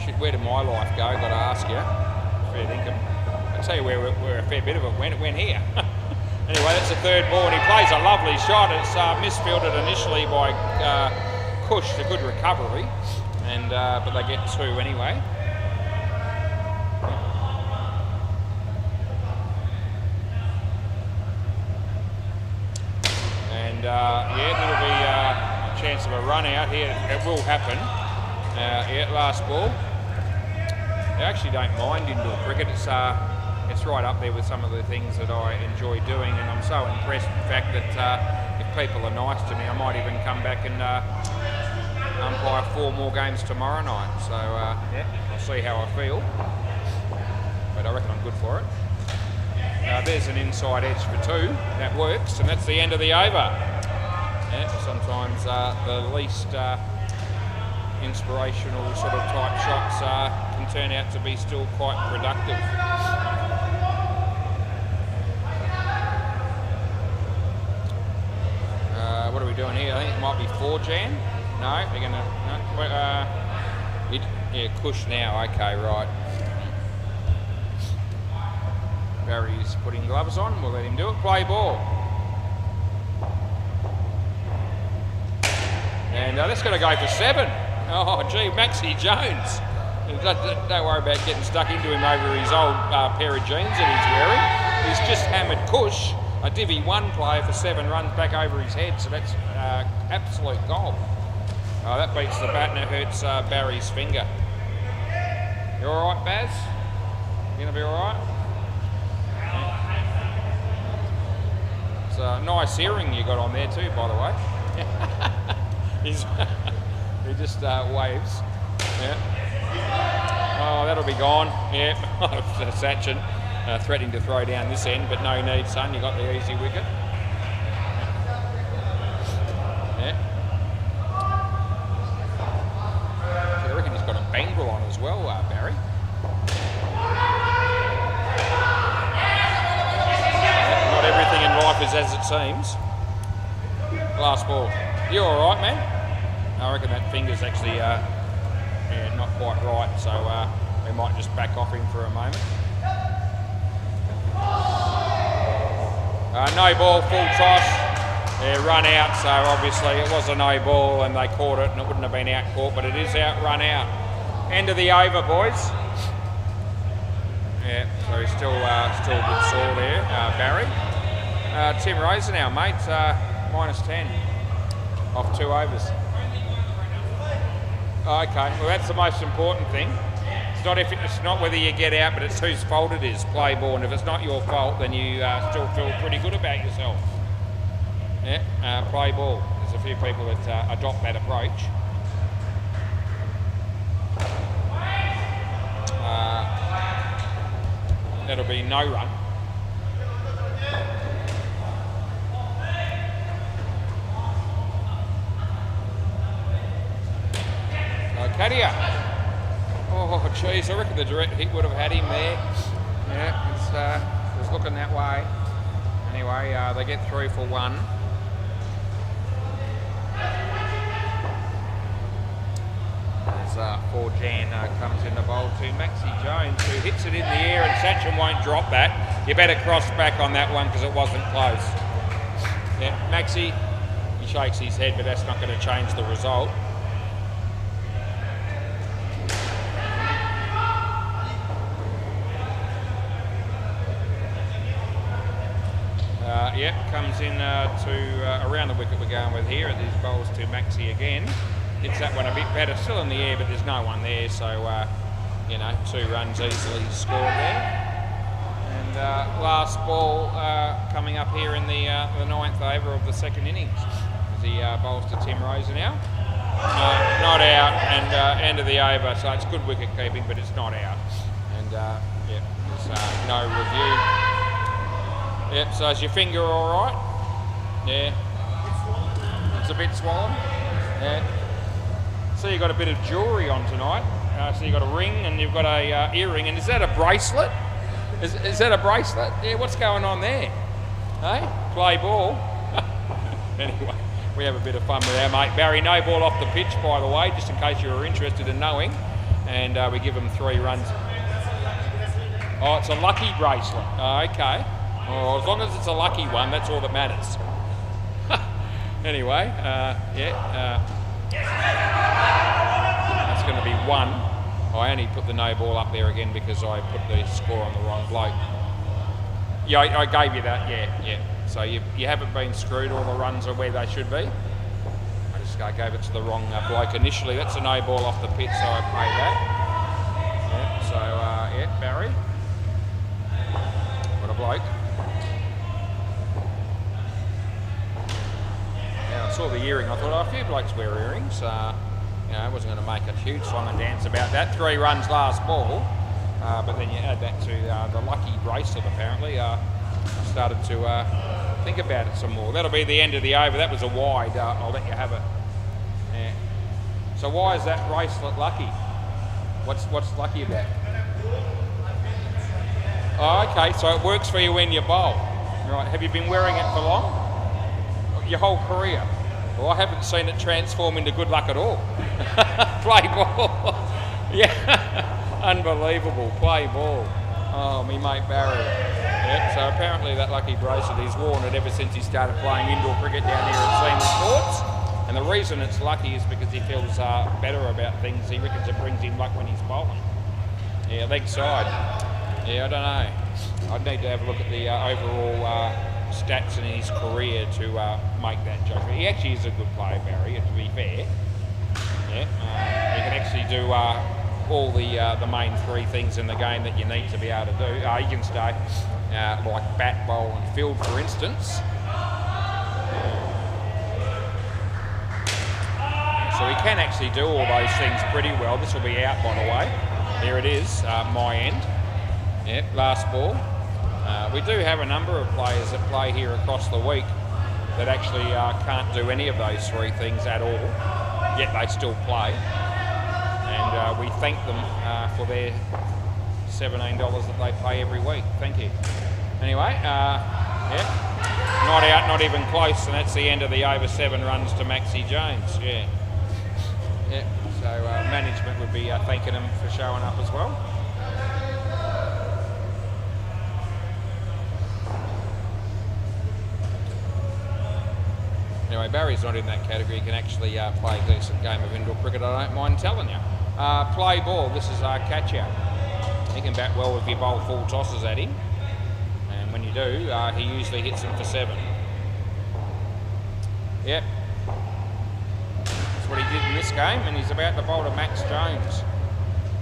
Shit, where did my life go? Got to ask you. Fair dinkum. I'll tell you where a fair bit of it went. It went here. Anyway, that's the third ball, and he plays a lovely shot. It's misfielded initially by Cush, a good recovery, and but they get two anyway. And there'll be a chance of a run out here. It will happen. Last ball. I actually don't mind indoor cricket. It's right up there with some of the things that I enjoy doing, and I'm so impressed with the fact that if people are nice to me, I might even come back and umpire 4 more games tomorrow night. So I'll see how I feel, but I reckon I'm good for it. There's an inside edge for 2. That works, and that's the end of the over. Sometimes the least inspirational sort of type shots can turn out to be still quite productive. What are we doing here? I think it might be 4 Jan. No, they're gonna. No, Cush now. Okay, right. Barry's putting gloves on. We'll let him do it. Play ball. And that's going to go for 7. Oh, gee, Maxie Jones. Don't worry about getting stuck into him over his old pair of jeans that he's wearing. He's just hammered Cush, a Divi 1 player, for 7 runs back over his head. So that's absolute gold. Oh, that beats the bat and it hurts Barry's finger. You all right, Baz? You going to be all right? Yeah. It's a nice earring you got on there too, by the way. He just waves. Yeah. Oh, that'll be gone. Yeah. Sachin threatening to throw down this end, but no need, son. You got the easy wicket. Yeah. I reckon he's got a bangle on as well, Barry. Not everything in life is as it seems. Last ball. You all right, man? I reckon that finger's actually not quite right, so we might just back off him for a moment. No ball, full toss. Run out, so obviously it was a no ball and they caught it, and it wouldn't have been out caught, but it is out, run out. End of the over, boys. Yeah, so he's still a bit sore there, Barry. Tim Razor now, mate, -10 off 2 overs. Okay, well that's the most important thing. It's not whether you get out, but it's whose fault it is. Play ball, and if it's not your fault, then you still feel pretty good about yourself. Yeah, play ball. There's a few people that adopt that approach. That'll be no run. Kadia. Oh, jeez, I reckon the direct hit would have had him there. Yeah, it was looking that way. Anyway, they get through for 1. As 4 Jan comes in the bowl to Maxie Jones, who hits it in the air, and Sachin won't drop that. You better cross back on that one because it wasn't close. Yeah, Maxie, he shakes his head, but that's not going to change the result. Comes in to around the wicket we're going with here, and these bowls to Maxie again. Hits that one a bit better, still in the air, but there's no one there, so 2 runs easily scored there. And And last ball coming up here in the 9th over of the 2nd innings as he bowls to Tim Rosa now. Not out, and end of the over, so it's good wicket keeping, but it's not out. And yeah, there's no review. Yep, so is your finger all right? Yeah. It's a bit swollen. Yeah. So you've got a bit of jewellery on tonight. So you've got a ring and you've got a earring, and is that a bracelet? Is that a bracelet? Yeah, what's going on there? Hey, play ball. Anyway, we have a bit of fun with our mate Barry. No ball off the pitch, by the way, just in case you were interested in knowing. And we give him 3 runs. Oh, it's a lucky bracelet. Okay. Oh, as long as it's a lucky one, that's all that matters. Anyway, that's going to be 1. I only put the no ball up there again because I put the score on the wrong bloke. Yeah, I gave you that, yeah. So you haven't been screwed, all the runs are where they should be. I just gave it to the wrong bloke initially. That's a no ball off the pitch, so I paid that. Yeah, so, yeah, Barry. What a bloke. Yeah, I saw the earring. I thought, oh, a few blokes wear earrings. You know, I wasn't going to make a huge song and dance about that. 3 runs last ball, but then you add that to the lucky bracelet, apparently. I started to think about it some more. That'll be the end of the over. That was a wide. I'll let you have it. Yeah. So why is that bracelet lucky? What's lucky about it? Oh, okay, so it works for you when you bowl. Right, have you been wearing it for long? Your whole career? Well, I haven't seen it transform into good luck at all. Play ball. Yeah, unbelievable. Play ball. Oh, me mate Barry. Yeah, so apparently that lucky bracelet, he's worn it ever since he started playing indoor cricket down here at Seymour Courts. And the reason it's lucky is because he feels better about things. He reckons it brings him luck when he's bowling. Yeah, leg side. Yeah, I don't know. I'd need to have a look at the overall stats in his career to make that judgment. He actually is a good player, Barry, to be fair. Yeah, he can actually do all the main 3 things in the game that you need to be able to do. He can stay like bat, bowl and field, for instance. So he can actually do all those things pretty well. This will be out, by the way. There it is, my end. Yep, last ball. We do have a number of players that play here across the week that actually can't do any of those 3 things at all, yet they still play. And we thank them for their $17 that they pay every week. Thank you. Anyway, yeah, not out, not even close, and that's the end of the over 7 runs to Maxie Jones. Yeah. Yeah. So management would be thanking them for showing up as well. Anyway, Barry's not in that category. He can actually play a decent game of indoor cricket, I don't mind telling you. Play ball, this is our catch out. He can bat well if you bowl full tosses at him. And when you do, he usually hits them for 7. Yep. That's what he did in this game, and he's about to bowl to Max Jones.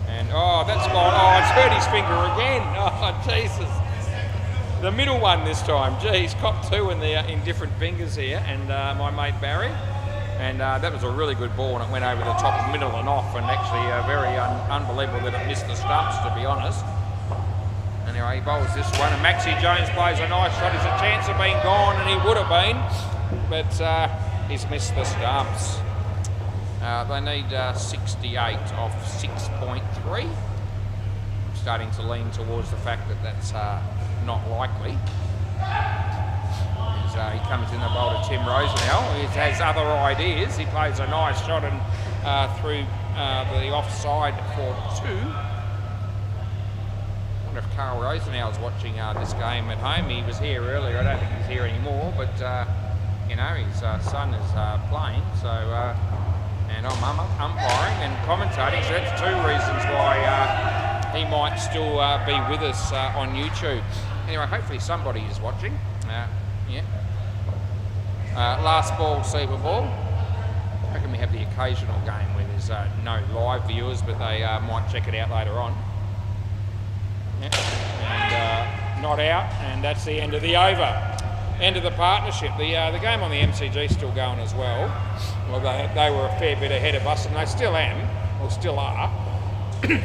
And, oh, that's gone. Oh, it's hurt his finger again. Oh, Jesus. The middle one this time. Gee, he's copped 2 in different fingers here, and my mate Barry. And that was a really good ball, and it went over the top of middle and off, and actually very unbelievable that it missed the stumps, to be honest. Anyway, he bowls this one, and Maxie Jones plays a nice shot. There's a chance of being gone, and he would have been, but he's missed the stumps. They need 68 off 6.3. I'm starting to lean towards the fact that that's not likely. He comes in the bowl to Tim Rosa now. He has other ideas. He plays a nice shot and through the offside for 2. I wonder if Carl Rosenau is watching this game at home. He was here earlier. I don't think he's here anymore, but you know, his son is playing. So, and I'm umpiring and commentating. So that's 2 reasons why he might still be with us on YouTube. Anyway, hopefully somebody is watching. Yeah. Last ball, Super Ball. I reckon we have the occasional game where there's no live viewers, but they might check it out later on. Yeah. And not out, and that's the end of the over. End of the partnership. The game on the MCG is still going as well. Well, they were a fair bit ahead of us, and they still still are.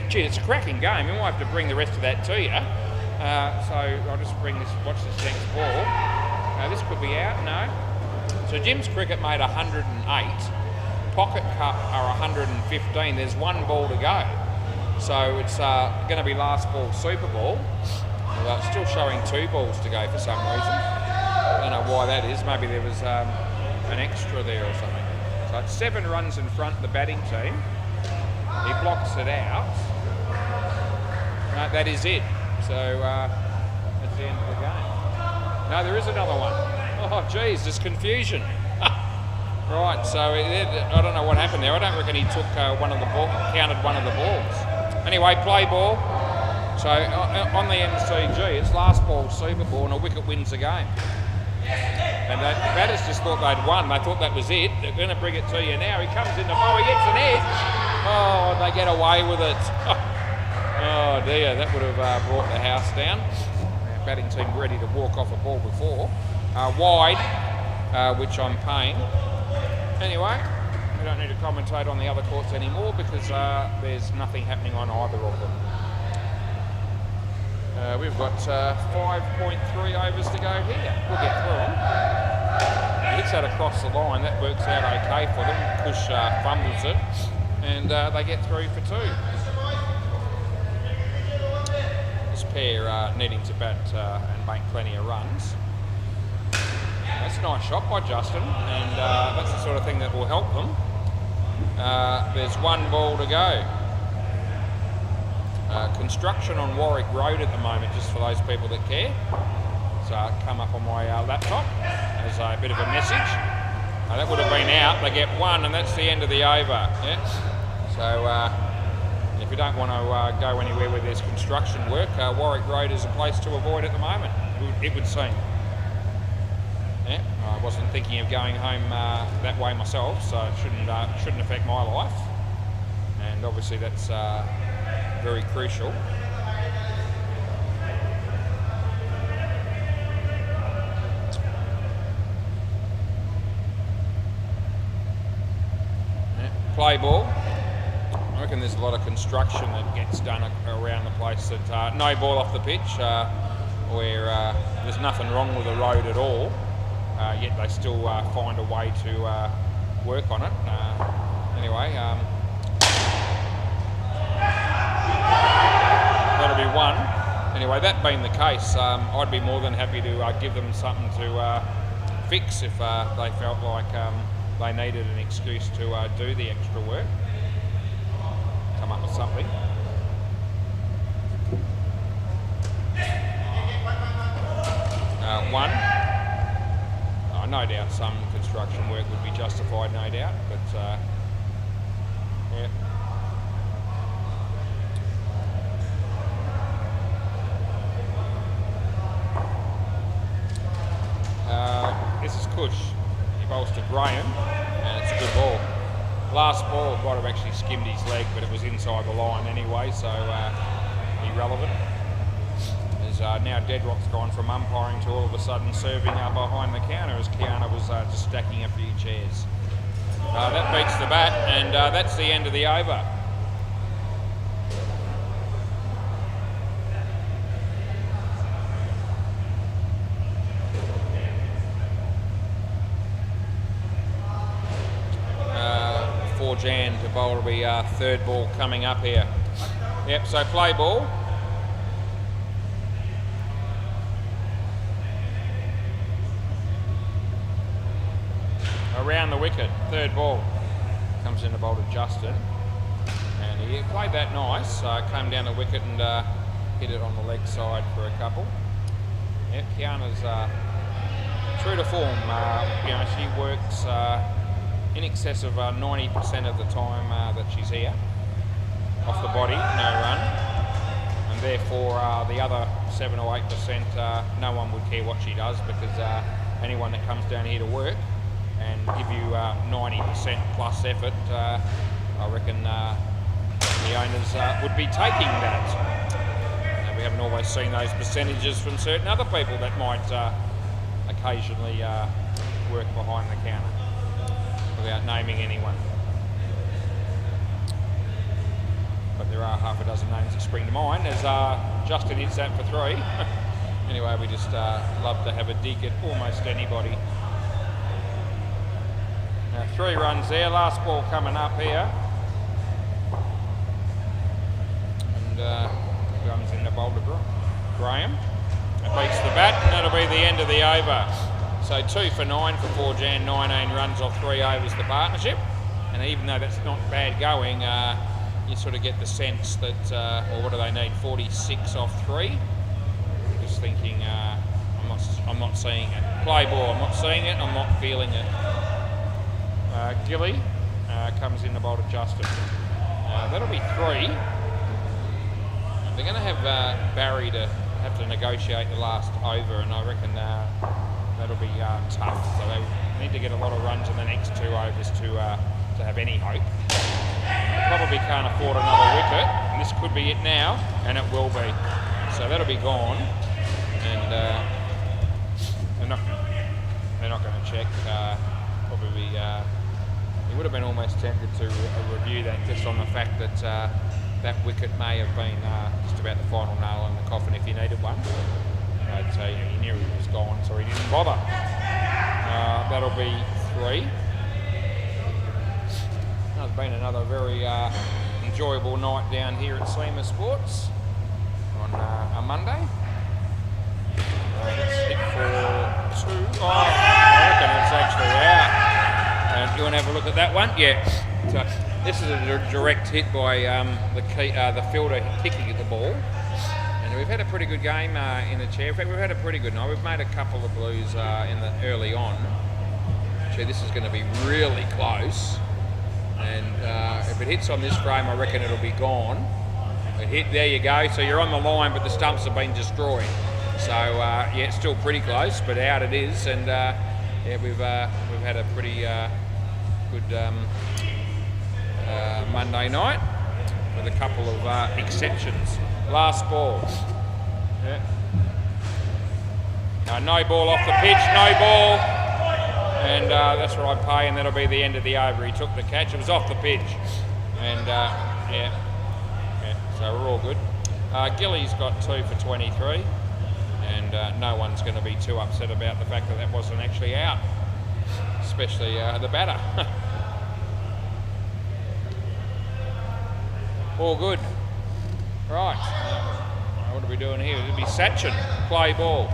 Gee, it's a cracking game. We might have to bring the rest of that to you. So I'll just watch this next ball. This could be out, no. So Jim's Cricket made 108. Pocket Cup are 115. There's one ball to go. So it's going to be last ball Super Ball. Well, it's still showing 2 balls to go for some reason. I don't know why that is. Maybe there was an extra there or something. So it's 7 runs in front of the batting team. He blocks it out. No, that is it. So that's the end of the game. No, there is another one. Oh, geez, there's confusion. Right, so I don't know what happened there. I don't reckon he took counted one of the balls. Anyway, play ball. So on the MCG, it's last ball Super Ball, and a wicket wins the game. And the batters just thought they'd won. They thought that was it. They're going to bring it to you now. He comes in the bowl, he gets an edge. Oh, they get away with it. Oh dear, that would have brought the house down. Our batting team ready to walk off a ball before. Wide, which I'm paying. Anyway, we don't need to commentate on the other courts anymore because there's nothing happening on either of them. We've got 5.3 overs to go here. We'll get through them. He hits that across the line. That works out okay for them. Push fumbles it, and they get through for 2. This pair needing to bat and make plenty of runs. That's a nice shot by Justin, and that's the sort of thing that will help them. There's 1 ball to go. Construction on Warwick Road at the moment, just for those people that care. So come up on my laptop as a bit of a message. That would have been out. They get 1, and that's the end of the over. Yeah. So if you don't want to go anywhere where there's construction work, Warwick Road is a place to avoid at the moment, it would seem. Yeah. I wasn't thinking of going home that way myself, so it shouldn't affect my life. And obviously that's very crucial. Yeah. Play ball. I reckon there's a lot of construction that gets done around the place. That no ball off the pitch, where there's nothing wrong with the road at all. Yet they still find a way to work on it. Anyway, that'll be 1. Anyway, that being the case, I'd be more than happy to give them something to fix if they felt like they needed an excuse to do the extra work. Come up with something. One. No doubt some construction work would be justified, no doubt, but yeah. This is Cush. He bowls to Graham, and it's a good ball. Last ball might have actually skimmed his leg, but it was inside the line anyway, so irrelevant. Now Deadrock's gone from umpiring to all of a sudden serving behind the counter as Kiana was just stacking a few chairs. That beats the bat, and that's the end of the over. For Jan to bowl will be 3rd ball coming up here. Yep, so play ball. Around the wicket, 3rd ball. Comes in to bowl to Justin. And he played that nice. Came down the wicket and hit it on the leg side for a couple. Yep, Kiana's true to form. She works in excess of 90% of the time that she's here. Off the body, no run. And therefore the other 7 or 8%, no one would care what she does, because anyone that comes down here to work and give you 90% plus effort, I reckon the owners would be taking that. There we haven't always seen those percentages from certain other people that might occasionally work behind the counter, without naming anyone. But there are half a dozen names that spring to mind, as Justin hits that for 3. Anyway, we just love to have a dig at almost anybody. 3 runs there, last ball coming up here. And comes in the boulder, Graham. It beats the bat, and that'll be the end of the over. So 2 for 9 for 4 Jan, 19 runs off 3 overs, the partnership. And even though that's not bad going, you sort of get the sense that, or what do they need, 46 off 3? Just thinking, I'm not seeing it. Play ball, I'm not seeing it, I'm not feeling it. Gilly comes in the bowl to Justin. That'll be 3. They're going to have Barry to have to negotiate the last over, and I reckon that'll be tough. So they need to get a lot of runs in the next 2 overs to have any hope. Probably can't afford another wicket, and this could be it now, and it will be. So that'll be gone, and they're not going to check. Probably he would have been almost tempted to review that, just on the fact that that wicket may have been just about the final nail in the coffin if he needed one. I'd say he knew he was gone, so he didn't bother. That'll be 3. It's been another very enjoyable night down here at Slammer Sports on a Monday. Let's hit for 2. Oh, I reckon it's actually out. Do you want to have a look at that one? Yeah. So this is a direct hit by the fielder kicking at the ball. And we've had a pretty good game in the chair. In fact, we've had a pretty good night. We've made a couple of blues in the early on. Actually, this is going to be really close. And if it hits on this frame, I reckon it'll be gone. It hit, there you go. So you're on the line, but the stumps have been destroyed. So yeah, it's still pretty close, but out it is. And yeah, we've had a pretty good Monday night with a couple of exceptions. Last ball. Yeah. No ball off the pitch, no ball. And that's what I pay, and that'll be the end of the over. He took the catch, it was off the pitch. And yeah, so we're all good. Gilly's got 2 for 23. And no one's going to be too upset about the fact that that wasn't actually out. Especially the batter. All good. Right. What are we doing here? It'll be Sachin. Play ball.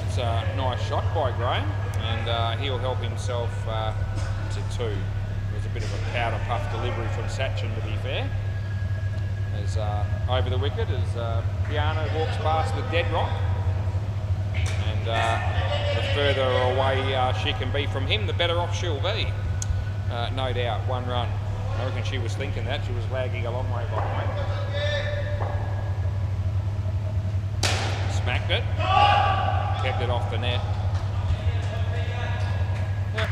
It's a nice shot by Graham, and he'll help himself to 2. It was a bit of a powder puff delivery from Sachin, to be fair. As over the wicket as Piano walks past the dead rock. And the further away she can be from him, the better off she'll be. No doubt, 1 run. I reckon she was thinking that. She was lagging a long way behind. Smacked it. Kept it off the net. Yep.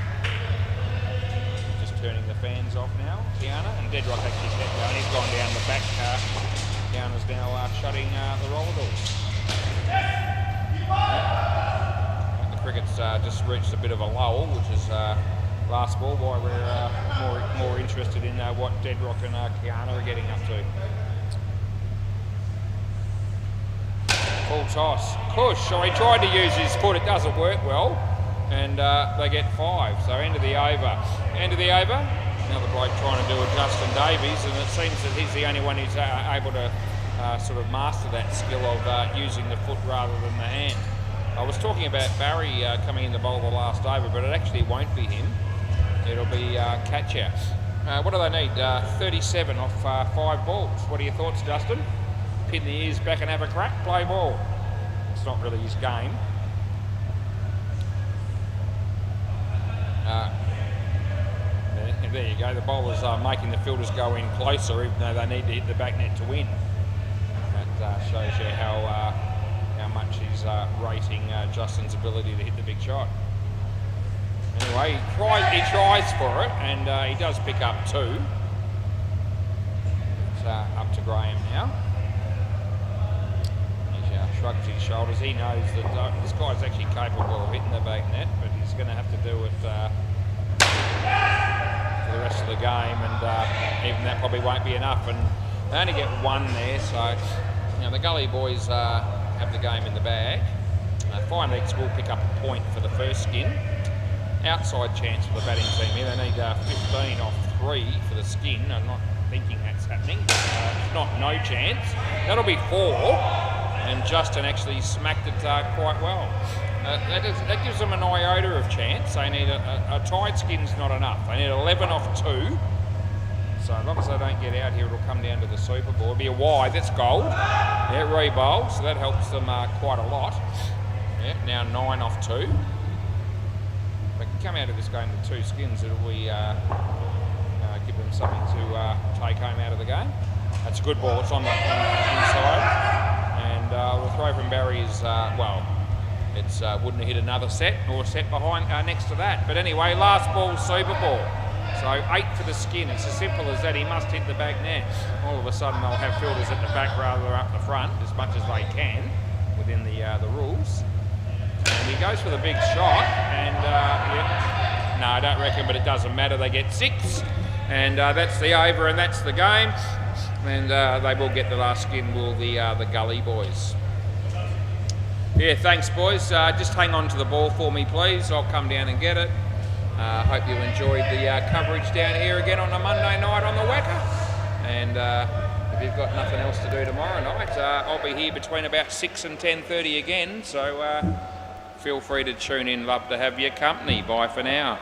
Just turning the fans off now, Tiana. And Deadrock actually kept going. He's gone down the back. Tiana's now shutting the roller doors. The cricket's just reached a bit of a lull, which is last ball, why we're more interested in what Deadrock and Kiana are getting up to. Full toss. Cush, so he tried to use his foot, it doesn't work well, and they get 5, so end of the over. End of the over, another bloke trying to do a Justin Davies, and it seems that he's the only one who's able to sort of master that skill of using the foot rather than the hand. I was talking about Barry coming in the bowl the last over, but it actually won't be him. It'll be Catcher. What do they need? 37 off 5 balls. What are your thoughts, Justin? Pin the ears back and have a crack? Play ball. It's not really his game. There you go. The bowler's making the fielders go in closer, even though they need to hit the back net to win. That shows you how much he's rating Justin's ability to hit the big shot. Anyway, he tries for it, and he does pick up 2. up to Graham now. He shrugs his shoulders. He knows that this guy's actually capable of hitting the back net, but he's going to have to do it for the rest of the game, and even that probably won't be enough. And they only get one there, so the Gully boys have the game in the bag. Fine Legs will pick up a point for the first skin. Outside chance for the batting team here. They need 15 off 3 for the skin. I'm not thinking that's happening. It's not no chance. That'll be 4, and Justin actually smacked it quite well. That gives them an iota of chance. They need a tied skin's not enough. They need 11 off 2. So as long as they don't get out here, it'll come down to the Super Bowl. It'll be a wide. That's gold. Yeah, re-bowled, so that helps them quite a lot. Yeah, now 9 off 2. If they can come out of this game with 2 skins, it'll be give them something to take home out of the game. That's a good ball. It's on the inside, and the throw from Barry is it's wouldn't have hit another set or a set behind next to that. But anyway, last ball, Super Ball. So 8 for the skin. It's as simple as that. He must hit the back net. All of a sudden, they'll have fielders at the back rather than up the front, as much as they can within the rules. And he goes for the big shot, and no, I don't reckon, but it doesn't matter. They get 6, and that's the over, and that's the game. And they will get the last skin, will the Gully boys. Yeah, thanks, boys. Just hang on to the ball for me, please. I'll come down and get it. Hope you enjoyed the coverage down here again on a Monday night on the WACA. And if you've got nothing else to do tomorrow night, I'll be here between about 6 and 10:30 again. So feel free to tune in. Love to have your company. Bye for now.